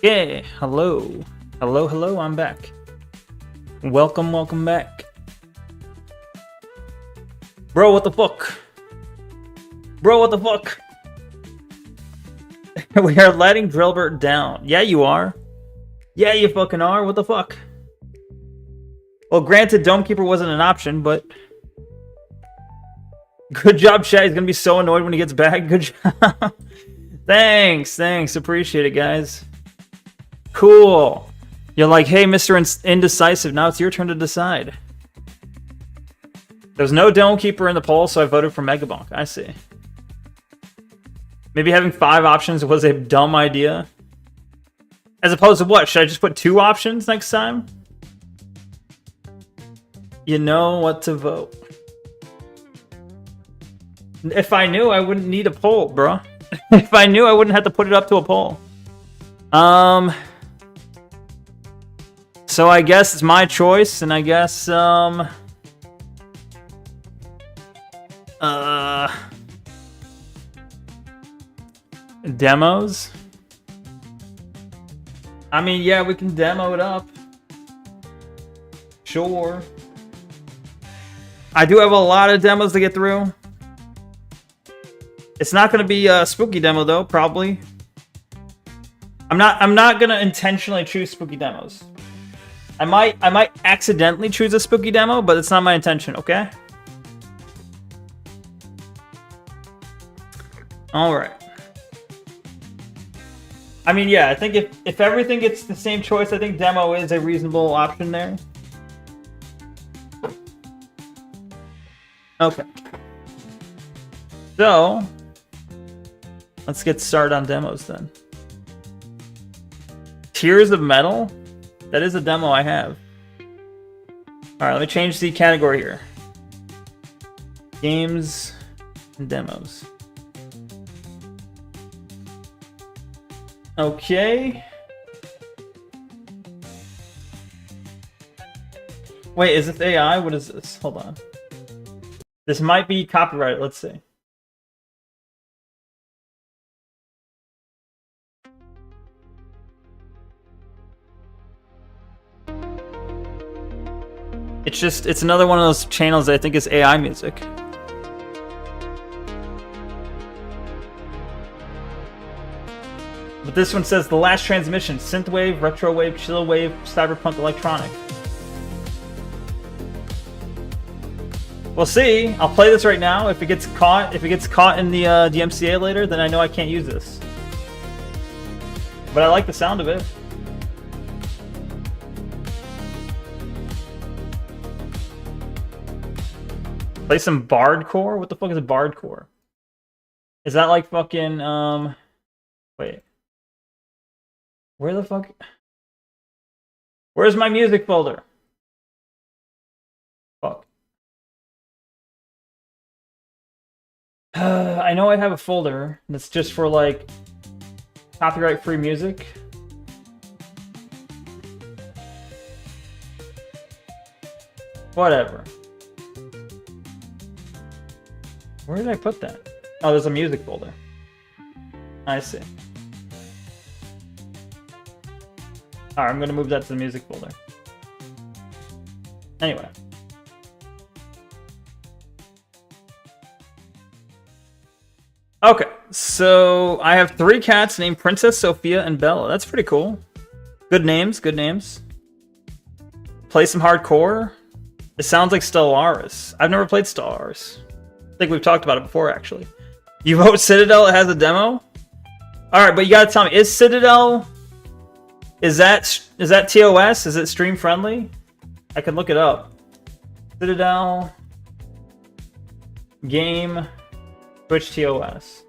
Yeah, hello. Hello, hello, I'm back. Welcome, welcome back. Bro, what the fuck? Bro, what the fuck? We are letting Drillbert down. Yeah, you are. Yeah, you fucking are. What the fuck? Well, granted, Domekeeper wasn't an option, but... Good job, Chat. He's gonna be so annoyed when he gets back. Good job. Thanks. Appreciate it, guys. Cool. You're like, hey, Mr. Indecisive, now it's your turn to decide. There's no Domekeeper in the poll, so I voted for Megabonk. I see. Maybe having 5 options was a dumb idea. As opposed to what? Should I just put 2 options next time? You know what to vote. If I knew, I wouldn't need a poll, bro. If I knew, I wouldn't have to put it up to a poll. So I guess it's my choice, and I guess, demos? I mean, yeah, we can demo it up. Sure. I do have a lot of demos to get through. It's not going to be a spooky demo, though, probably. I'm not going to intentionally choose spooky demos. I might accidentally choose a spooky demo, but it's not my intention, okay? Alright. I mean, yeah, I think if everything gets the same choice, I think demo is a reasonable option there. Okay. So, let's get started on demos then. Tears of Metal? That is a demo I have. Alright, let me change the category here. Games and demos. Okay. Wait, is this AI? What is this? Hold on. This might be copyrighted. Let's see. It's another one of those channels that I think is AI music. But this one says The Last Transmission, Synthwave, Retrowave, Chillwave, Cyberpunk Electronic. We'll see. I'll play this right now. If it gets caught in the DMCA later, then I know I can't use this. But I like the sound of it. Play some Bardcore? What the fuck is a Bardcore? Is that like fucking wait. Where the fuck? Where's my music folder? Fuck. I know I have a folder that's just for like copyright-free music. Whatever. Where did I put that? Oh, there's a music folder. I see. Alright, I'm gonna move that to the music folder. Anyway. Okay, so I have 3 cats named Princess, Sophia, and Bella. That's pretty cool. Good names, good names. Play some hardcore. It sounds like Stellaris. I've never played Stellaris. I think we've talked about it before, actually. You vote Citadel, it has a demo? Alright, but you gotta tell me, is Citadel... Is that TOS? Is it stream friendly? I can look it up. Citadel... Game... Twitch TOS.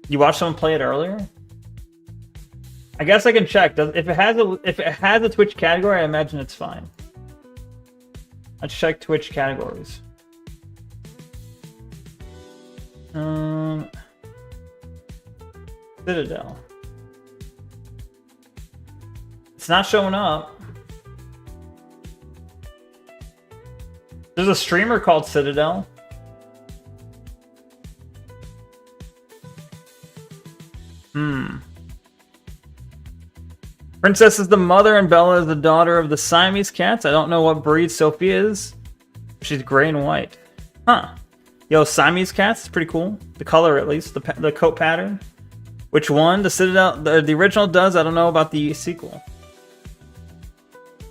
You watched someone play it earlier? I guess I can check. If it has a Twitch category, I imagine it's fine. Let's check Twitch categories. Citadel. It's not showing up. There's a streamer called Citadel. Princess is the mother and Bella is the daughter of the Siamese cats. I don't know what breed Sophie is. She's gray and white. Huh. Yo, Siamese cats is pretty cool. The color, at least. The coat pattern. Which one? The Citadel... The original does. I don't know about the sequel.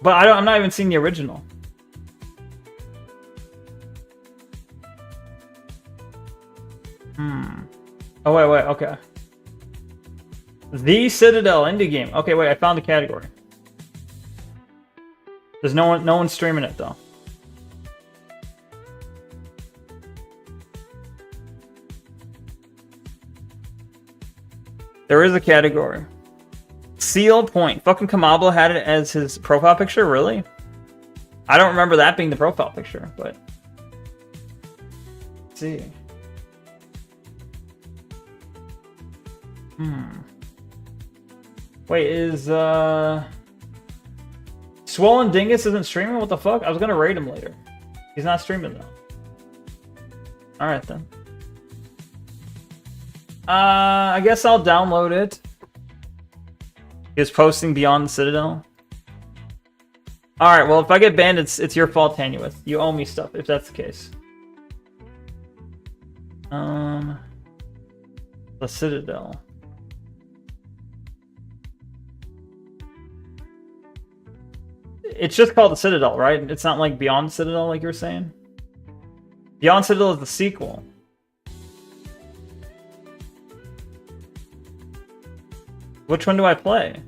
But I'm not even seeing the original. Oh, wait. Okay. The Citadel indie game. Okay, wait. I found the category. There's no one streaming it, though. There is a category. Seal Point. Fucking Kamabla had it as his profile picture? Really? I don't remember that being the profile picture, but... Let's see. Wait, is, Swollen Dingus isn't streaming? What the fuck? I was gonna raid him later. He's not streaming, though. Alright, then. I guess I'll download it. He was posting Beyond the Citadel. Alright, well, if I get banned, it's your fault, Tanuith. You owe me stuff, if that's the case. The Citadel. It's just called the Citadel, right? It's not like Beyond the Citadel, like you were saying? Beyond Citadel is the sequel. Which one do I play?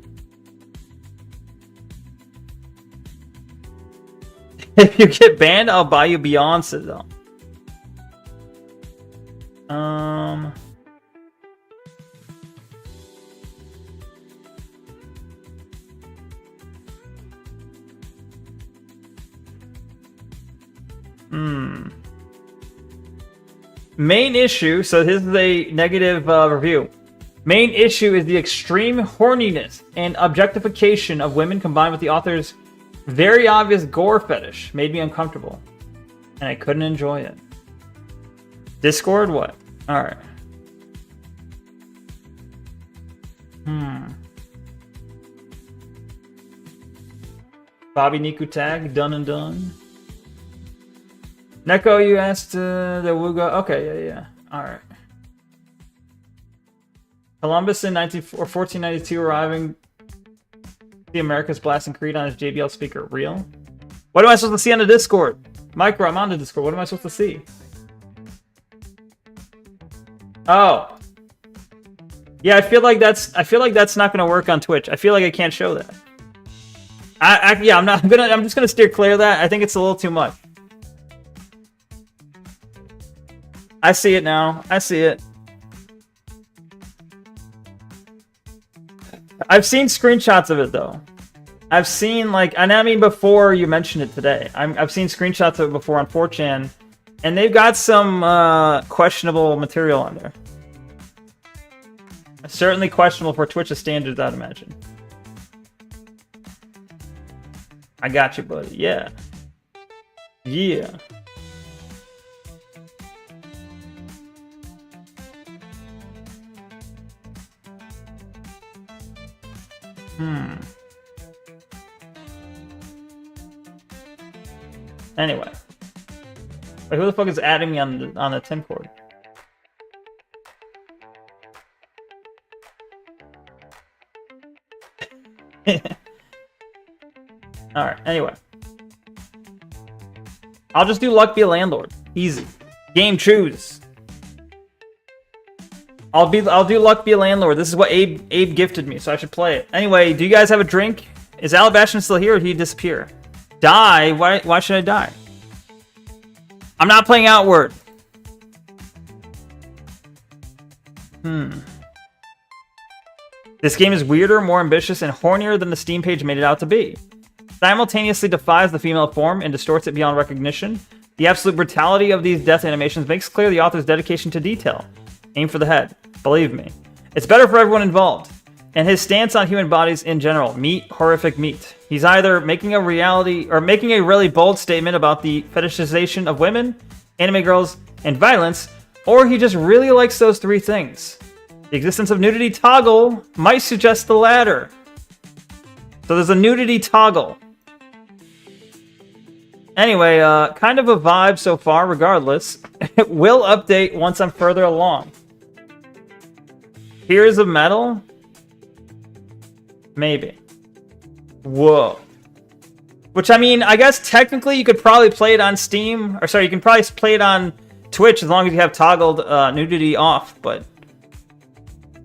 If you get banned, I'll buy you Beyond Citadel. Main issue, so this is a negative review. Main issue is the extreme horniness and objectification of women combined with the author's very obvious gore fetish made me uncomfortable. And I couldn't enjoy it. Discord? What? Alright. Bobby Niku tag, done and done. Neko, you asked the Wuga. Okay, yeah. Alright. Columbus in 1492 arriving the Americas blasting Creed on his JBL speaker. Real? What am I supposed to see on the Discord? Micro, I'm on the Discord. What am I supposed to see? Oh. Yeah, I feel like that's not gonna work on Twitch. I feel like I can't show that. I'm just gonna steer clear of that. I think it's a little too much. I see it now. I see it. I've seen screenshots of it though. I've seen and I mean before you mentioned it today. I've seen screenshots of it before on 4chan, and they've got some questionable material on there. Certainly questionable for Twitch's standards, I'd imagine. I got you, buddy. Yeah. Yeah. Anyway. Wait, who the fuck is adding me on the Timcord? Alright, anyway. I'll just do Luck Be a Landlord. Easy. Game choose. I'll do Luck Be a Landlord. This is what Abe gifted me, so I should play it. Anyway, do you guys have a drink? Is Alabastion still here or did he disappear? Die? Why should I die? I'm not playing Outward. This game is weirder, more ambitious, and hornier than the Steam page made it out to be. Simultaneously defies the female form and distorts it beyond recognition. The absolute brutality of these death animations makes clear the author's dedication to detail. Aim for the head. Believe me. It's better for everyone involved. and his stance on human bodies in general. Meat, horrific meat. He's either making a really bold statement about the fetishization of women, anime girls, and violence, or he just really likes those three things. The existence of nudity toggle might suggest the latter. So there's a nudity toggle. Anyway, kind of a vibe so far, regardless. It will update once I'm further along. Here's a metal? Maybe. Whoa. Which, I mean, I guess technically you could probably play it on Steam. Or sorry, you can probably play it on Twitch as long as you have toggled nudity off, but...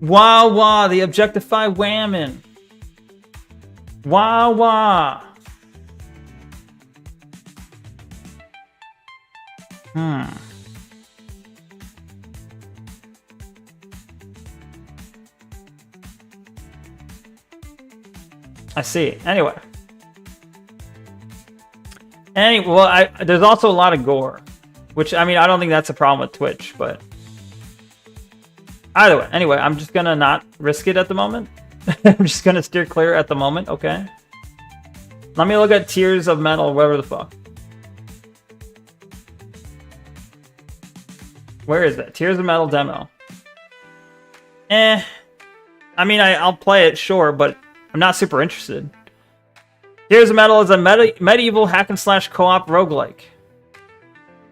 Wah, they objectify women. Wah. I see. Anyway, well, there's also a lot of gore, which, I mean, I don't think that's a problem with Twitch, but either way. Anyway, I'm just gonna not risk it at the moment. I'm just gonna steer clear at the moment, okay? Let me look at Tears of Metal, whatever the fuck. Where is that? Tears of Metal demo. I mean, I'll play it, sure, but I'm not super interested. Tears of Metal is a medieval hack-and-slash co-op roguelike.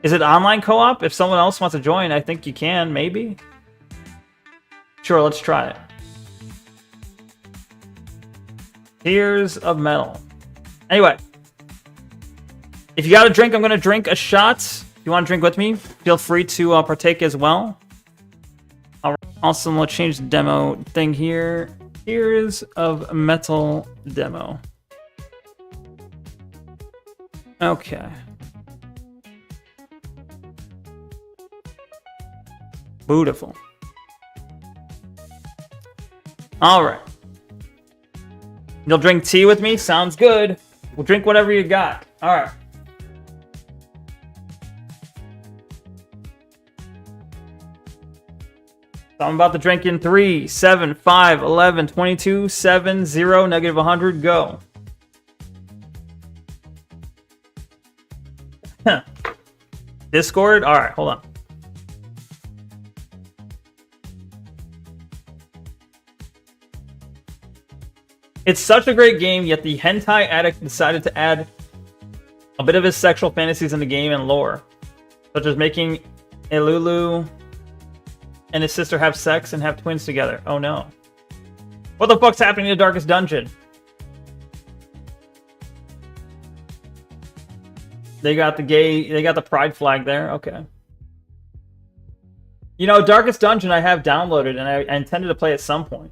Is it online co-op? If someone else wants to join, I think you can, maybe? Sure, let's try it. Tears of Metal. Anyway. If you got a drink, I'm going to drink a shot. If you want to drink with me, feel free to partake as well. Also, let's change the demo thing here. Tears of Metal demo. Okay. Beautiful. All right. You'll drink tea with me? Sounds good. We'll drink whatever you got. All right. So I'm about to drink in 3, 7, 5, 11, 22, 7, 0, negative 100, go. Discord? Alright, hold on. It's such a great game, yet the hentai addict decided to add a bit of his sexual fantasies in the game and lore, such as making a Lulu and his sister have sex and have twins together. Oh no. What the fuck's happening in the Darkest Dungeon? They got the pride flag there. Okay. You know, Darkest Dungeon I have downloaded and I intended to play at some point.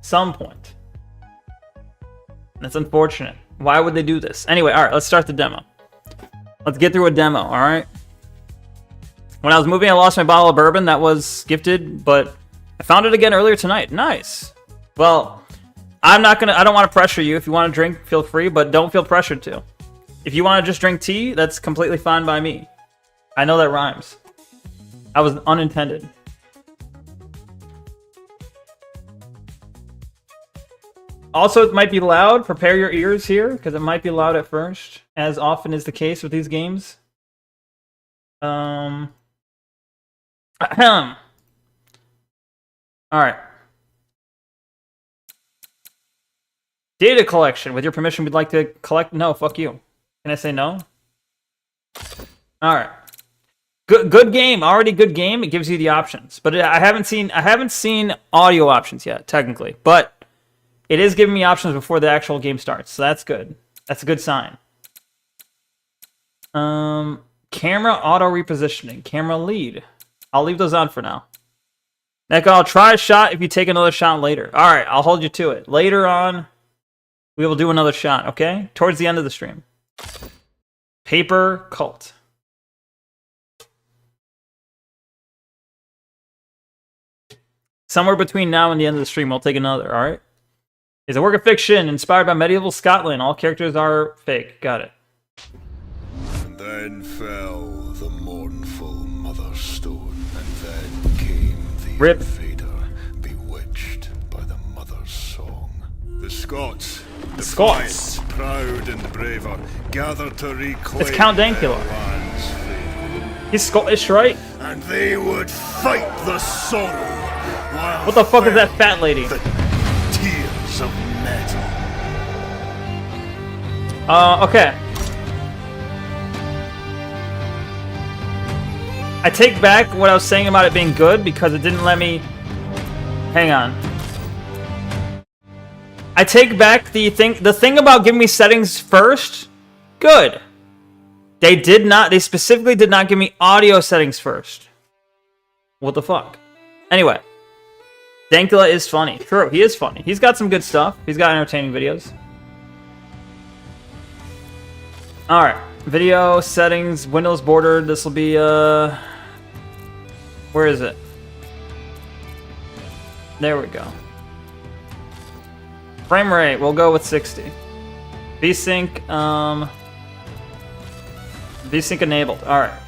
Some point. That's unfortunate. Why would they do this? Anyway, alright, let's start the demo. Let's get through a demo, alright? When I was moving, I lost my bottle of bourbon that was gifted, but I found it again earlier tonight. Nice. Well, I don't want to pressure you. If you want to drink, feel free, but don't feel pressured to. If you want to just drink tea, that's completely fine by me. I know that rhymes. I was unintended. Also, it might be loud. Prepare your ears here, because it might be loud at first, as often is the case with these games. Alright. Data collection. With your permission, we'd like to collect... No, fuck you. Can I say no? Alright. Good game. Already good game. It gives you the options. But I haven't seen audio options yet, technically. But it is giving me options before the actual game starts. So that's good. That's a good sign. Camera auto repositioning. Camera lead. I'll leave those on for now. Neko, I'll try a shot if you take another shot later. Alright, I'll hold you to it. Later on, we will do another shot, okay? Towards the end of the stream. Paper Cult. Somewhere between now and the end of the stream, we'll take another, alright? It's a work of fiction inspired by medieval Scotland. All characters are fake. Got it. Then fell the mournful mother stone, and then came the Rip. invader, bewitched by the mother's song. The Scots, Scots. defiant, proud and braver, gathered to reclaim It's Count their Dankula. land's favour. He's Scottish, right? And they would fight the sorrow, while What the fuck is that fell fat lady? the tears of metal. Okay. I take back what I was saying about it being good because it didn't let me... Hang on. I take back the thing about giving me settings first. Good. They specifically did not give me audio settings first. What the fuck? Anyway. Dankula is funny. True, he is funny. He's got some good stuff. He's got entertaining videos. Alright. Video settings, Windows border. This will be, where is it? There we go. Frame rate, we'll go with 60. VSync, VSync enabled. Alright.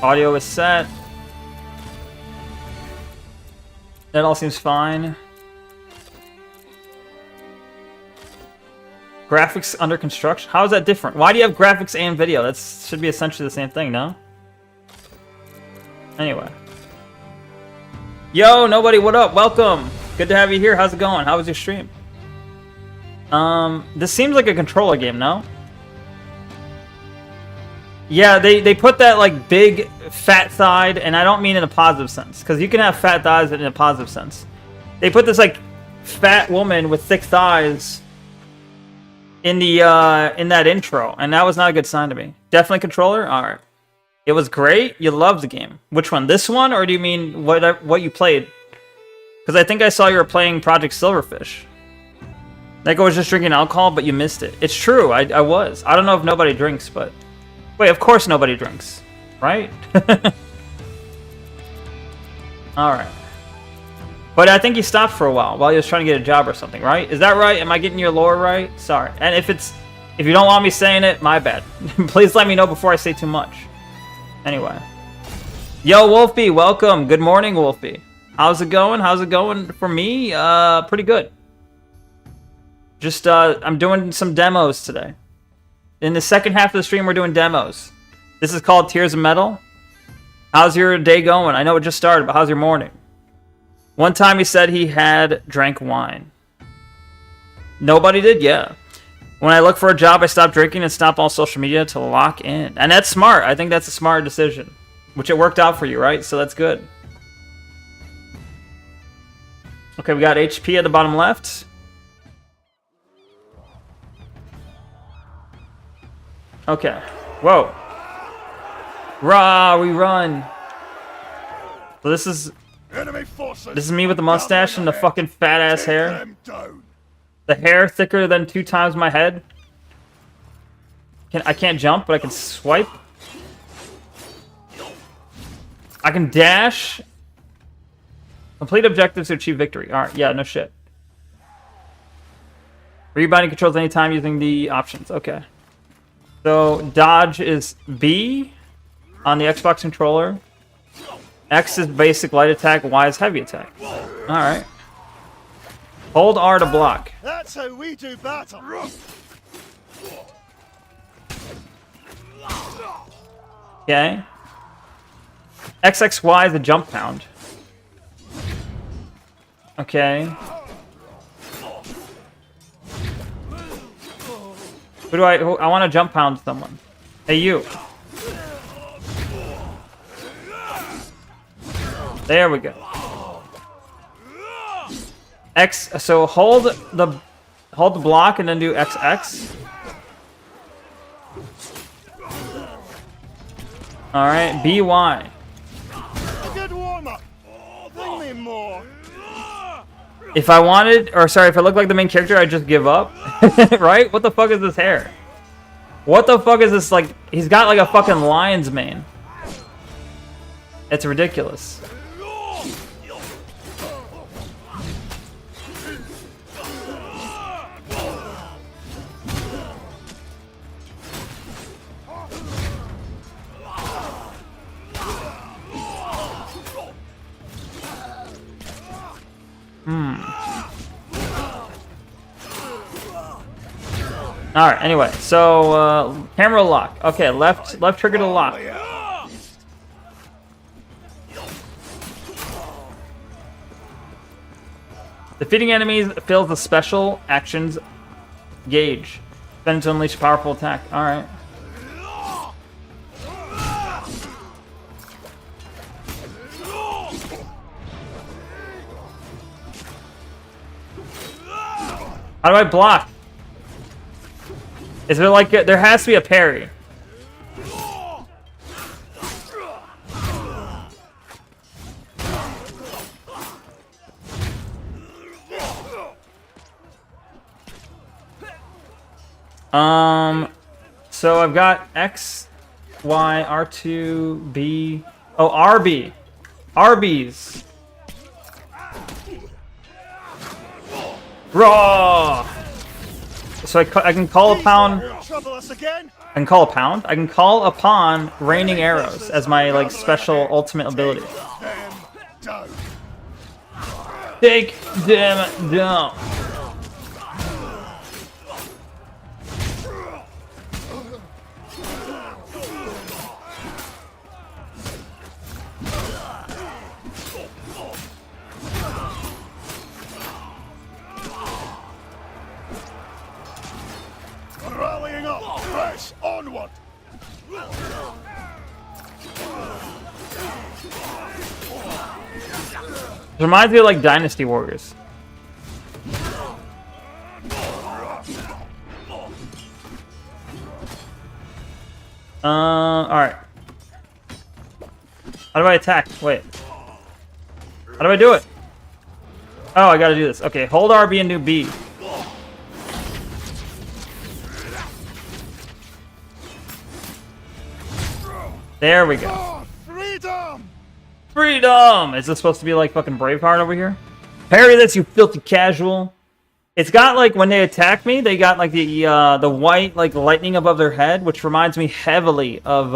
Audio is set. That all seems fine. Graphics under construction? How is that different? Why do you have graphics and video? That should be essentially the same thing, no? Anyway. Yo, nobody, what up? Welcome. Good to have you here. How's it going? How was your stream? This seems like a controller game, no? Yeah, they put that, like, big fat thigh, and I don't mean in a positive sense, because you can have fat thighs in a positive sense. They put this, like, fat woman with thick thighs in the in that intro, and that was not a good sign to me. Definitely controller? Alright. It was great? You loved the game. Which one? This one, or do you mean what you played? Because I think I saw you were playing Project Silverfish. Neko was just drinking alcohol, but you missed it. It's true, I was. I don't know if nobody drinks, but... Wait, of course nobody drinks. Right? Alright. But I think he stopped for a while he was trying to get a job or something, right? Is that right? Am I getting your lore right? Sorry. And if you don't want me saying it, my bad. Please let me know before I say too much. Anyway. Yo, Wolfie, welcome. Good morning, Wolfie. How's it going? How's it going for me? Pretty good. Just, I'm doing some demos today. In the second half of the stream, we're doing demos. This is called Tears of Metal. How's your day going? I know it just started, but how's your morning? One time he said he had drank wine. Nobody did? Yeah. When I look for a job, I stop drinking and stop all social media to lock in. And that's smart. I think that's a smart decision. Which it worked out for you, right? So that's good. Okay, we got HP at the bottom left. Okay. Whoa. Rah, we run. So this is me with the mustache and the fucking fat ass hair. The hair thicker than 2 times my head. I can't jump, but I can swipe. I can dash. Complete objectives to achieve victory. Alright, yeah, no shit. Rebinding controls anytime using the options. Okay. So, dodge is B on the Xbox controller. X is basic light attack, Y is heavy attack. Alright. Hold R to block. That's how we do battle. Okay. XXY is a jump pound. Okay. I want to jump pound someone. Hey, you. There we go. X. So hold the block and then do XX. All right. BY. A good warm up. Bring me more. If I wanted, or sorry, if I looked like the main character, I'd just give up. Right? What the fuck is this hair? What the fuck is this, like, he's got like a fucking lion's mane. It's ridiculous. Alright, anyway, so camera lock. Okay, left trigger to lock. Defeating enemies fills the special actions gauge. Spend to unleash a powerful attack. Alright. How do I block? Is there like there has to be a parry? So I've got X, Y, R2, B. Oh, RB. Arby's. Raw. So I can call upon. I can call a pound. I can call upon raining arrows as my like special ultimate ability. Take them down. Rallying up, press onward. It reminds me of like Dynasty Warriors. Alright. How do I attack? Wait. How do I do it? Oh, I gotta do this. Okay, hold RB and do B. There we go. Freedom! Freedom! Is this supposed to be like fucking Braveheart over here? Parry this, you filthy casual. It's got like when they attack me, they got like the white like lightning above their head, which reminds me heavily of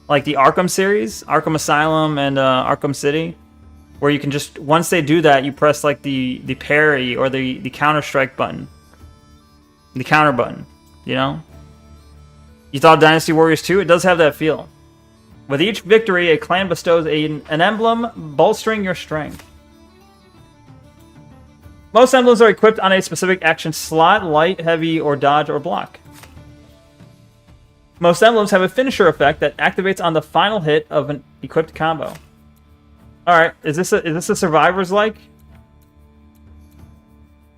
like the Arkham series, Arkham Asylum and Arkham City, where you can just once they do that, you press like the parry or the counter strike button, the counter button. You know. You thought Dynasty Warriors 2? It does have that feel. With each victory, a clan bestows an emblem bolstering your strength. Most emblems are equipped on a specific action slot, light, heavy, or dodge, or block. Most emblems have a finisher effect that activates on the final hit of an equipped combo. Alright, is this a Survivors-like?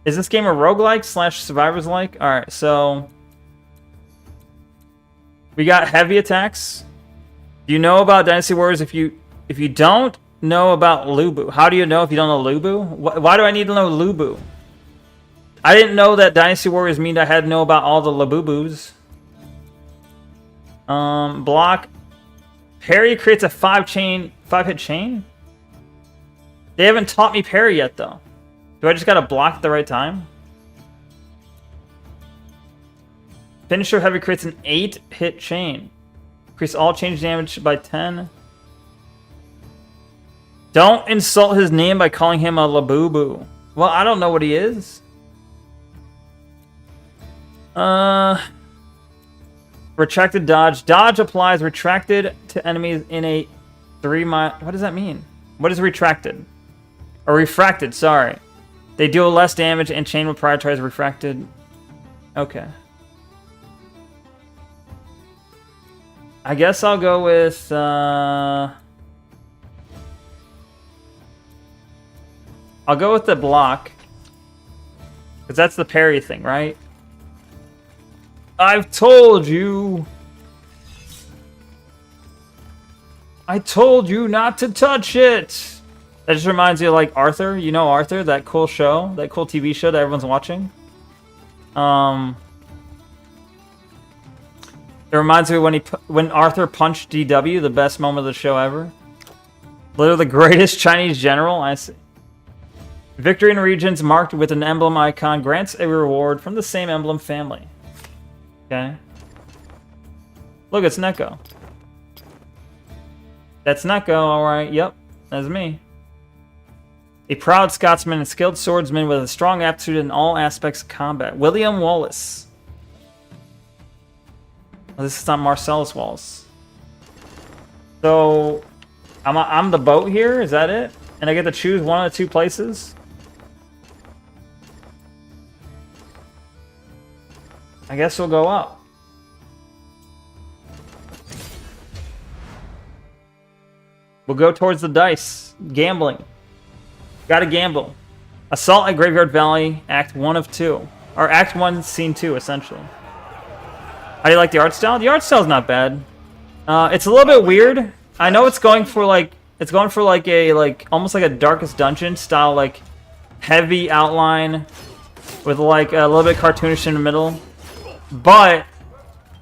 Is this game a roguelike / Survivors-like? Alright, so... we got heavy attacks. Do you know about Dynasty Warriors? If you don't know about Lubu, how do you know if you don't know Lubu? Why do I need to know Lubu? I didn't know that Dynasty Warriors mean I had to know about all the Labubus. Block. Parry creates a 5-hit chain? They haven't taught me parry yet though. Do I just gotta block at the right time? Finisher heavy creates an 8-hit chain. Increase all change damage by 10. Don't insult his name by calling him a Labubu. Well, I don't know what he is. Retracted dodge. Dodge applies retracted to enemies in a 3-mile... What does that mean? What is retracted? Or refracted, sorry. They deal less damage and chain will prioritize refracted. Okay. I guess I'll go with, I'll go with the block. Because that's the parry thing, right? I've told you! I told you not to touch it! That just reminds me of, like, Arthur. You know Arthur? That cool show? That cool TV show that everyone's watching? It reminds me when Arthur punched DW, the best moment of the show ever. Literally the greatest Chinese general. I see. Victory in regions marked with an emblem icon grants a reward from the same emblem family. Okay. Look, it's Neko. That's Neko, alright. Yep, that's me. A proud Scotsman and skilled swordsman with a strong aptitude in all aspects of combat. William Wallace. Oh, this is not Marcellus Wallace. So, I'm the boat here? Is that it? And I get to choose one of the two places? I guess we'll go up. We'll go towards the dice. Gambling. Gotta gamble. Assault at Graveyard Valley, Act 1 of 2. Or Act 1, Scene 2, essentially. How do you like the art style? The art style's not bad. It's a little bit weird. I know it's going for like almost like a Darkest Dungeon style, like heavy outline with like a little bit cartoonish in the middle. But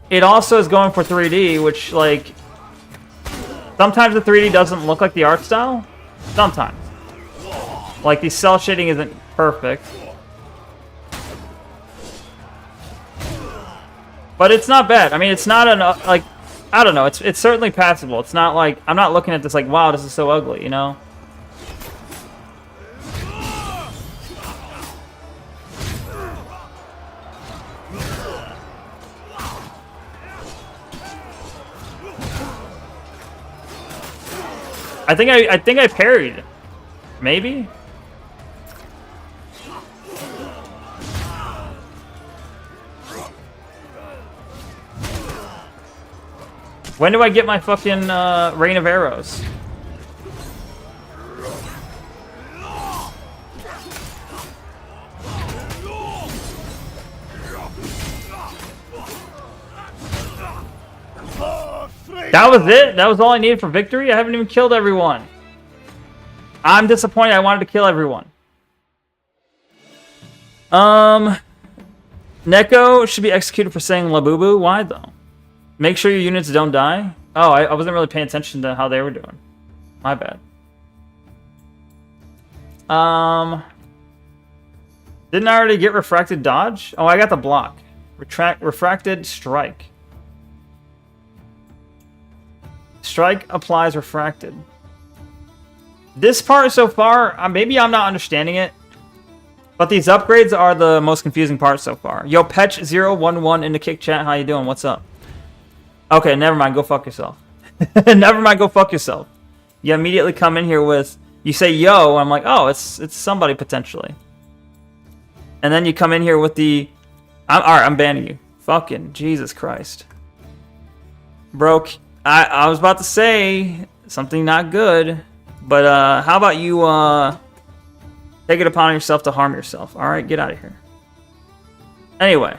it also is going for 3D, which like sometimes the 3D doesn't look like the art style. Sometimes. Like the cell shading isn't perfect. But it's not bad. I mean, it's not like I don't know. It's certainly passable. It's not like I'm not looking at this like, wow, this is so ugly, you know? I think I parried. Maybe? When do I get my fucking rain of arrows? That was it? That was all I needed for victory? I haven't even killed everyone. I'm disappointed. I wanted to kill everyone. Neko should be executed for saying Labubu. Why though? Make sure your units don't die. Oh, I wasn't really paying attention to how they were doing. My bad. Didn't I already get refracted dodge? Oh, I got the block. Refracted strike. Strike applies refracted. This part so far, maybe I'm not understanding it, but these upgrades are the most confusing part so far. Yo, Petch011 in the kick chat. How you doing? What's up? Okay, never mind. Go fuck yourself. Never mind. Go fuck yourself. You immediately come in here with, you say yo, I'm like, oh, it's somebody potentially. And then you come in here with the, alright, I'm banning you. Fucking Jesus Christ. Broke. I was about to say something not good, but how about you take it upon yourself to harm yourself? Alright, get out of here. Anyway.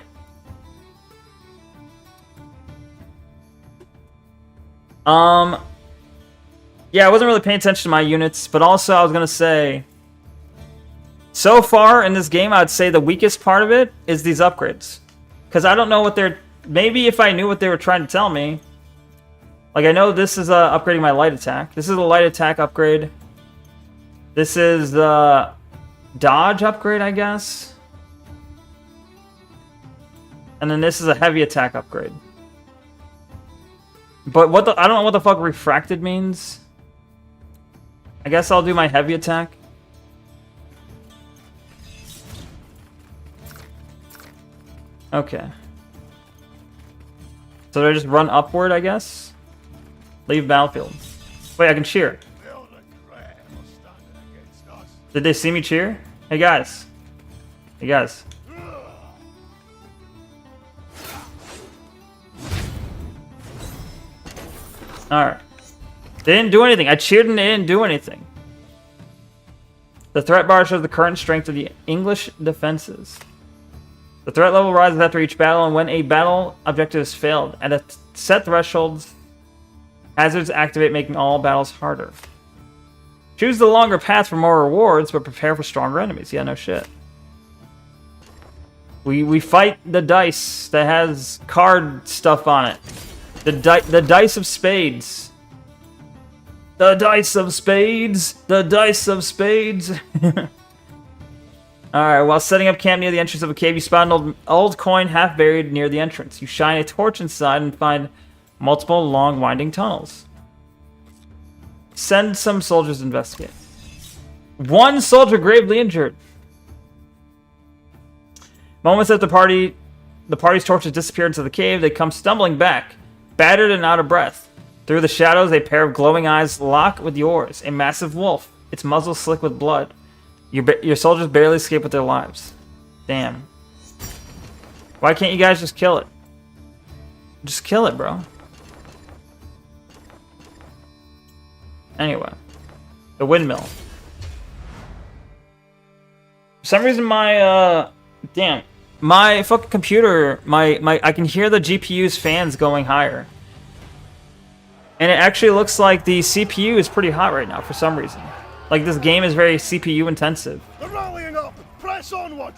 Yeah, I wasn't really paying attention to my units, but also I was gonna say, so far in this game, I'd say the weakest part of it is these upgrades. Because I don't know what they're, maybe if I knew what they were trying to tell me. Like, I know this is upgrading my light attack. This is a light attack upgrade. This is the dodge upgrade, I guess. And then this is a heavy attack upgrade. But what the, I don't know what the fuck refracted means. I guess I'll do my heavy attack. Okay. So do I just run upward, I guess? Leave battlefield. Wait, I can cheer. Did they see me cheer? Hey guys. Hey guys. Alright. They didn't do anything. I cheered and they didn't do anything. The threat bar shows the current strength of the English defenses. The threat level rises after each battle, and when a battle objective is failed, at a set thresholds, hazards activate, making all battles harder. Choose the longer path for more rewards, but prepare for stronger enemies. Yeah, no shit. We fight the dice that has card stuff on it. The dice of spades. The dice of spades. The dice of spades. Alright, while setting up camp near the entrance of a cave, you spot an old coin half buried near the entrance. You shine a torch inside and find multiple long winding tunnels. Send some soldiers to investigate. One soldier gravely injured. Moments after the party's torches disappear into the cave, they come stumbling back, battered and out of breath. Through the shadows, a pair of glowing eyes lock with yours. A massive wolf, its muzzle slick with blood. Your soldiers barely escape with their lives. Damn. Why can't you guys just kill it? Just kill it, bro. Anyway. The windmill. For some reason my, damn. My fucking computer, I can hear the GPU's fans going higher. And it actually looks like the CPU is pretty hot right now for some reason. Like this game is very CPU intensive. They're rallying up! Press onward!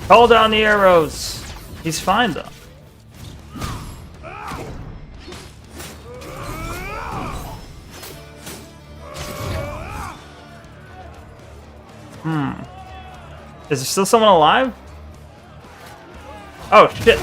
Hold down the arrows. He's fine though. Is there still someone alive? Oh shit.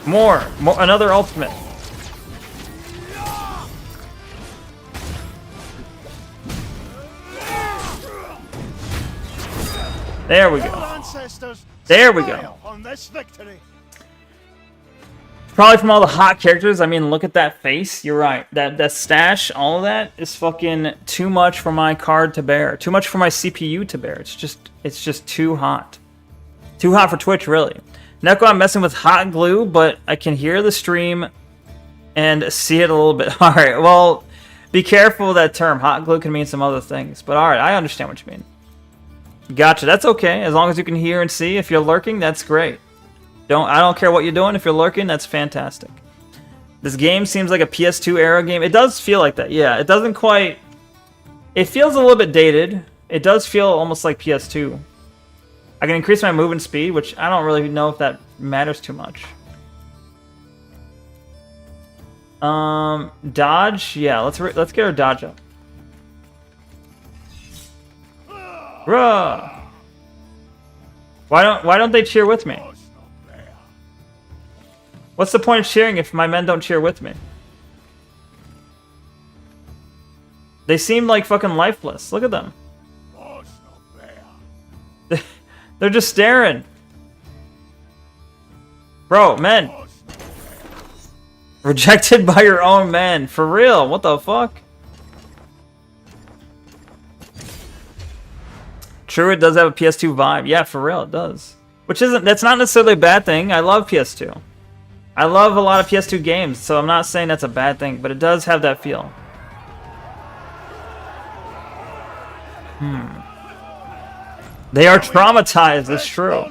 More, another ultimate. There we go. There we go. On this victory. Probably from all the hot characters. I mean, look at that face. You're right. That stash, all of that is fucking too much for my card to bear. Too much for my CPU to bear. It's just too hot. Too hot for Twitch, really. Neko, I'm messing with hot glue, but I can hear the stream and see it a little bit. Alright, well, be careful of that term. Hot glue can mean some other things. But alright, I understand what you mean. Gotcha, that's okay. As long as you can hear and see. If you're lurking, that's great. I don't care what you're doing. If you're lurking, that's fantastic. This game seems like a PS2 era game. It does feel like that, yeah. It doesn't quite... It feels a little bit dated. It does feel almost like PS2. I can increase my movement speed, which I don't really know if that matters too much. Dodge? Yeah, let's get our dodge up. Bruh! Why don't they cheer with me? What's the point of cheering if my men don't cheer with me? They seem like fucking lifeless. Look at them. They're just staring. Bro, men. Rejected by your own men. For real. What the fuck? True, it does have a PS2 vibe. Yeah, for real, it does. That's not necessarily a bad thing. I love PS2. I love a lot of PS2 games, so I'm not saying that's a bad thing, but it does have that feel. They are traumatized, it's true.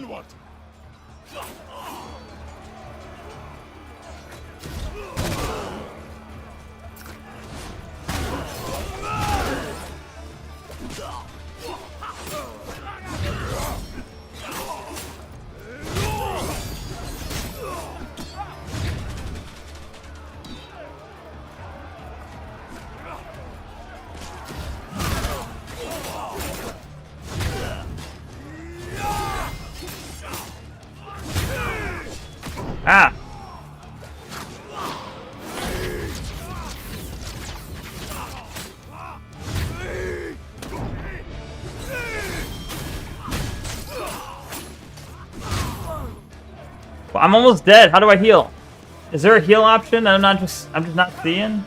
Ah! Well, I'm almost dead. How do I heal? Is there a heal option that I'm just not seeing?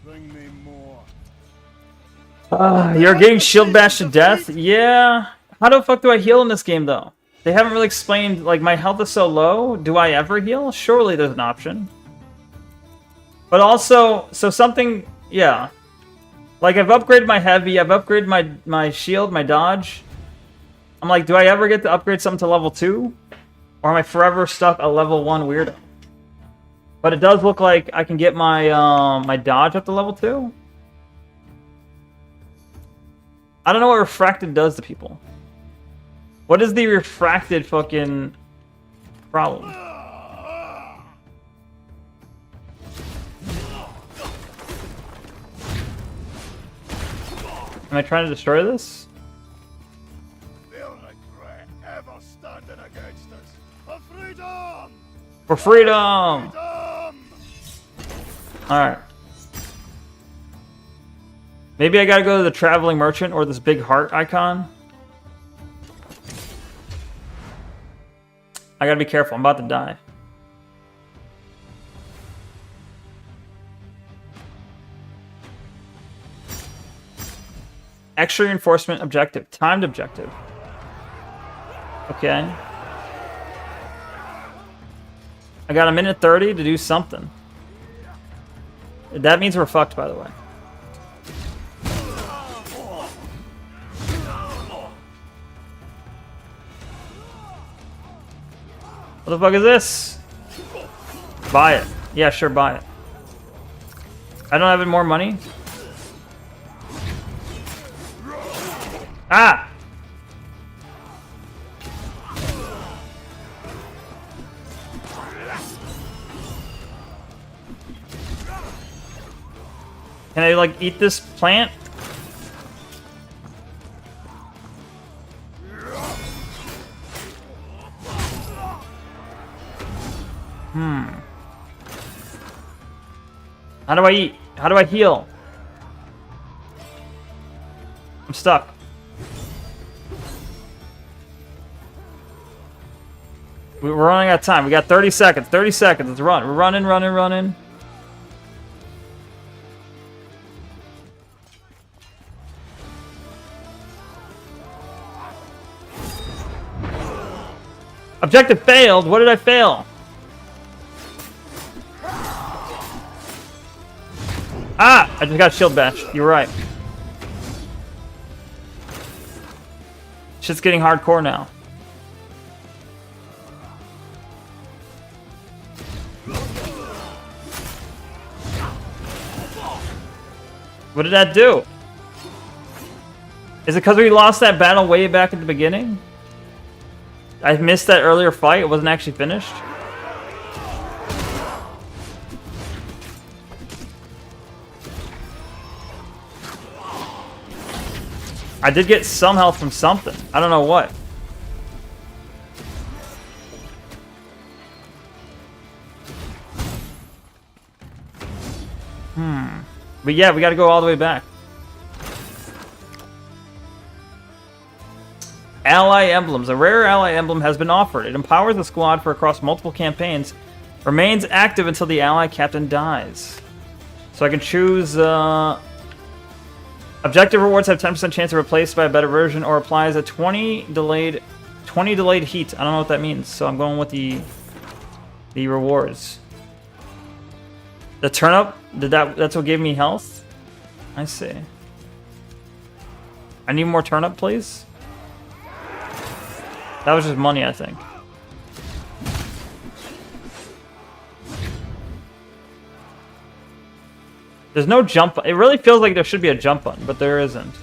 Bring me more. You're getting shield bashed to death? Yeah. How the fuck do I heal in this game, though? They haven't really explained, like, my health is so low. Do I ever heal? Surely there's an option. But also, so something, yeah. Like, I've upgraded my heavy, I've upgraded my shield, my dodge. I'm like, do I ever get to upgrade something to level 2? Or am I forever stuck a level 1 weirdo? But it does look like I can get my my dodge up to level 2. I don't know what refracted does to people. What is the refracted fucking problem? Am I trying to destroy this? They'll regret ever standing against us. For freedom! For freedom! Alright. Maybe I gotta go to the traveling merchant or this big heart icon. I gotta be careful. I'm about to die. Extra reinforcement objective. Timed objective. Okay. I got a minute 30 to do something. That means we're fucked, by the way. What the fuck is this? Buy it. Yeah, sure, buy it. I don't have any more money. Ah! Can I, like, eat this plant? How do I eat? How do I heal? I'm stuck. We're running out of time. We got 30 seconds. 30 seconds. Let's run. We're running, running, running. Objective failed. What did I fail? Ah! I just got shield bashed. You're right. Shit's getting hardcore now. What did that do? Is it because we lost that battle way back at the beginning? I missed that earlier fight. It wasn't actually finished. I did get some health from something. I don't know what. But yeah, we gotta go all the way back. Ally emblems. A rare ally emblem has been offered. It empowers the squad for across multiple campaigns. Remains active until the ally captain dies. So I can choose... Objective rewards have 10% chance of replaced by a better version or applies a 20 delayed heat. I don't know what that means, so I'm going with the rewards. The turnip, that's what gave me health? I see. I need more turnip, please. That was just money, I think. There's no jump. It really feels like there should be a jump button, but there isn't.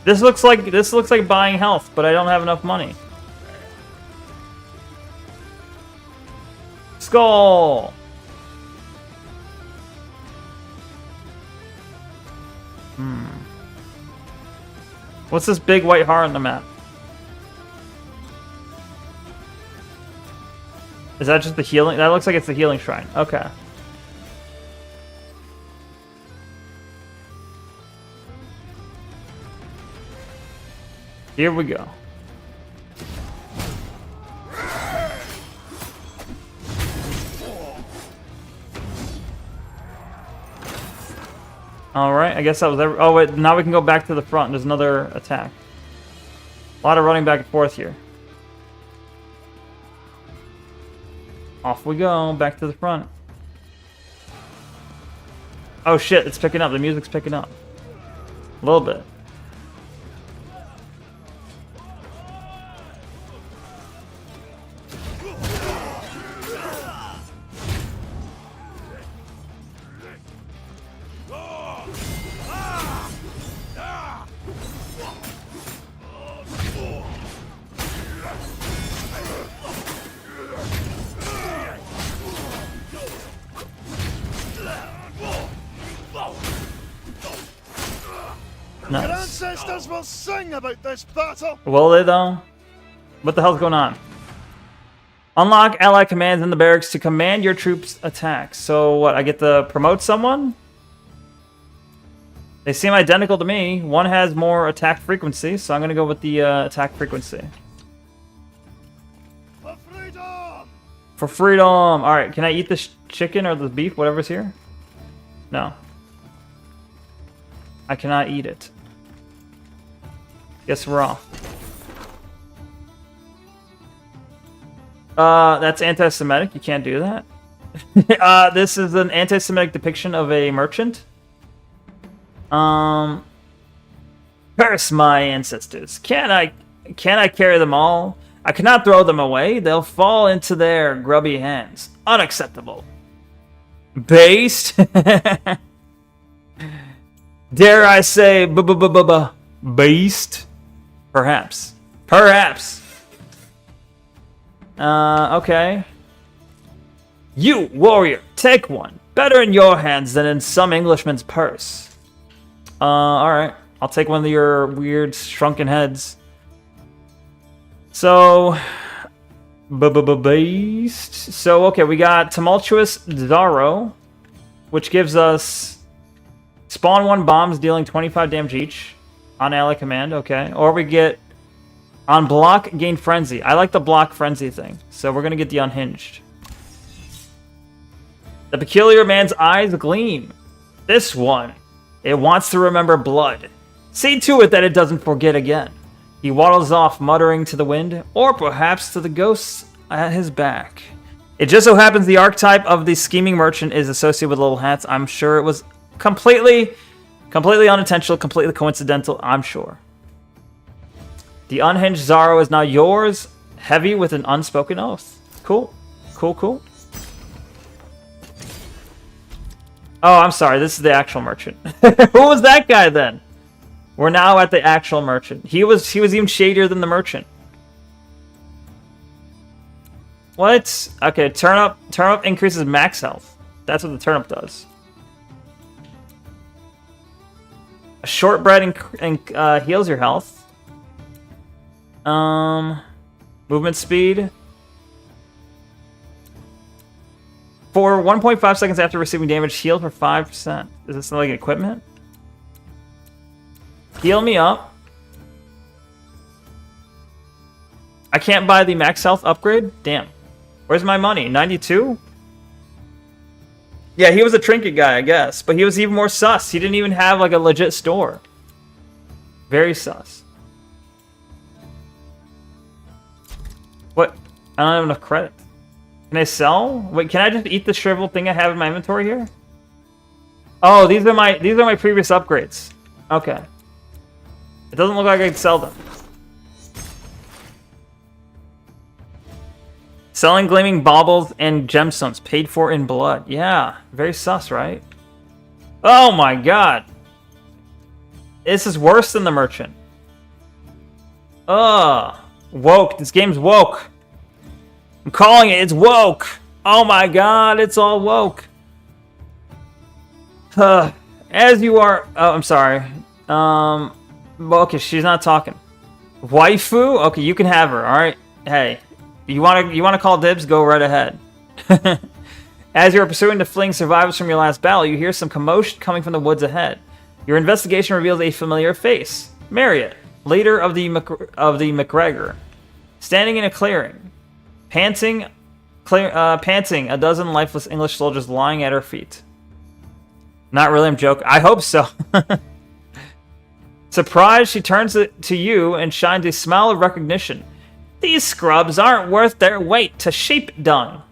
This looks like buying health, but I don't have enough money. Skull. What's this big white heart on the map? Is that just the healing? That looks like it's the healing shrine. Okay. Here we go. Alright, I guess that was oh wait, now we can go back to the front. There's another attack. A lot of running back and forth here. Off we go, back to the front. Oh shit, it's picking up. The music's picking up. A little bit. Your Nice. ancestors will sing about this battle. Will they though? What the hell's going on? Unlock ally commands in the barracks to command your troops' attacks. So what? I get to promote someone? They seem identical to me. One has more attack frequency, so I'm gonna go with the attack frequency. For freedom! For freedom! Alright, can I eat this chicken or the beef, whatever's here? No. I cannot eat it. Guess we're off. That's anti-Semitic. You can't do that. This is an anti-Semitic depiction of a merchant. Curse my ancestors. Can I carry them all? I cannot throw them away. They'll fall into their grubby hands. Unacceptable. Based. Dare I say based? Perhaps. Perhaps. Okay. You, warrior, take one. Better in your hands than in some Englishman's purse. Alright. I'll take one of your weird shrunken heads. So... based. So, okay, we got Tumultuous Zaro, which gives us... Spawn 1 bombs dealing 25 damage each on ally command, okay. Or we get on block, gain frenzy. I like the block frenzy thing, so we're gonna get the unhinged. The peculiar man's eyes gleam. This one, it wants to remember blood. See to it that it doesn't forget again. He waddles off, muttering to the wind, or perhaps to the ghosts at his back. It just so happens the archetype of the scheming merchant is associated with little hats. I'm sure it was completely unintentional, completely coincidental, I'm sure. The unhinged Zaro is now yours, heavy with an unspoken oath. Cool. Cool, cool. Oh, I'm sorry, this is the actual merchant. Who was that guy then? We're now at the actual merchant. He was even shadier than the merchant. What? Okay, turnip increases max health. That's what the turnip does. A shortbread heals your health. Movement speed. For 1.5 seconds after receiving damage, heal for 5%. Is this like equipment? Heal me up. I can't buy the max health upgrade? Damn. Where's my money? 92? Yeah, he was a trinket guy, I guess. But he was even more sus. He didn't even have, like, a legit store. Very sus. What? I don't have enough credit. Can I sell? Wait, can I just eat the shriveled thing I have in my inventory here? Oh, these are my previous upgrades. Okay. It doesn't look like I can sell them. Selling gleaming baubles and gemstones paid for in blood. Yeah, very sus, right? Oh my god. This is worse than the merchant. Ugh. Woke. This game's woke. I'm calling it. It's woke. Oh my god, it's all woke. As you are... Oh, I'm sorry. Okay, she's not talking. Waifu? Okay, you can have her, alright? Hey. You wanna call dibs? Go right ahead. As you are pursuing to fleeing survivors from your last battle, you hear some commotion coming from the woods ahead. Your investigation reveals a familiar face. Marriott, leader of the McGregor, standing in a clearing, panting, a dozen lifeless English soldiers lying at her feet. Not really, I'm joking. I hope so. Surprised, she turns to you and shines a smile of recognition. These scrubs aren't worth their weight to sheep dung.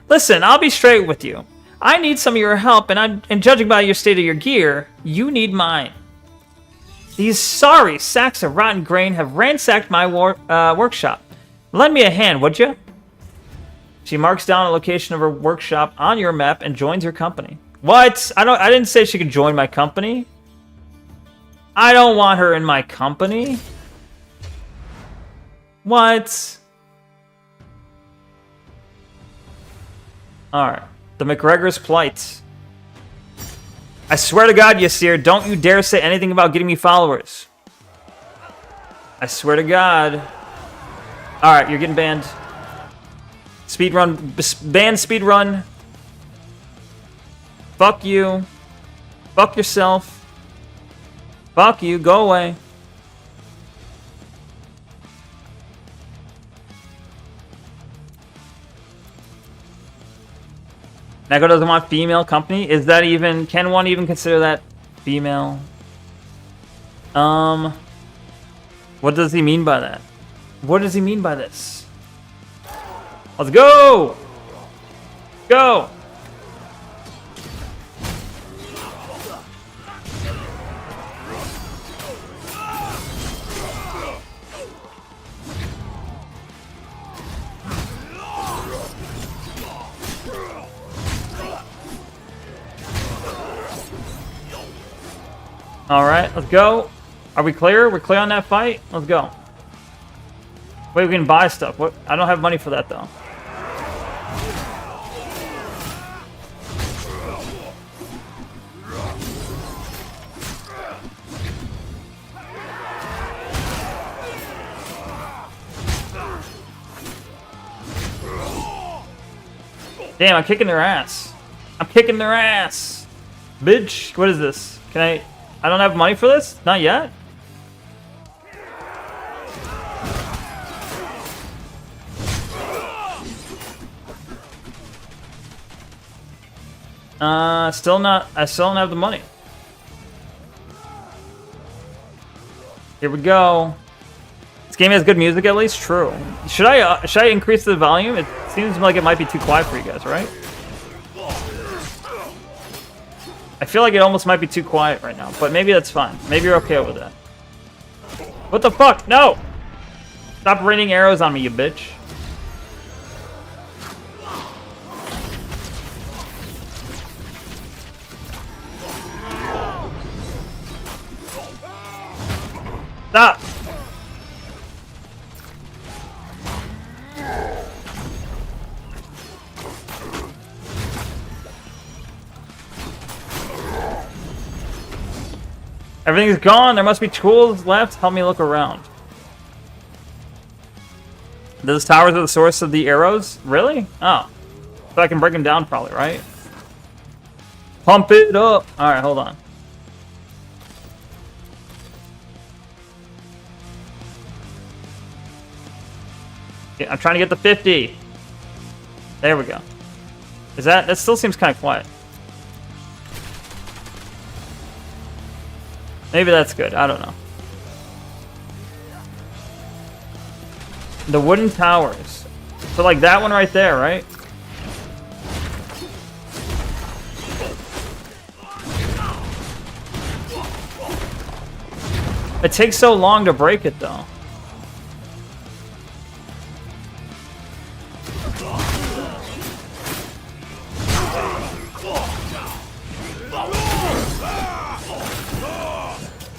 Listen, I'll be straight with you. I need some of your help, and judging by your state of your gear, you need mine. These sorry sacks of rotten grain have ransacked my workshop. Lend me a hand, would you? She marks down a location of her workshop on your map and joins your company. What? I didn't say she could join my company. I don't want her in my company. What? Alright. The McGregor's plight. I swear to God, Yasir, don't you dare say anything about getting me followers. I swear to God. Alright, you're getting banned. Speedrun. Ban speedrun. Fuck you. Fuck yourself. Fuck you. Go away. Neko doesn't want female company? Is that even... Can one even consider that female? What does he mean by that? What does he mean by this? Let's go! Go! Alright, let's go. Are we clear? We're clear on that fight? Let's go. Wait, we can buy stuff. What? I don't have money for that, though. Damn, I'm kicking their ass. I'm kicking their ass. Bitch, what is this? Can I don't have money for this? Not yet? Still not. I still don't have the money. Here we go. This game has good music, at least. True. Should I increase the volume? It seems like it might be too quiet for you guys, right? I feel like it almost might be too quiet right now, but maybe that's fine. Maybe you're okay with that. What the fuck? No! Stop raining arrows on me, you bitch. Stop! Everything's gone. There must be tools left. Help me look around. Those towers are the source of the arrows? Really? Oh. So I can break them down probably, right? Pump it up. Alright, hold on. Okay, I'm trying to get the 50. There we go. Is that still seems kind of quiet. Maybe that's good. I don't know. The wooden towers. So like that one right there, right? It takes so long to break it though.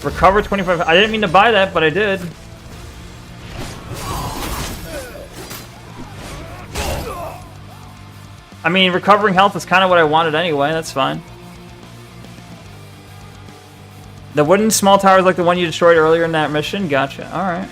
Recover 25. I didn't mean to buy that, but I did. I mean, recovering health is kind of what I wanted anyway. That's fine. The wooden small tower is like the one you destroyed earlier in that mission? Gotcha. Alright.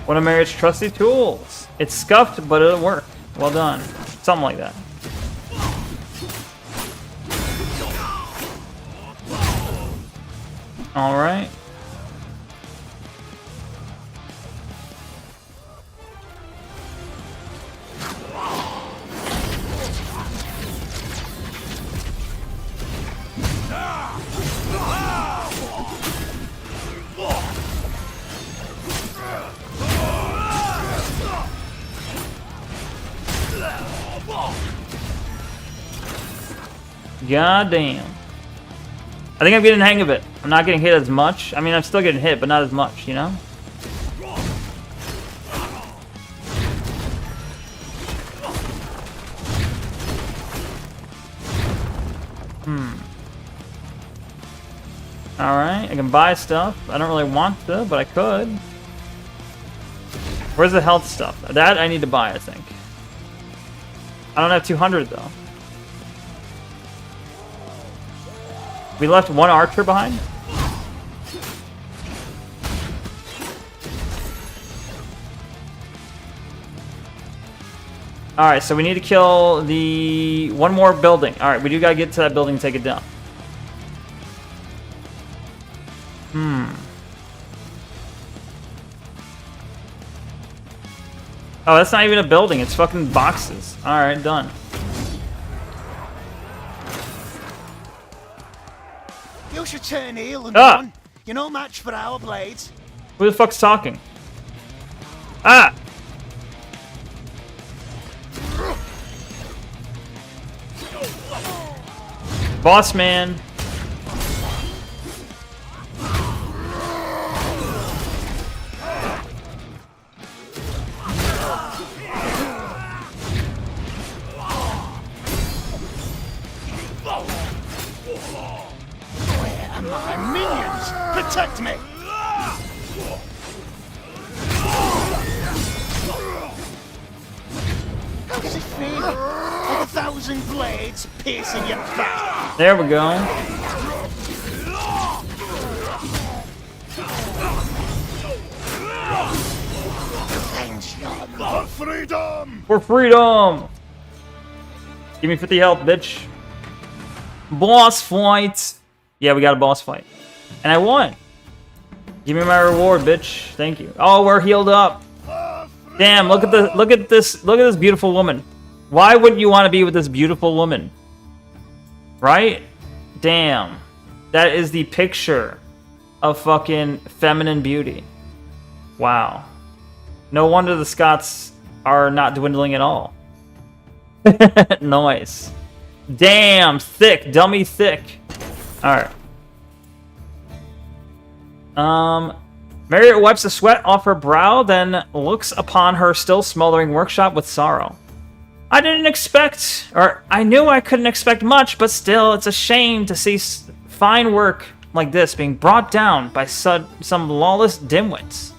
One of Marriott's trusty tools. It's scuffed, but it'll work. Well done. Something like that. Alright. God damn. I think I'm getting the hang of it. I'm not getting hit as much. I mean, I'm still getting hit, but not as much, you know? Alright, I can buy stuff. I don't really want to, but I could. Where's the health stuff? That I need to buy, I think. I don't have 200, though. We left one archer behind? Alright, so we need to kill the... one more building. Alright, we do gotta get to that building and take it down. Oh, that's not even a building. It's fucking boxes. Alright, done. You should turn heel and run. You're no match for our blades. Who the fuck's talking? Ah! Boss man. Where are my minions? Protect me! How does it feel? Like 1,000 blades piercing your back. There we go. For freedom! For freedom! Give me 50 health, bitch. Boss fight! Yeah, we got a boss fight. And I won! Give me my reward, bitch. Thank you. Oh, we're healed up. Damn, look at this beautiful woman. Why wouldn't you want to be with this beautiful woman? Right? Damn. That is the picture of fucking feminine beauty. Wow. No wonder the Scots are not dwindling at all. Nice. Damn, thick, dummy thick. Alright. Marriott wipes the sweat off her brow, then looks upon her still smoldering workshop with sorrow. I didn't expect, or I knew I couldn't expect much, but still, it's a shame to see fine work like this being brought down by some lawless dimwits.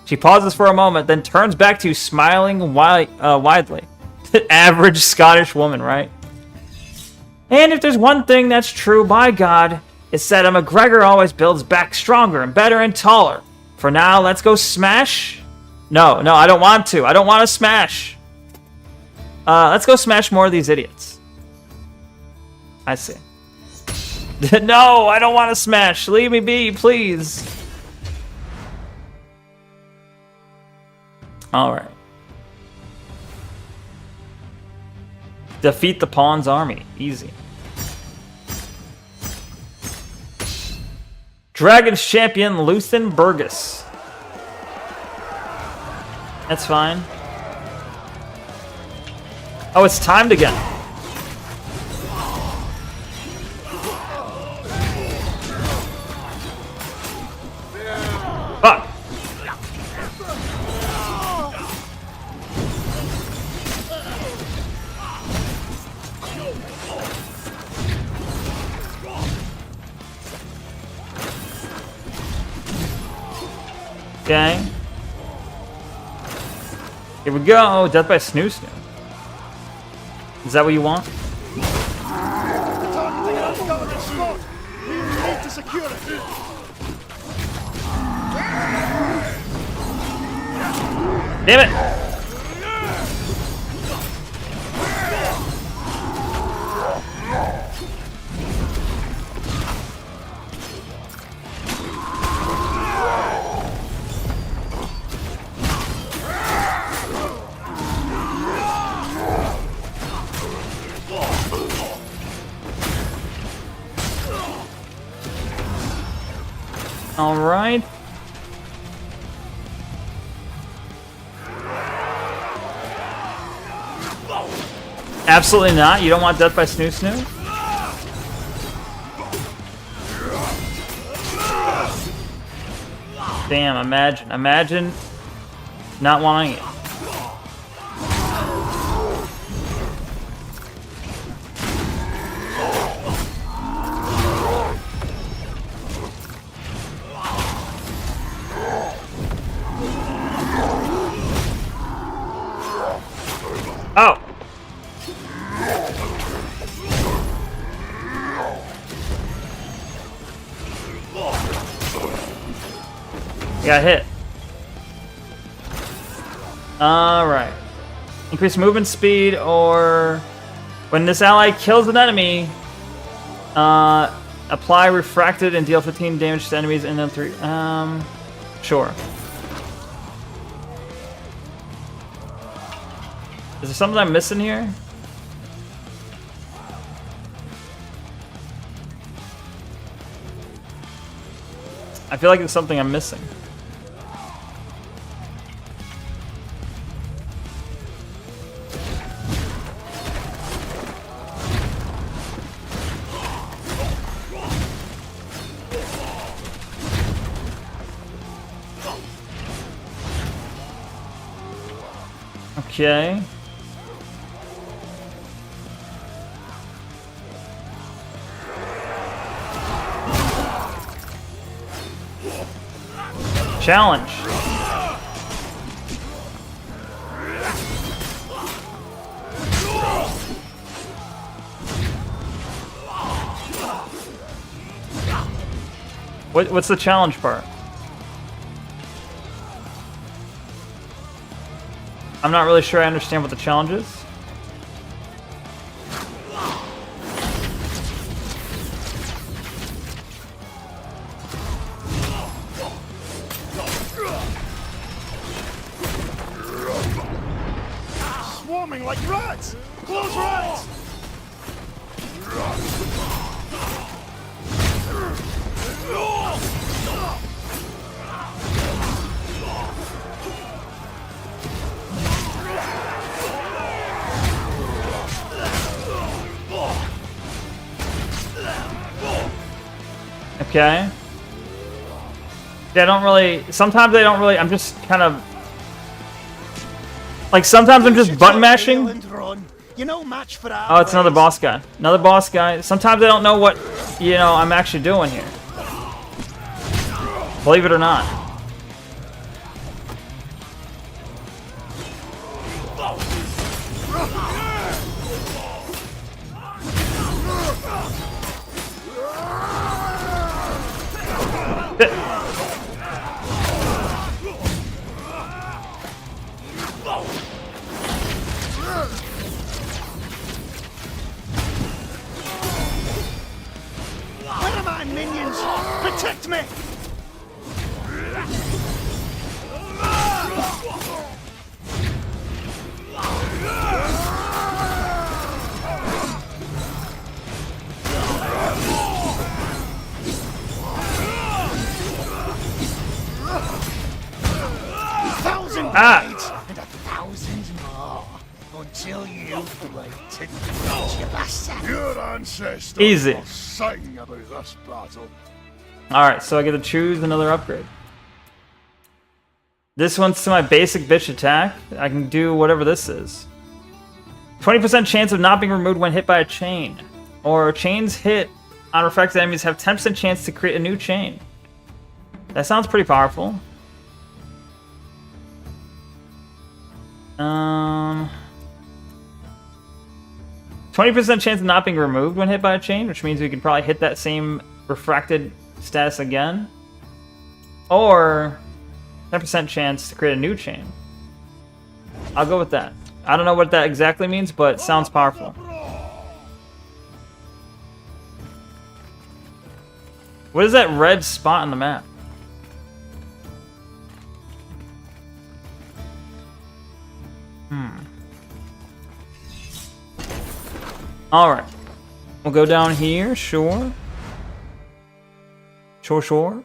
She pauses for a moment, then turns back to smiling widely. Average Scottish woman, right? And if there's one thing that's true, by God, it's that a McGregor always builds back stronger and better and taller. For now, let's go smash. No, I don't want to. I don't want to smash. Let's go smash more of these idiots. I see. No, I don't want to smash. Leave me be, please. Alright. Defeat the Pawn's army. Easy. Dragon's champion, Luthen Burgess. That's fine. Oh, it's timed again. Fuck. Okay. Here we go. Death by Snoo Snoo. Is that what you want? We need to secure it. Damn it! All right. Absolutely not. You don't want death by Snoo Snoo? Damn, imagine. Imagine not wanting it. Oh! Got hit. Alright. Increase movement speed, or when this ally kills an enemy, apply refracted and deal 15 damage to enemies in then 3. Sure. Is there something I'm missing here? I feel like there's something I'm missing. Okay. Challenge. What's the challenge part? I'm not really sure I understand what the challenge is. Swarming like rats! Close rats! Okay. Yeah, I don't really... Sometimes I don't really... I'm just kind of... Like, sometimes I'm just button mashing. Oh, it's another boss guy. Another boss guy. Sometimes I don't know what, you know, I'm actually doing here. Believe it or not. Where are my minions? Protect me! Blades, and 1,000 more until you break to your bastard. Your ancestors Easy. sang about this battle. Alright, so I get to choose another upgrade. This one's to my basic bitch attack. I can do whatever this is. 20% chance of not being removed when hit by a chain. Or chains hit on refracted enemies have 10% chance to create a new chain. That sounds pretty powerful. 20% chance of not being removed when hit by a chain, which means we can probably hit that same refracted status again. Or 10% chance to create a new chain. I'll go with that. I don't know what that exactly means, but it sounds powerful. What is that red spot on the map? Alright. We'll go down here, sure. Sure.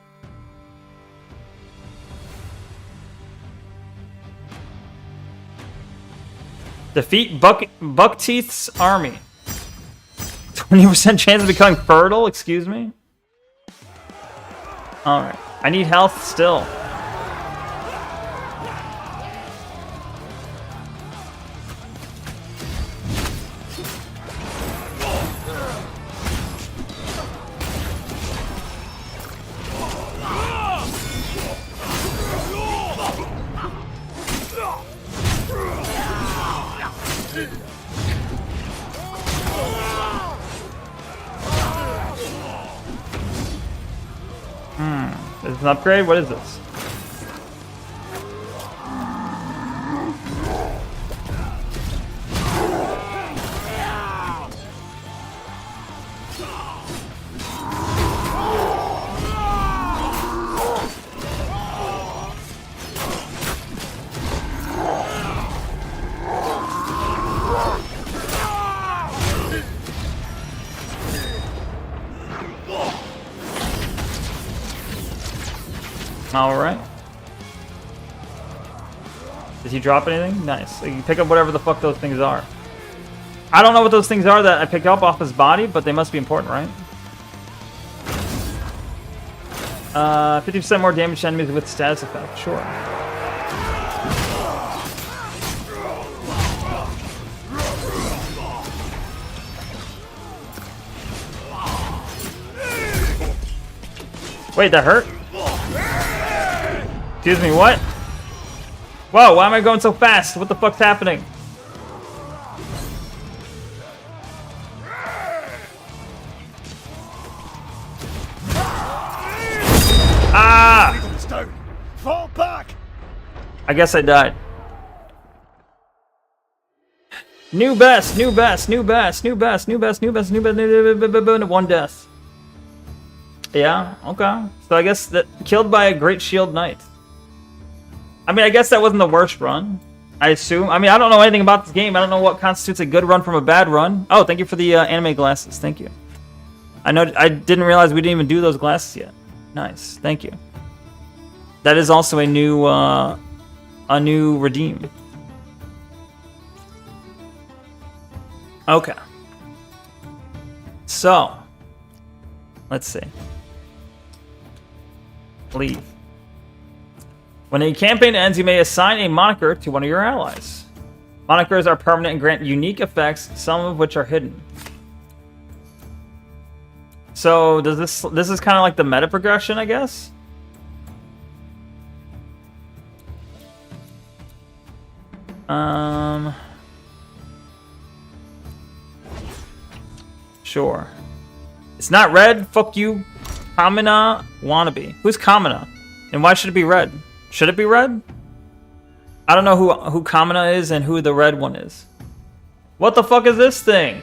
Defeat Buckteeth's army. 20% chance of becoming fertile, excuse me? Alright. I need health still. Is this an upgrade? What is this? Alright. Did he drop anything? Nice. You can pick up whatever the fuck those things are. I don't know what those things are that I picked up off his body, but they must be important, right? 50% more damage to enemies with status effect. Sure. Wait, that hurt? Excuse me, what? Whoa, why am I going so fast? What the fuck's happening? Ah! Fall back. I guess I died. New best. One death. Yeah, okay. So I guess that killed by a Great Shield Knight. I mean, I guess that wasn't the worst run. I assume. I mean, I don't know anything about this game. I don't know what constitutes a good run from a bad run. Oh, thank you for the anime glasses. Thank you. I didn't realize we didn't even do those glasses yet. Nice. Thank you. That is also a new redeem. Okay. So, let's see. Leave. When a campaign ends, you may assign a moniker to one of your allies. Monikers are permanent and grant unique effects, some of which are hidden. So, does this is kind of like the meta progression, I guess? Sure. It's not red. Fuck you. Kamina wannabe. Who's Kamina? And why should it be red? Should it be red? I don't know who Kamina is and who the red one is. What the fuck is this thing?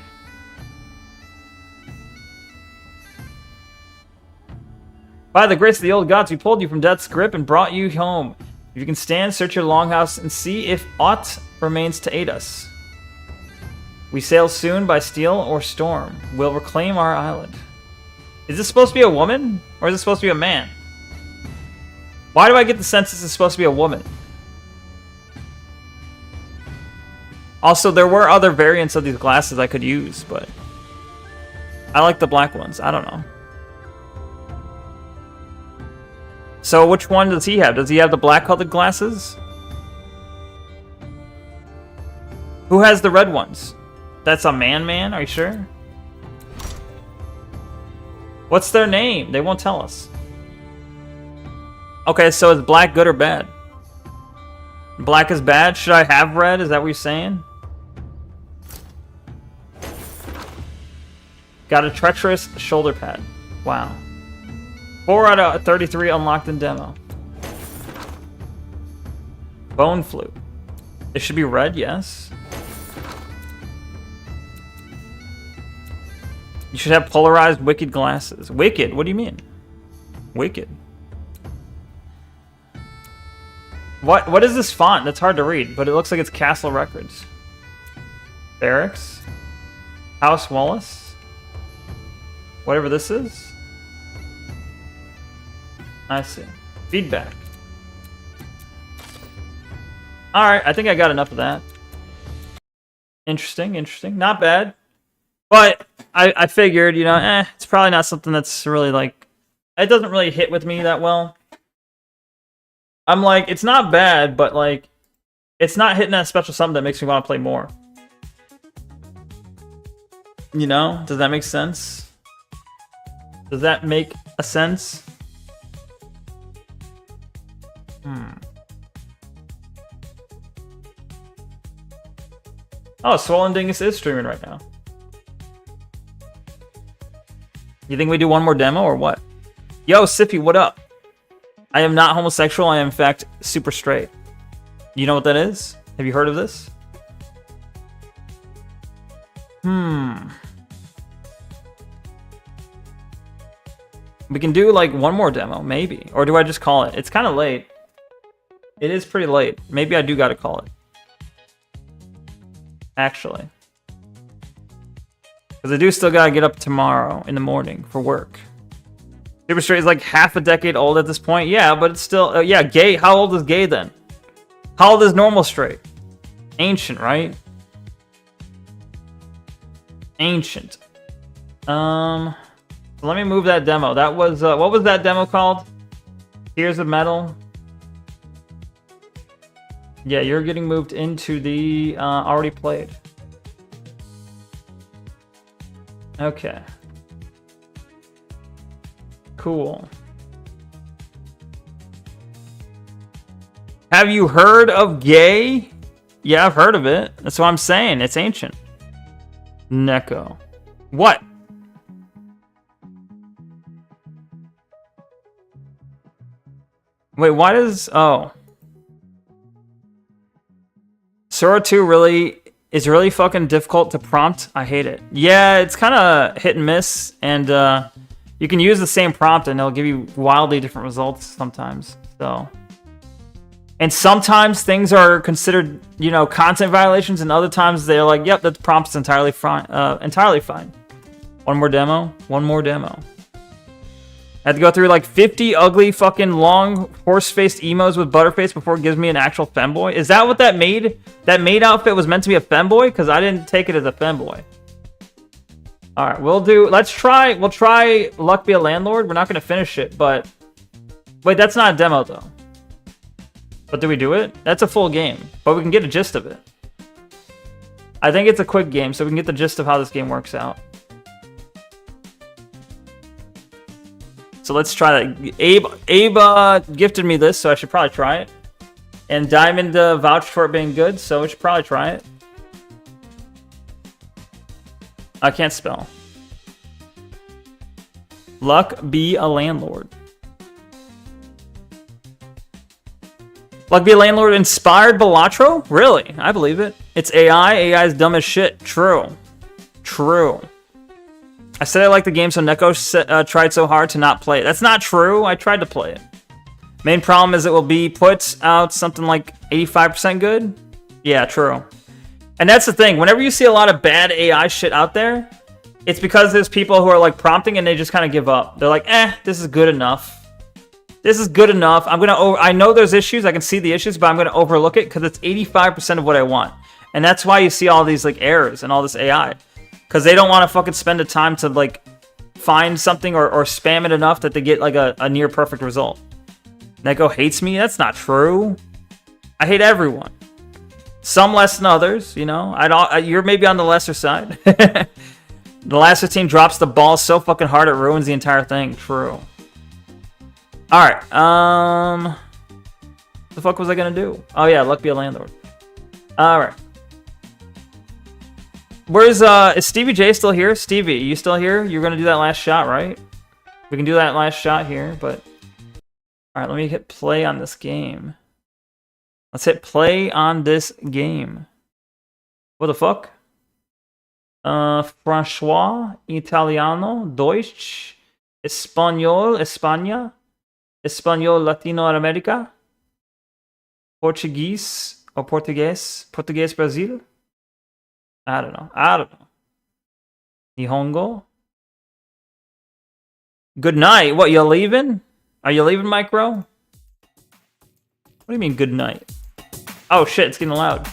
By the grace of the old gods, we pulled you from death's grip and brought you home. If you can stand, search your longhouse and see if aught remains to aid us. We sail soon by steel or storm. We'll reclaim our island. Is this supposed to be a woman? Or is this supposed to be a man? Why do I get the sense this is supposed to be a woman? Also, there were other variants of these glasses I could use, but I like the black ones. I don't know. So which one does he have? Does he have the black colored glasses? Who has the red ones? That's a man? Are you sure? What's their name? They won't tell us. Okay, so is black good or bad? Black is bad? Should I have red? Is that what you're saying? Got a treacherous shoulder pad. Wow. 4 out of 33 unlocked in demo. Bone flute. It should be red, yes. You should have polarized wicked glasses. Wicked? What do you mean? Wicked. What is this font? That's hard to read, but it looks like it's Castle Records. Barracks. House Wallace. Whatever this is. I see. Feedback. Alright, I think I got enough of that. Interesting, interesting. Not bad. But I figured, you know, it's probably not something that's really like... It doesn't really hit with me that well. I'm like, it's not bad, but like, it's not hitting that special something that makes me want to play more. You know? Does that make sense? Does that make a sense? Oh, Swollen Dingus is streaming right now. You think we do one more demo or what? Yo, Sippy, what up? I am not homosexual. I am, in fact, super straight. You know what that is? Have you heard of this? We can do, like, one more demo, maybe. Or do I just call it? It's kind of late. It is pretty late. Maybe I do gotta call it. Actually. Because I do still gotta get up tomorrow in the morning for work. Super straight is like half a decade old at this point. Yeah, but it's still... yeah, gay. How old is gay then? How old is normal straight? Ancient, right? Ancient. So let me move that demo. That was... what was that demo called? Tears of Metal. Yeah, you're getting moved into the already played. Okay. Cool. Have you heard of gay? Yeah, I've heard of it. That's what I'm saying. It's ancient. Neko. What? Wait, why does... Oh. Sora 2 really is really fucking difficult to prompt. I hate it. Yeah, it's kind of hit and miss, and you can use the same prompt and it'll give you wildly different results sometimes. So, and sometimes things are considered, you know, content violations, and other times they're like, yep, that prompt's entirely fine. Entirely fine. One more demo. One more demo. I had to go through like 50 ugly fucking long horse-faced emos with butterface before it gives me an actual femboy. Is that what that maid outfit was meant to be, a femboy? Because I didn't take it as a femboy. All right, we'll try Luck Be a Landlord. We're not going to finish it, but wait, that's not a demo though. But do we do it? That's a full game, but we can get a gist of it. I think it's a quick game, so we can get the gist of how this game works out. So let's try that. Abe gifted me this, so I should probably try it. And Diamond vouched for it being good, so we should probably try it. I can't spell. Luck Be a Landlord. Luck Be a Landlord inspired Balatro? Really? I believe it. It's AI. AI is dumb as shit. True. True. I said I like the game, so Neko tried so hard to not play it. That's not true. I tried to play it. Main problem is it will be put out something like 85% good. Yeah, true. And that's the thing. Whenever you see a lot of bad AI shit out there, it's because there's people who are like prompting and they just kind of give up. They're like, this is good enough. This is good enough. I know there's issues. I can see the issues, but I'm gonna overlook it because it's 85% of what I want. And that's why you see all these like errors and all this AI. Because they don't want to fucking spend the time to, like, find something or spam it enough that they get, like, a near-perfect result. Neko hates me? That's not true. I hate everyone. Some less than others, you know? You're maybe on the lesser side. The lesser team drops the ball so fucking hard it ruins the entire thing. True. Alright, what the fuck was I gonna do? Oh, yeah, Luck Be a Landlord. Alright. Where's, is Stevie J still here? Stevie, you still here? You're gonna do that last shot, right? We can do that last shot here, but... Alright, let me hit play on this game. Let's hit play on this game. What the fuck? François, Italiano, Deutsch, Espanol, España, Espanol, Latino America, Portuguese or Portuguese, Portuguese Brazil. I don't know. Nihongo. Good night. What, you leaving? Are you leaving, Micro? What do you mean good night? Oh shit, it's getting loud.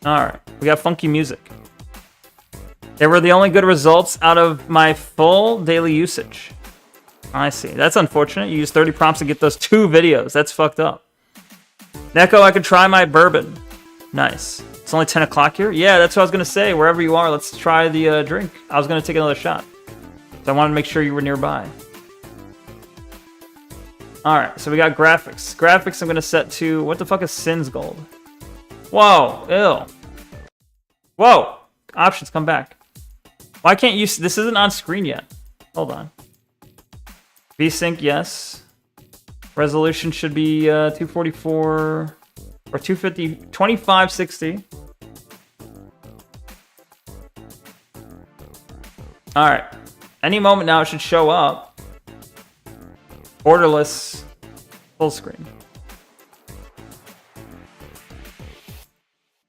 Alright, we got funky music. They were the only good results out of my full daily usage. I see. That's unfortunate. You used 30 prompts to get those 2 videos. That's fucked up. Neko, I could try my bourbon. Nice. It's only 10 o'clock here? Yeah, that's what I was going to say. Wherever you are, let's try the drink. I was going to take another shot. So I wanted to make sure you were nearby. Alright, so we got graphics. Graphics I'm going to set to... What the fuck is Sin's Gold? Whoa, ew. Whoa! Options, come back. Why can't you... This isn't on screen yet. Hold on. VSync, yes. Resolution should be 244 or 250, 2560. Alright. Any moment now it should show up. Borderless full screen.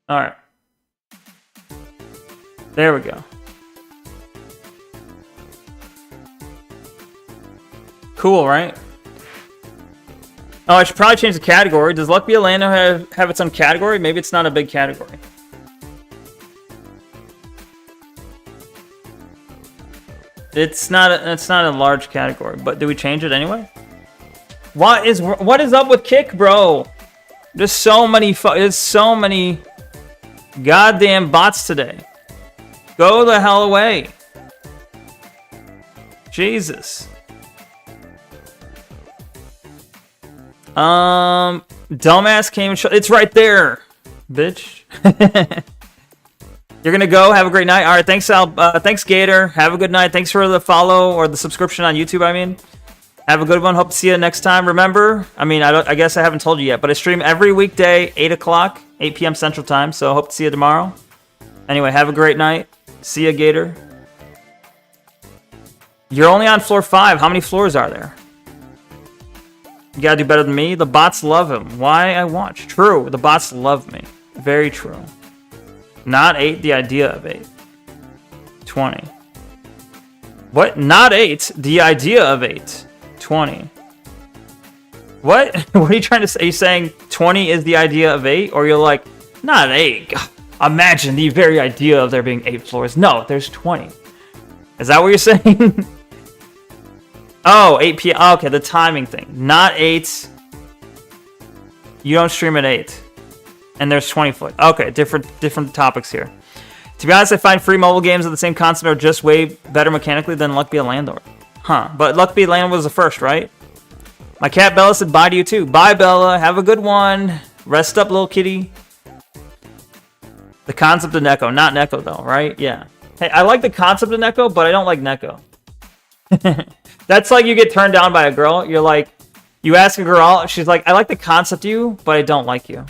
Alright. There we go. Cool, right? Oh, I should probably change the category. Does Luck Be a Lando have its own category? Maybe it's not a big category. It's not a large category, but do we change it anyway? What is up with Kick, bro? There's so many goddamn bots today. Go the hell away. Jesus. Dumbass came and it's right there, bitch. You're gonna go. Have a great night. All right, thanks, Al. Thanks, Gator. Have a good night. Thanks for the follow or the subscription on YouTube. I mean, have a good one. Hope to see you next time. Remember, I guess I haven't told you yet, but I stream every weekday, 8 o'clock, 8 p.m. Central Time. So hope to see you tomorrow. Anyway, have a great night. See ya, Gator. You're only on floor 5. How many floors are there? You gotta do better than me. The bots love him. Why I watch? True. The bots love me. Very true. Not 8. The idea of 8. 20. What? Not 8. The idea of 8. 20. What? What are you trying to say? Are you saying 20 is the idea of 8? Or you're like, not 8. God, imagine the very idea of there being 8 floors. No, there's 20. Is that what you're saying? Oh, 8 p.m. Oh, okay, the timing thing. Not 8. You don't stream at 8. And there's 20 foot. Okay, different topics here. To be honest, I find free mobile games of the same concept are just way better mechanically than Luck Be a Landlord. Huh, but Luck Be a Landlord was the first, right? My cat Bella said bye to you too. Bye, Bella. Have a good one. Rest up, little kitty. The concept of Neko. Not Neko, though, right? Yeah. Hey, I like the concept of Neko, but I don't like Neko. That's like you get turned down by a girl. You're like, you ask a girl, she's like, I like the concept of you, but I don't like you.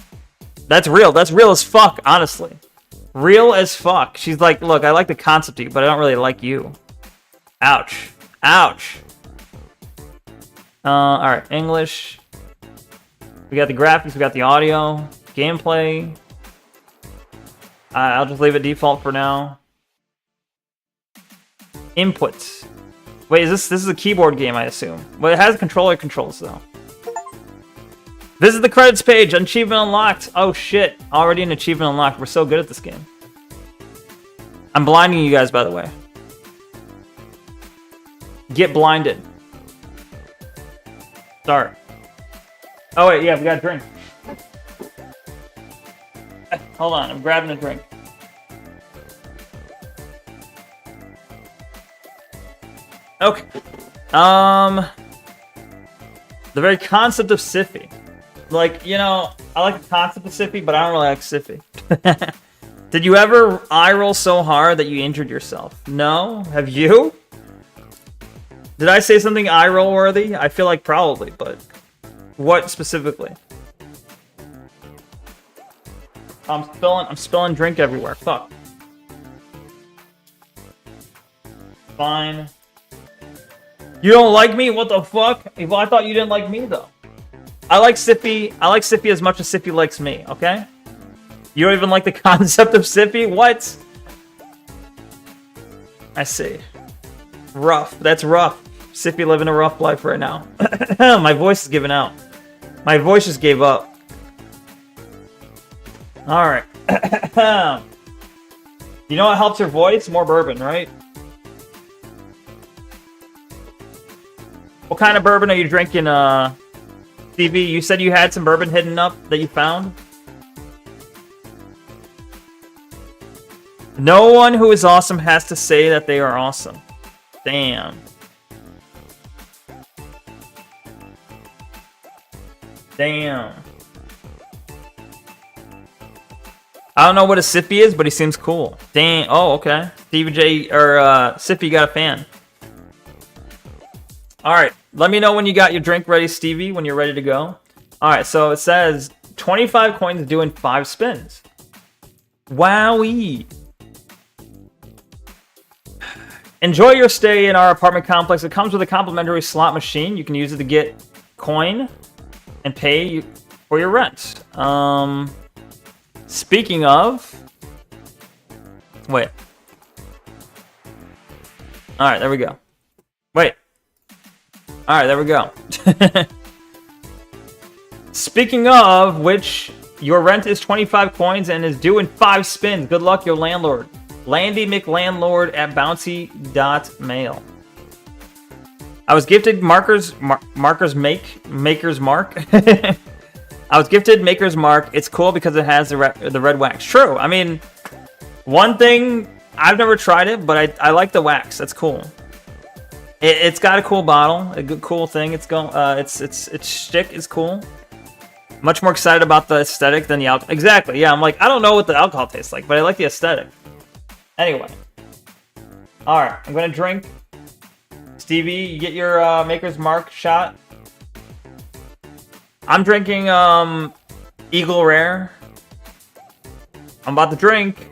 That's real. That's real as fuck, honestly. Real as fuck. She's like, look, I like the concept of you, but I don't really like you. Ouch. Ouch. Alright, English. We got the graphics, we got the audio, gameplay. I'll just leave it default for now. Inputs. Wait, this is a keyboard game, I assume. Well, it has controller controls, though. Visit the credits page. Achievement unlocked. Oh, shit. Already an achievement unlocked. We're so good at this game. I'm blinding you guys, by the way. Get blinded. Start. Oh, wait. Yeah, we got a drink. Hold on. I'm grabbing a drink. Okay. The very concept of Siffy. Like, you know, I like the concept of Sippy, but I don't really like Sippy. Did you ever eye roll so hard that you injured yourself? No? Have you? Did I say something eye roll worthy? I feel like probably, but what specifically? I'm spilling drink everywhere. Fuck. Fine. You don't like me? What the fuck? Well, I thought you didn't like me though. I like Sippy as much as Sippy likes me, okay? You don't even like the concept of Sippy? What? I see. Rough. That's rough. Sippy living a rough life right now. My voice is giving out. My voice just gave up. Alright. You know what helps your voice? More bourbon, right? What kind of bourbon are you drinking, Stevie? You said you had some bourbon hidden up that you found? No one who is awesome has to say that they are awesome. Damn. Damn. I don't know what a Sippy is, but he seems cool. Damn. Oh, okay. Stevie J or Sippy got a fan. Alright. Let me know when you got your drink ready, Stevie, when you're ready to go. Alright, so it says 25 coins due in 5 spins. Wowee. Enjoy your stay in our apartment complex. It comes with a complimentary slot machine. You can use it to get coin and pay for your rent. Speaking of... Wait. Alright, there we go. Wait. Alright, there we go. Speaking of which, your rent is 25 coins and is due in 5 spins. Good luck, your landlord. Landy McLandlord at bouncy.mail. I was gifted Maker's Mark. I was gifted Maker's Mark. It's cool because it has the red wax. True. I mean, one thing, I've never tried it, but I like the wax. That's cool. It's got a cool bottle, a good cool thing. Its shtick is cool. Much more excited about the aesthetic than the alcohol. Exactly. Yeah, I'm like, I don't know what the alcohol tastes like, but I like the aesthetic. Anyway. Alright, I'm gonna drink. Stevie, you get your Maker's Mark shot. I'm drinking Eagle Rare. I'm about to drink.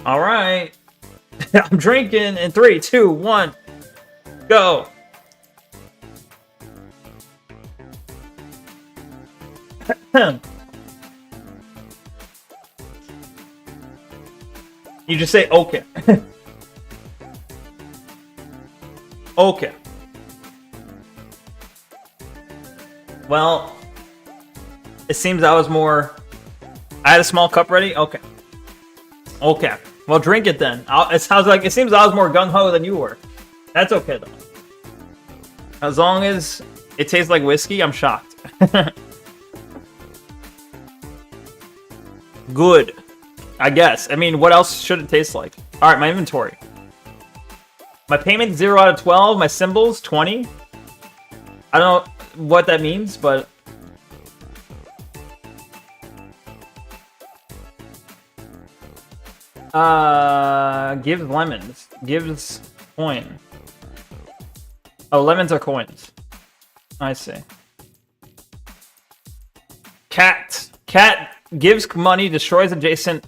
Alright. I'm drinking in 3, 2, 1. Go. You just say okay. Okay. Well, it seems I was more... I had a small cup ready? Okay. Okay. Well, drink it then. It seems I was more gung-ho than you were. That's okay, though. As long as it tastes like whiskey, I'm shocked. Good. I guess. I mean, what else should it taste like? Alright, my inventory. My payment, 0 out of 12. My symbols, 20. I don't know what that means, but... Gives lemons. Gives coin. Oh, lemons are coins. I see. Cat. Cat gives money, destroys adjacent...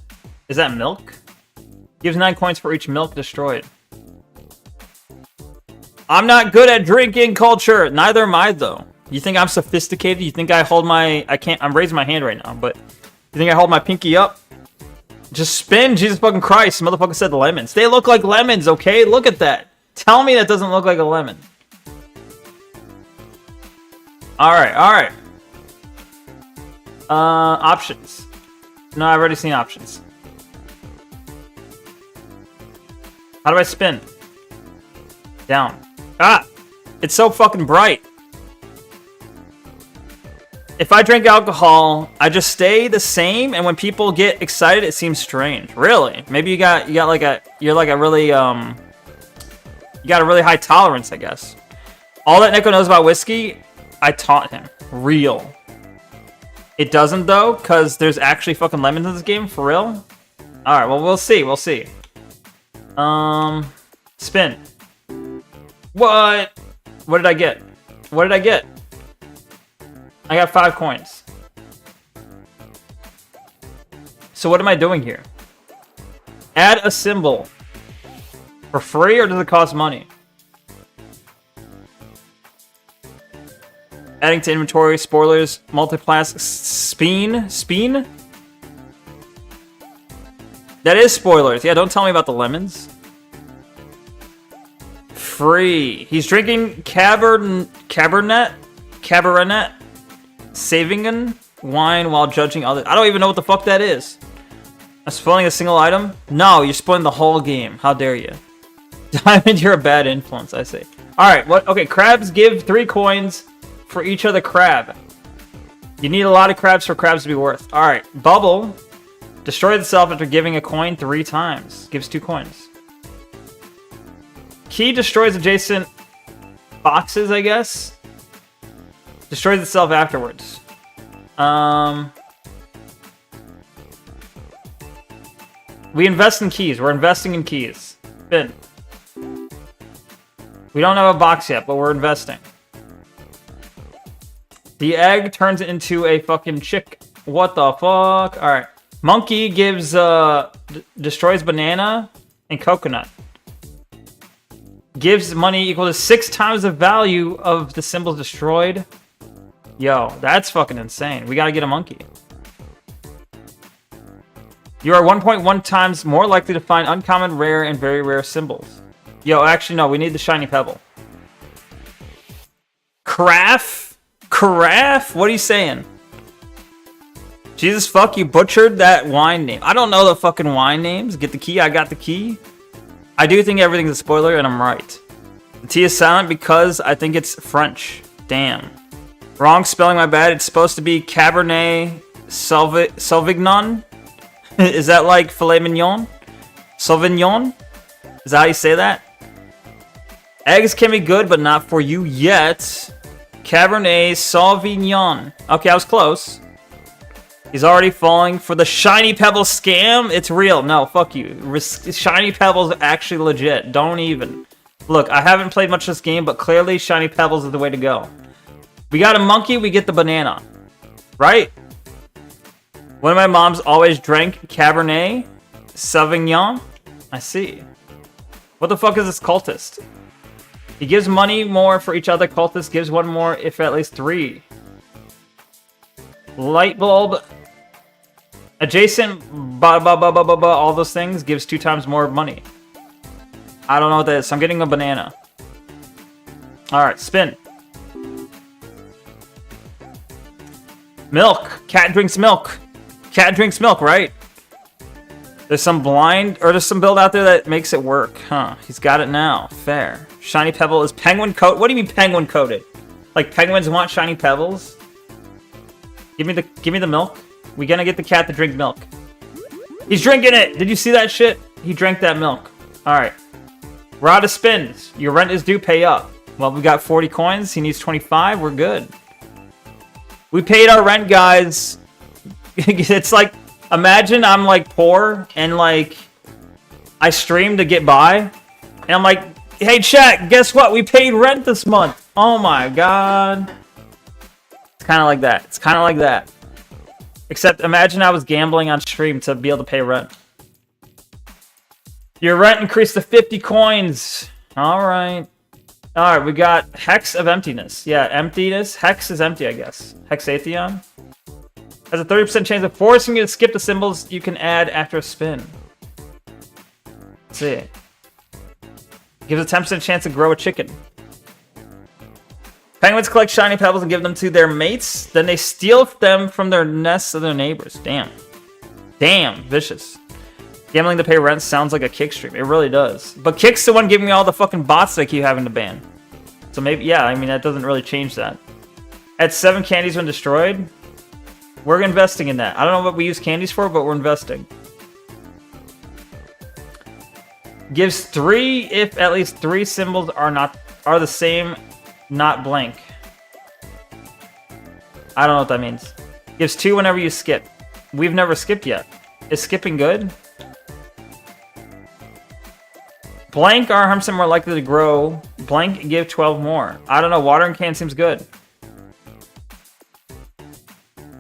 Is that milk? Gives 9 coins for each milk destroyed. I'm not good at drinking culture. Neither am I, though. You think I'm sophisticated? You think I hold my... I'm raising my hand right now, but... You think I hold my pinky up? Just spin, Jesus fucking Christ. Motherfucker said lemons. They look like lemons, okay? Look at that. Tell me that doesn't look like a lemon. Alright, alright. Options. No, I've already seen options. How do I spin? Down. Ah! It's so fucking bright. If I drink alcohol, I just stay the same, and when people get excited, it seems strange. Really? Maybe you got like a really you got a really high tolerance, I guess. All that Neko knows about whiskey, I taught him. Real. It doesn't, though, because there's actually fucking lemons in this game, for real? Alright, well, we'll see, we'll see. Spin. What? What did I get? What did I get? I got 5 coins. So what am I doing here? Add a symbol. For free, or does it cost money? Adding to inventory, spoilers, multiplass, Speen? That is spoilers. Yeah, don't tell me about the lemons. Free. He's drinking Cabernet Sauvignon wine while judging others. I don't even know what the fuck that is. I'm spoiling a single item? No, you're spoiling the whole game. How dare you? Diamond, you're a bad influence, I say. Alright, what? Okay, crabs give 3 coins for each other crab. You need a lot of crabs for crabs to be worth. Alright, bubble. Destroys itself after giving a coin 3 times. Gives 2 coins. Key destroys adjacent boxes, I guess. Destroys itself afterwards. We invest in keys. We're investing in keys. Spin. We don't have a box yet, but we're investing. The egg turns into a fucking chick. What the fuck? Alright. Monkey gives, destroys banana and coconut. Gives money equal to 6 times the value of the symbols destroyed. Yo, that's fucking insane. We gotta get a monkey. You are 1.1 times more likely to find uncommon, rare, and very rare symbols. Yo, actually, no. We need the shiny pebble. Carafe? Carafe? What are you saying? Jesus fuck, you butchered that wine name. I don't know the fucking wine names. Get the key. I got the key. I do think everything's a spoiler, and I'm right. The T is silent because I think it's French. Damn. Wrong spelling, my bad. It's supposed to be Cabernet Sauvignon. Is that like filet mignon? Sauvignon? Is that how you say that? Eggs can be good, but not for you yet. Cabernet Sauvignon. Okay, I was close. He's already falling for the Shiny Pebble scam. It's real. No, fuck you. Shiny Pebble's actually legit. Don't even. Look, I haven't played much of this game, but clearly Shiny Pebbles is the way to go. We got a monkey, we get the banana. Right? One of my moms always drank Cabernet Sauvignon. I see. What the fuck is this cultist? He gives money more for each other cultist. Gives 1 more if at least 3. Light bulb. Adjacent. All those things. Gives 2 times more money. I don't know what that is. So I'm getting a banana. Alright, spin. Milk. Cat drinks milk. Cat drinks milk, right? There's some blind, or there's some build out there that makes it work. Huh, he's got it now. Fair. Shiny Pebble is penguin coat. What do you mean penguin coated? Like penguins want shiny pebbles? Give me the milk. We gonna get the cat to drink milk. He's drinking it! Did you see that shit? He drank that milk. Alright. We're out of spins. Your rent is due, pay up. Well, we got 40 coins. He needs 25. We're good. We paid our rent, guys. It's like, imagine I'm like poor and like I stream to get by, and I'm like, hey chat, guess what? We paid rent this month. Oh my god. It's kind of like that. It's kind of like that. Except imagine I was gambling on stream to be able to pay rent. Your rent increased to 50 coins. Alright. Alright, we got Hex of Emptiness. Yeah, emptiness. Hex is empty, I guess. Hexathion. Has a 30% chance of forcing you to skip the symbols you can add after a spin. Let's see. Gives a 10% chance to grow a chicken. Penguins collect shiny pebbles and give them to their mates. Then they steal them from their nests of their neighbors. Damn. Damn, vicious. Gambling to pay rent sounds like a Kick stream. It really does. But Kick's the one giving me all the fucking bots that I keep having to ban. So maybe, yeah, I mean, that doesn't really change that. At 7 candies when destroyed. We're investing in that. I don't know what we use candies for, but we're investing. Gives 3 if at least 3 symbols are the same not blank. I don't know what that means. Gives 2 whenever you skip. We've never skipped yet. Is skipping good? Blank are 100% more likely to grow. Blank give 12 more. I don't know. Watering can seems good.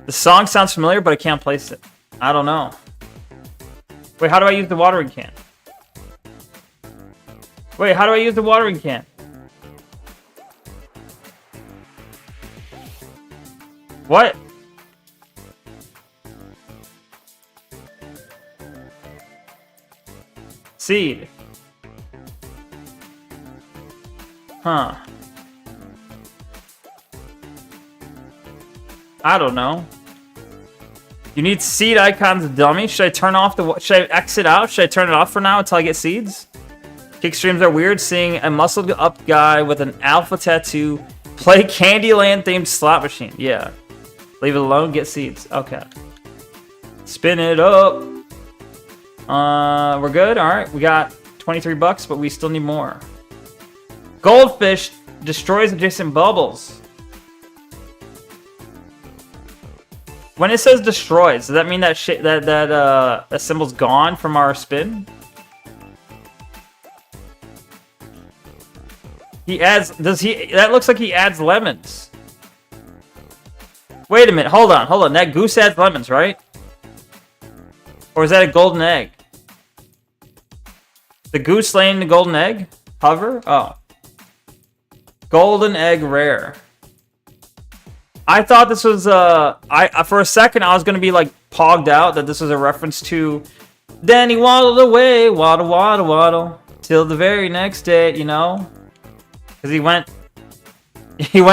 The song sounds familiar, but I can't place it. I don't know. Wait, how do I use the watering can? Wait, how do I use the watering can? What? Seed. Huh. I don't know. You need seed icons, dummy. Should I turn off the... Should I exit out? Should I turn it off for now until I get seeds? Kick streams are weird. Seeing a muscled up guy with an alpha tattoo play Candyland themed slot machine. Yeah. Leave it alone. Get seeds. Okay. Spin it up. We're good. All right. We got 23 bucks, but we still need more. Goldfish destroys adjacent bubbles. When it says destroys, does that mean that that symbol's gone from our spin? He adds. Does he? That looks like he adds lemons. Wait a minute. Hold on. That goose adds lemons, right? Or is that a golden egg? The goose laying the golden egg? Hover? Oh. Golden egg rare. I thought this was for a second I was gonna be like pogged out that this was a reference to then he waddled away, waddle, waddle, waddle, till the very next day, you know? Because he went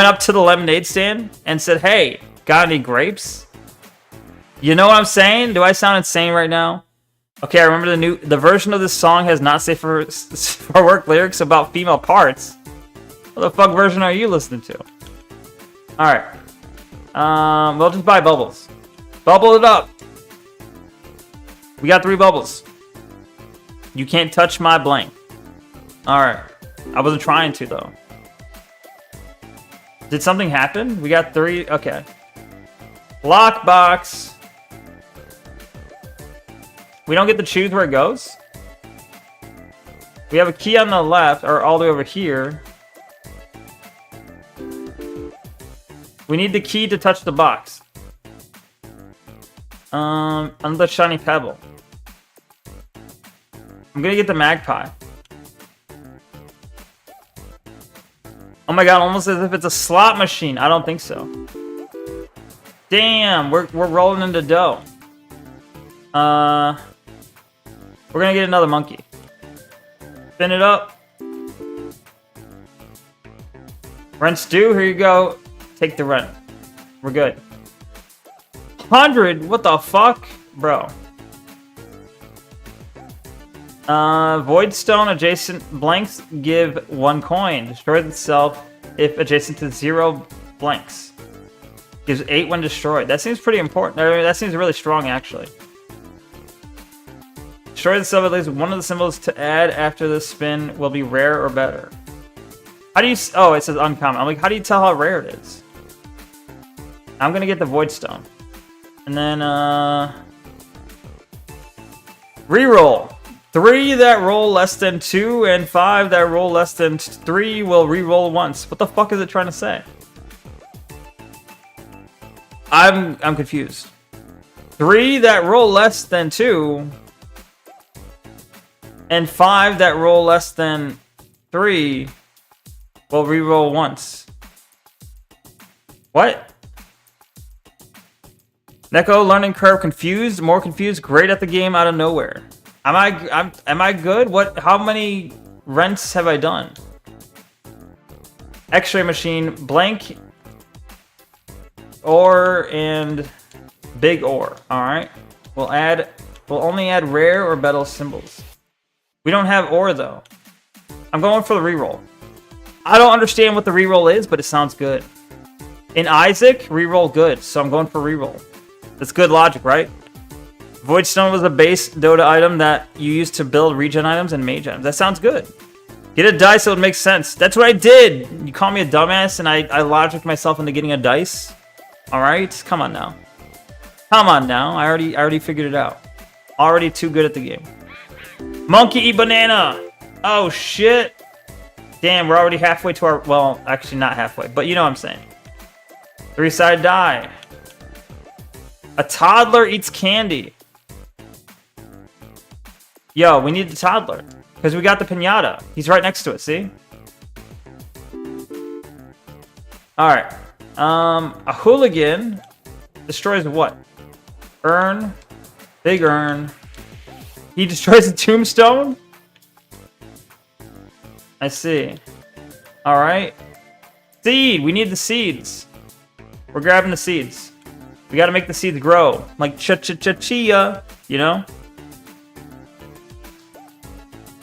up to the lemonade stand and said, "Hey, got any grapes?" You know what I'm saying? Do I sound insane right now? Okay, I remember the version of this song has not safe for work lyrics about female parts. What the fuck version are you listening to? Alright. We'll just buy bubbles. Bubble it up. We got 3 bubbles. You can't touch my blank. Alright. I wasn't trying to, though. Did something happen? We got 3. Okay. Lockbox. We don't get to choose where it goes. We have a key on the left, or all the way over here. We need the key to touch the box. Another shiny pebble. I'm gonna get the magpie. Oh my god, almost as if it's a slot machine. I don't think so. Damn, we're rolling into dough. We're gonna get another monkey. Spin it up. Rent's due. Here you go. Take the rent. We're good. 100? What the fuck? Bro. Void stone adjacent blanks give 1 coin. Destroys itself if adjacent to 0 blanks. Gives 8 when destroyed. That seems pretty important. That seems really strong, actually. Destroys itself at least one of the symbols to add after the spin will be rare or better. How do you... Oh, it says uncommon. I'm like, how do you tell how rare it is? I'm gonna get the void stone. And then, reroll. 3 that roll less than 2 and 5 that roll less than 3 will re-roll once. What the fuck is it trying to say? I'm confused. 3 that roll less than 2 and 5 that roll less than 3 will re-roll once. What? Neko learning curve confused, more confused, great at the game out of nowhere. Am I good? What? How many rents have I done? X-ray machine, blank, ore, and big ore. All right. We'll only add rare or better symbols. We don't have ore though. I'm going for the reroll. I don't understand what the reroll is, but it sounds good. In Isaac, reroll good, so I'm going for reroll. That's good logic, right? Void Stone was a base Dota item that you used to build regen items and mage items. That sounds good. Get a dice, so it makes sense. That's what I did. You call me a dumbass, and I logicked myself into getting a dice. All right, come on now. Come on now. I already figured it out. Already too good at the game. Monkey eat banana. Oh shit. Damn, we're already halfway to our. Well, actually not halfway, but you know what I'm saying. 3-sided die. A toddler eats candy. Yo, we need the toddler. Because we got the pinata. He's right next to it, see? Alright. A hooligan destroys what? Urn. Big urn. He destroys a tombstone? I see. Alright. Seed! We need the seeds. We're grabbing the seeds. We gotta make the seeds grow. Like chia, you know?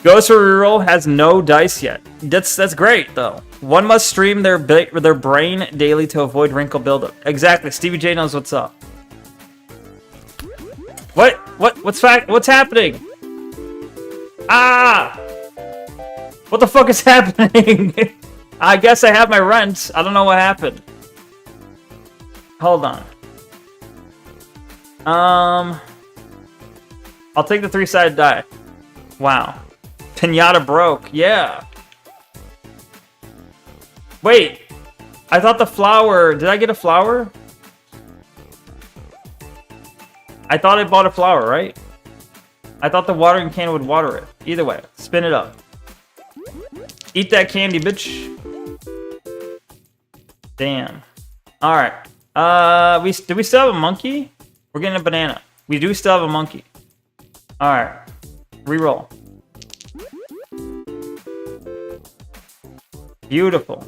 Ghost Reroll has no dice yet. That's great, though. One must stream their brain daily to avoid wrinkle buildup. Exactly. Stevie J knows what's up. What's happening? Ah! What the fuck is happening? I guess I have my rent. I don't know what happened. Hold on. I'll take the 3-sided die. Wow. Pinata broke. Yeah. Wait. I thought the flower... Did I get a flower? I thought I bought a flower, right? I thought the watering can would water it. Either way. Spin it up. Eat that candy, bitch. Damn. Alright. Do we still have a monkey? We're getting a banana. We do still have a monkey. Alright. Reroll. Beautiful.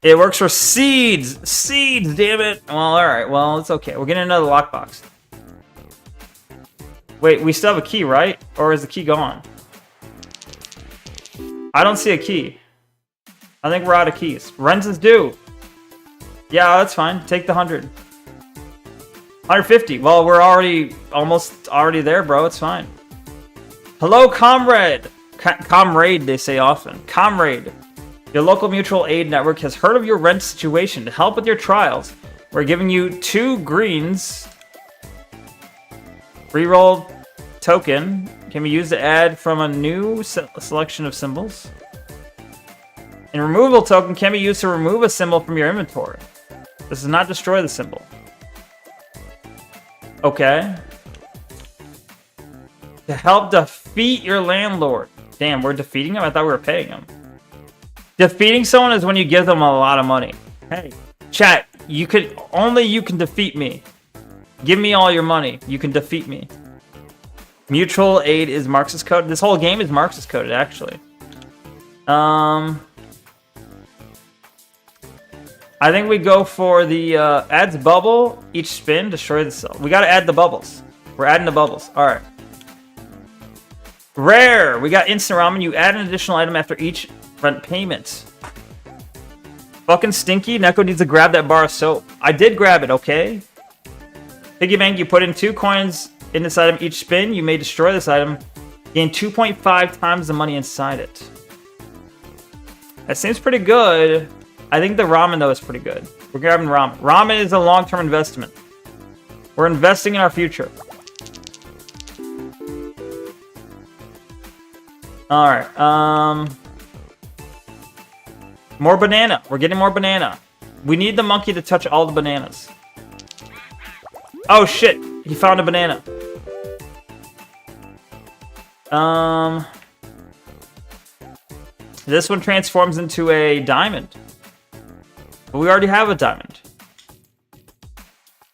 It works for seeds! Seeds, damn it! Well, alright. Well, it's okay. We're getting another lockbox. Wait, we still have a key, right? Or is the key gone? I don't see a key. I think we're out of keys. Rent is due. Yeah, that's fine. Take the 100. 150. Well, we're almost there, bro. It's fine. Hello, comrade. Comrade, they say often. Comrade. Your local mutual aid network has heard of your rent situation. To help with your trials, we're giving you 2 greens. Reroll token can be used to add from a new selection of symbols. And removal token can be used to remove a symbol from your inventory. This does not destroy the symbol. Okay. To help defeat your landlord. Damn, we're defeating him? I thought we were paying him. Defeating someone is when you give them a lot of money. Hey, chat, only you can defeat me. Give me all your money. You can defeat me. Mutual aid is Marxist code. This whole game is Marxist coded, actually. I think we go for the adds bubble. Each spin, destroy the cell. We gotta add the bubbles. We're adding the bubbles. Alright. Rare. We got instant ramen. You add an additional item after each rent payment. Fucking stinky. Neko needs to grab that bar of soap. I did grab it, okay? Piggy bank, you put in 2 coins in this item each spin. You may destroy this item. Gain 2.5 times the money inside it. That seems pretty good. I think the ramen, though, is pretty good. We're grabbing ramen. Ramen is a long-term investment. We're investing in our future. Alright, more banana. We're getting more banana. We need the monkey to touch all the bananas. Oh, shit. He found a banana. This one transforms into a diamond. But we already have a diamond.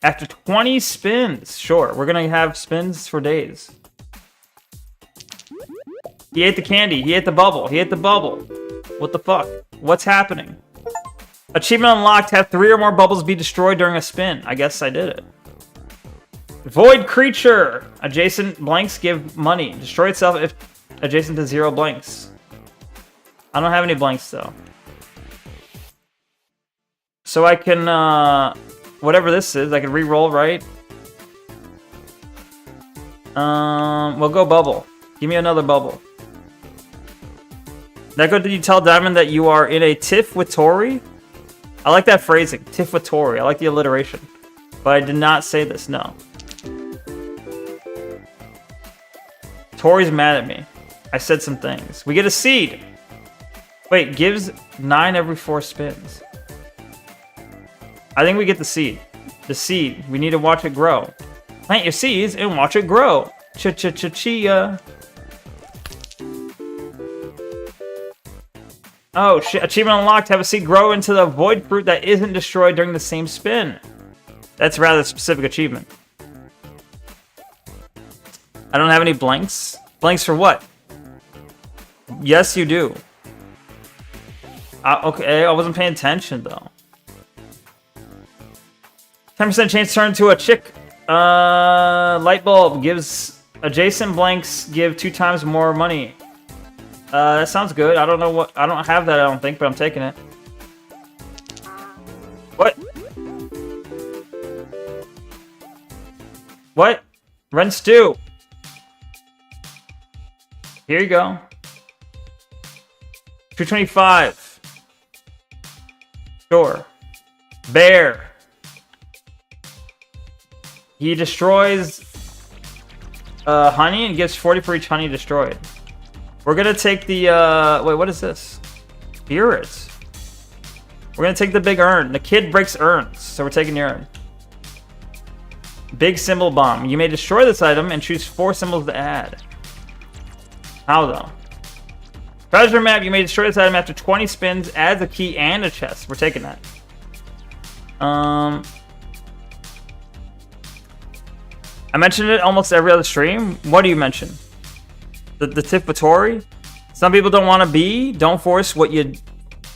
After 20 spins. Sure, we're going to have spins for days. He ate the candy. He ate the bubble. He ate the bubble. What the fuck? What's happening? Achievement unlocked. Have 3 or more bubbles be destroyed during a spin. I guess I did it. Void creature. Adjacent blanks give money. Destroy itself if adjacent to 0 blanks. I don't have any blanks, though. So I can, whatever this is, I can re-roll, right? We'll go bubble. Give me another bubble. Neko, did you tell Diamond that you are in a tiff with Tori? I like that phrasing. Tiff with Tori. I like the alliteration. But I did not say this, no. Tori's mad at me. I said some things. We get a seed. Wait, gives 9 every 4 spins. I think we get the seed. The seed. We need to watch it grow. Plant your seeds and watch it grow. Chia. Oh shit, achievement unlocked. Have a seed grow into the void fruit that isn't destroyed during the same spin. That's a rather specific achievement. I don't have any blanks. Blanks for what? Yes, you do. Okay, I wasn't paying attention though. 10% chance to turn into a chick. Light bulb gives adjacent blanks give 2 times more money. That sounds good. I don't know what. I don't have that, I don't think, but I'm taking it. What? What? Ren stew. Here you go. 225. Sure. Bear. He destroys honey and gives 40 for each honey destroyed. We're gonna take the wait, what is this? Spirits. We're gonna take the big urn. The kid breaks urns, so we're taking the urn. Big symbol bomb. You may destroy this item and choose 4 symbols to add. How though? Treasure map. You may destroy this item after 20 spins. Adds a key and a chest. We're taking that. I mentioned it almost every other stream. What do you mention? The tip with Tori? Some people don't want to be. Don't force what you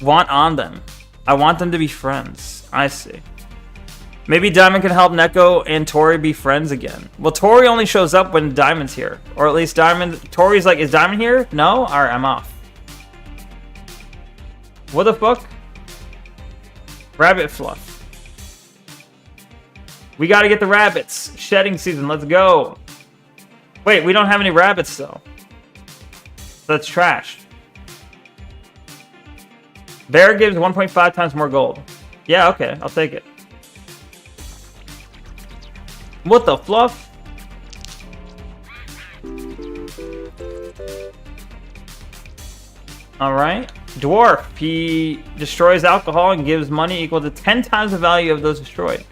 want on them. I want them to be friends. I see. Maybe Diamond can help Neko and Tori be friends again. Well, Tori only shows up when Diamond's here. Or at least Diamond... Tori's like, is Diamond here? No? Alright, I'm off. What the fuck? Rabbit fluff. We gotta get the rabbits. Shedding season, let's go. Wait, we don't have any rabbits though. That's trash. Bear gives 1.5 times more gold. Yeah, okay, I'll take it. What the fluff? Alright. Dwarf. He destroys alcohol and gives money equal to 10 times the value of those destroyed.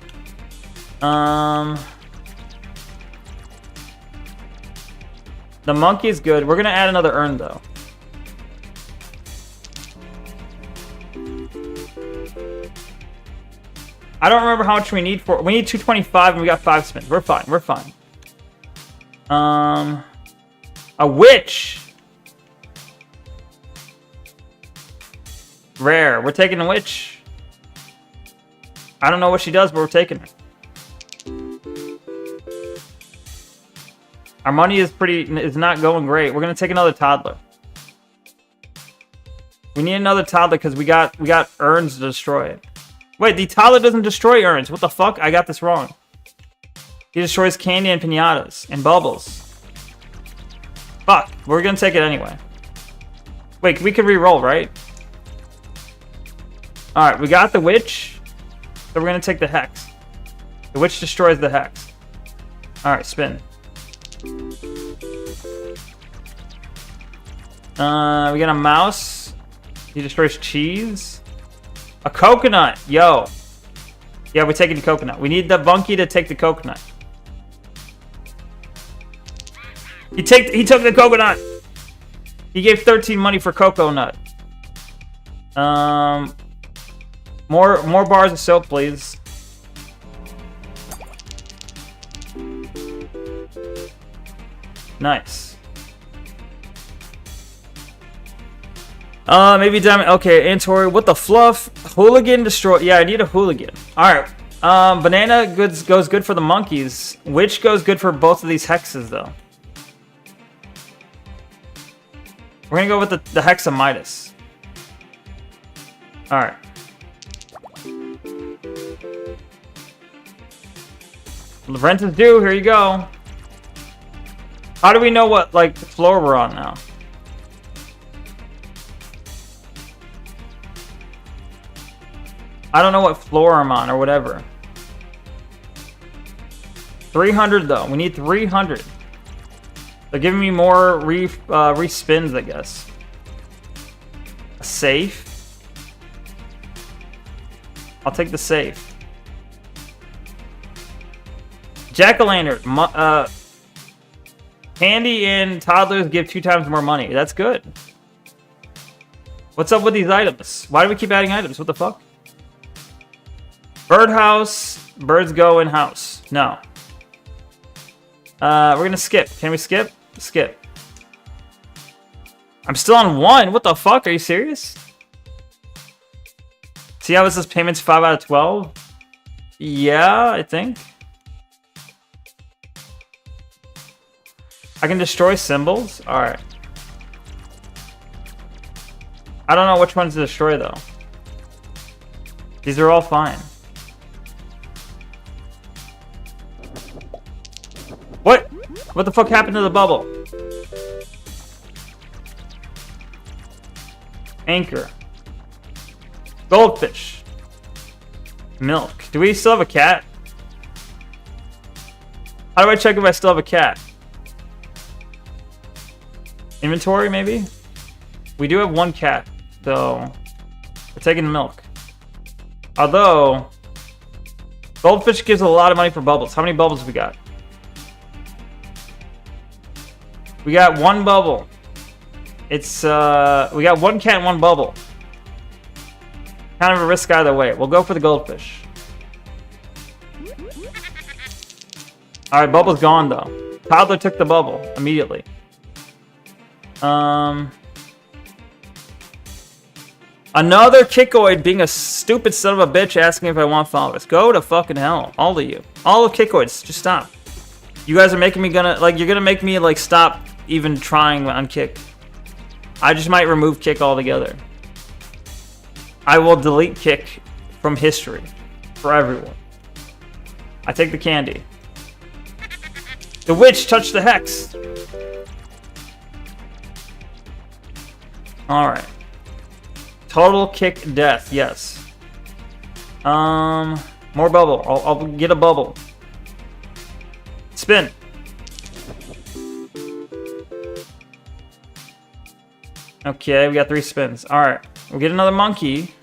The monkey is good. We're gonna add another urn though. I don't remember how much we need for. We need 225 and we got 5 spins. We're fine. We're fine. A witch. Rare. We're taking a witch. I don't know what she does, but we're taking her. Our money is not going great. We're gonna take another toddler. We need another toddler because we got urns to destroy. Wait, the toddler doesn't destroy urns. What the fuck? I got this wrong. He destroys candy and piñatas and bubbles. Fuck. We're gonna take it anyway. Wait, we could re-roll, right? Alright, we got the witch. So we're gonna take the hex. The witch destroys the hex. Alright, spin. We got a mouse. He destroys cheese. A coconut. Yo. Yeah, we're taking the coconut. We need the bunkie to take the coconut. He took the coconut. He gave 13 money for cocoa nut. More bars of soap, please. Nice. Maybe Diamond. Okay, and Tori. What the fluff? Hooligan destroy. Yeah, I need a hooligan. Alright. Banana goods goes good for the monkeys. Which goes good for both of these hexes, though? We're gonna go with the hex of Midas. Alright. Rent is due. Here you go. How do we know what, like, floor we're on now? I don't know what floor I'm on or whatever. 300 though. We need 300. They're giving me more re-spins, I guess. A safe. I'll take the safe. Jack-o'-lantern. Candy and toddlers give 2 times more money. That's good. What's up with these items? Why do we keep adding items? What the fuck? Birdhouse. Birds go in house. No. We're gonna skip. Can we skip? Skip. I'm still on 1. What the fuck? Are you serious? See how this is payments 5 out of 12? Yeah, I think. I can destroy symbols? Alright. I don't know which ones to destroy though. These are all fine. What? What the fuck happened to the bubble? Anchor. Goldfish. Milk. Do we still have a cat? How do I check if I still have a cat? Inventory, maybe? We do have 1 cat, so we're taking milk. Although, goldfish gives a lot of money for bubbles. How many bubbles we got? We got 1 bubble. It's, we got 1 cat and 1 bubble. Kind of a risk either way. We'll go for the goldfish. Alright, bubble's gone though. Toddler took the bubble immediately. Another Kikoid being a stupid son of a bitch asking if I want followers. Go to fucking hell. All of you. All of Kikoids. Just stop. You guys are making me you're gonna make me like stop even trying on Kick. I just might remove Kick altogether. I will delete Kick from history. For everyone. I take the candy. The witch touched the hex. Alright. Total Kick death, yes. More bubble. I'll get a bubble. Spin. Okay, we got 3 spins. Alright. We'll get another monkey.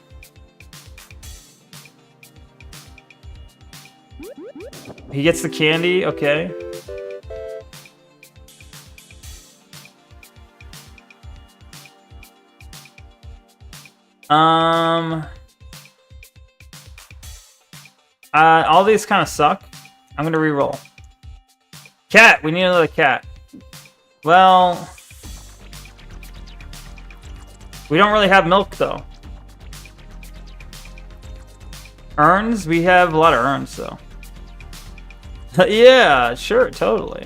He gets the candy, okay. All these kind of suck. I'm gonna re-roll. Cat! We need another cat. Well... we don't really have milk, though. Urns? We have a lot of urns, though. Yeah, sure, totally.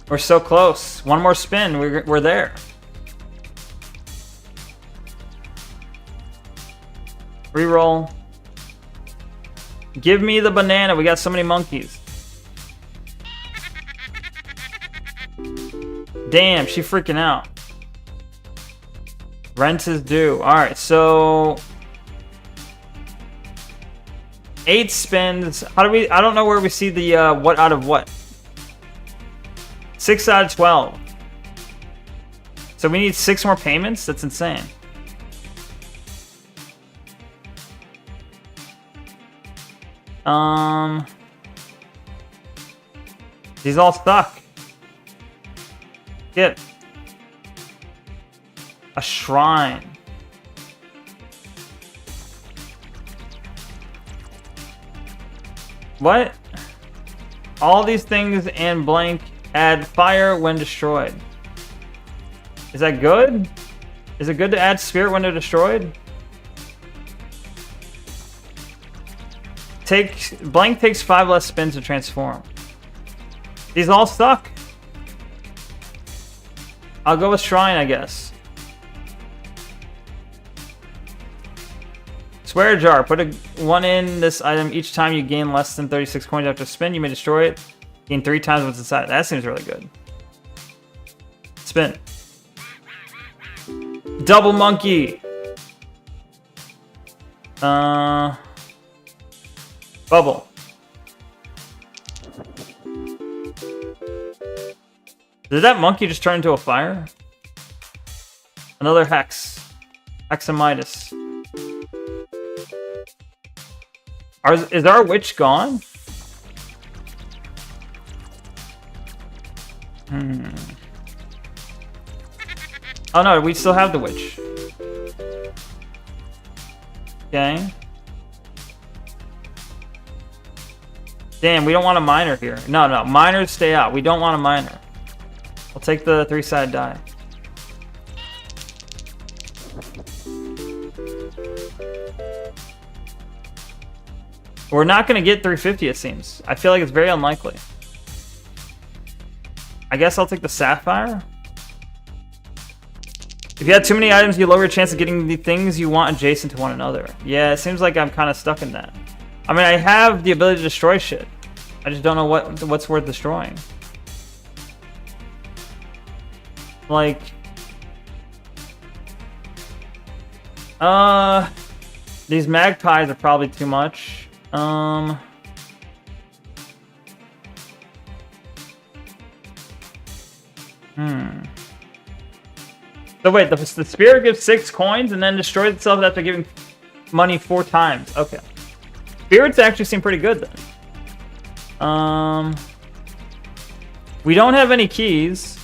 We're so close. 1 more spin, we're there. Reroll. Give me the banana. We got so many monkeys. Damn, she freaking out. Rent is due. Alright, so... 8 spins. How do we... I don't know where we see the, what out of what. 6 out of 12. So we need 6 more payments? That's insane. These all stuck. Get a shrine. What? All these things and blank add fire when destroyed. Is that good? Is it good to add spirit when they're destroyed? Blank takes 5 less spins to transform. These all suck. I'll go with shrine, I guess. Swear jar. Put a 1 in this item each time you gain less than 36 coins after spin. You may destroy it. Gain 3 times what's inside. That seems really good. Spin. Double monkey. Bubble. Did that monkey just turn into a fire? Another hex. Hexamitis. Is our witch gone? Oh no, we still have the witch. Okay. Damn, we don't want a miner here. No, miners stay out. We don't want a miner. I'll take the 3-sided die. We're not going to get 350, it seems. I feel like it's very unlikely. I guess I'll take the sapphire. If you have too many items, you lower your chance of getting the things you want adjacent to one another. Yeah, it seems like I'm kind of stuck in that. I mean, I have the ability to destroy shit. I just don't know what's worth destroying. Like... These magpies are probably too much. So wait, the spear gives 6 coins and then destroys itself after giving money 4 times. Okay. Spirits actually seem pretty good then. We don't have any keys.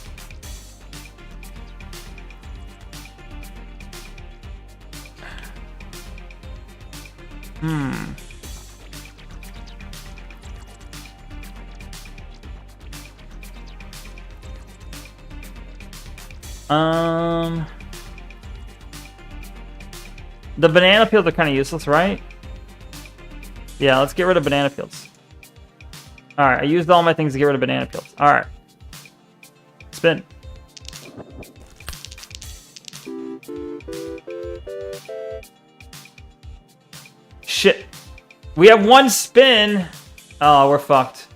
The banana peels are kind of useless, right? Yeah, let's get rid of banana peels. Alright, I used all my things to get rid of banana peels. Alright. Spin. Shit. We have 1 spin. Oh, we're fucked.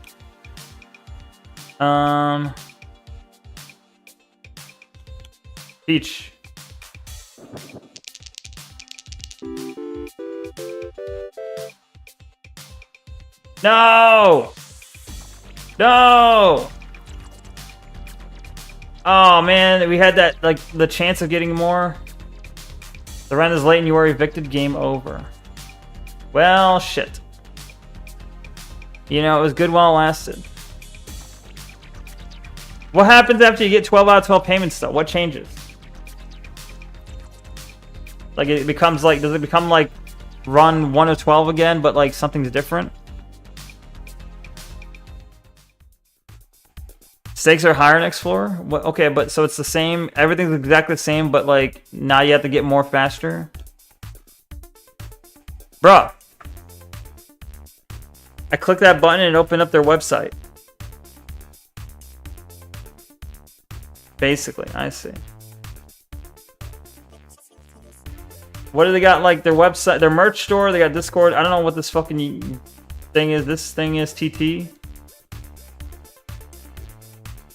Peach. No! No! Oh man, we had that, like, the chance of getting more. The round is late and you are evicted. Game over. Well, shit. You know, it was good while it lasted. What happens after you get 12 out of 12 payments though? What changes? Like, it becomes like, does it become like run 1 of 12 again, but like something's different? Stakes are higher next floor? What, okay, but so it's the same, everything's exactly the same, but like now you have to get more faster? Bruh. I clicked that button and it opened up their website. Basically, I see. What do they got, like their website, their merch store, they got Discord. I don't know what this fucking thing is. This thing is TT.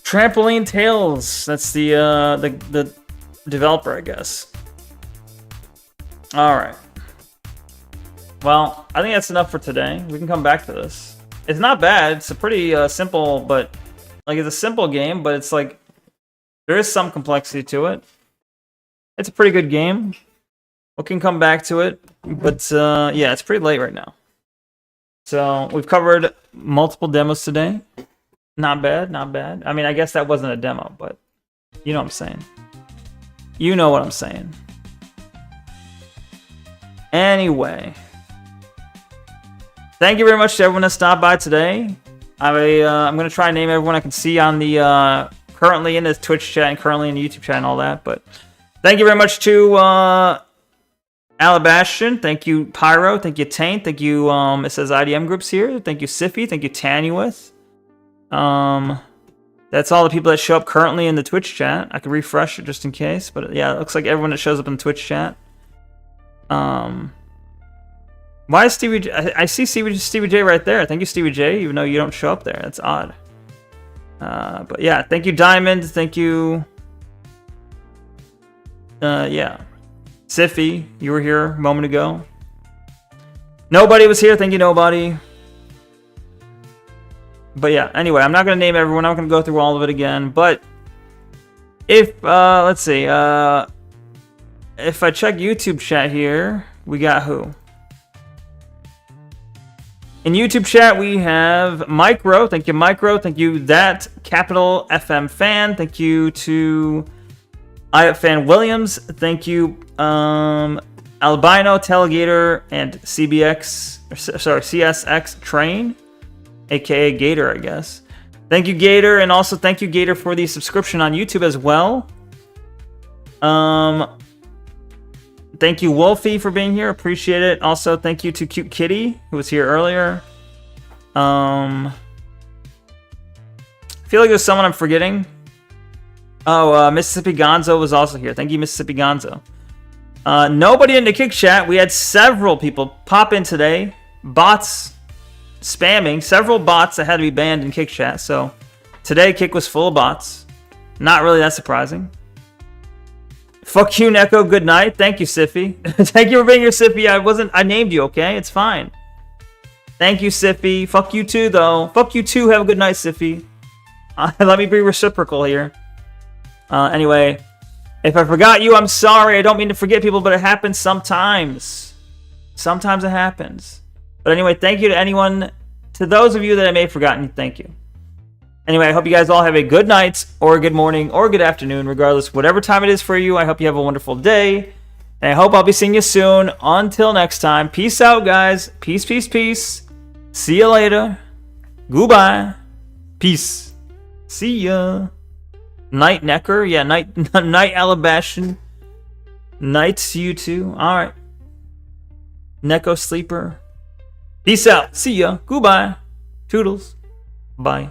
Trampoline Tales. That's the developer, I guess. All right. Well, I think that's enough for today. We can come back to this. It's not bad. It's a pretty simple, but like it's a simple game, but it's like there is some complexity to it. It's a pretty good game. We can come back to it, but yeah, it's pretty late right now. So we've covered multiple demos today. Not bad, not bad. I mean, I guess that wasn't a demo, but you know what I'm saying. You know what I'm saying. Anyway, thank you very much to everyone that stopped by today. I'm gonna try and name everyone I can see on the currently in the Twitch chat and currently in the YouTube chat and all that. But thank you very much to Alabastian, thank you Pyro, thank you Taint, thank you it says IDM groups here, thank you Siffy, thank you Tanuith. That's all the people that show up currently in the Twitch chat. I could refresh it just in case, but yeah, it looks like everyone that shows up in the Twitch chat. Why is Stevie J? I see Stevie J right there. Thank you, Stevie J, even though you don't show up there. That's odd. But yeah, thank you Diamond, thank you Yeah. Siffy, you were here a moment ago. Nobody was here. Thank you, nobody. But yeah, anyway, I'm not going to name everyone. I'm not going to go through all of it again. But if, let's see. If I check YouTube chat here, we got who? In YouTube chat, we have Micro. Thank you, Micro. Thank you, that Capital FM fan. Thank you to IUP Fan Williams. Thank you, Albino, Telegator, and CSX Train, aka Gator, I guess. Thank you, Gator, and also thank you, Gator, for the subscription on YouTube as well. Thank you, Wolfie, for being here. Appreciate it. Also, thank you to Cute Kitty, who was here earlier. I feel like there's someone I'm forgetting. Oh, Mississippi Gonzo was also here. Thank you, Mississippi Gonzo. Nobody in the Kick chat. We had several people pop in today. Bots spamming. Several bots that had to be banned in Kick chat. So today, Kick was full of bots. Not really that surprising. Fuck you, Neko. Good night. Thank you, Siffy. Thank you for being here, Siffy. I named you, okay? It's fine. Thank you, Siffy. Fuck you too, though. Fuck you too. Have a good night, Siffy. Let me be reciprocal here. Anyway, if I forgot you, I'm sorry. I don't mean to forget people, but it happens sometimes. Sometimes it happens. But anyway, thank you to those of you that I may have forgotten, thank you. Anyway, I hope you guys all have a good night, or a good morning, or a good afternoon, regardless, whatever time it is for you. I hope you have a wonderful day, and I hope I'll be seeing you soon. Until next time, peace out, guys. Peace, peace, peace. See you later. Goodbye. Peace. See ya. Night Necker. Yeah, night Alabastion. Night to you too. Alright. Neko Sleeper. Peace out. See ya. Goodbye. Toodles. Bye.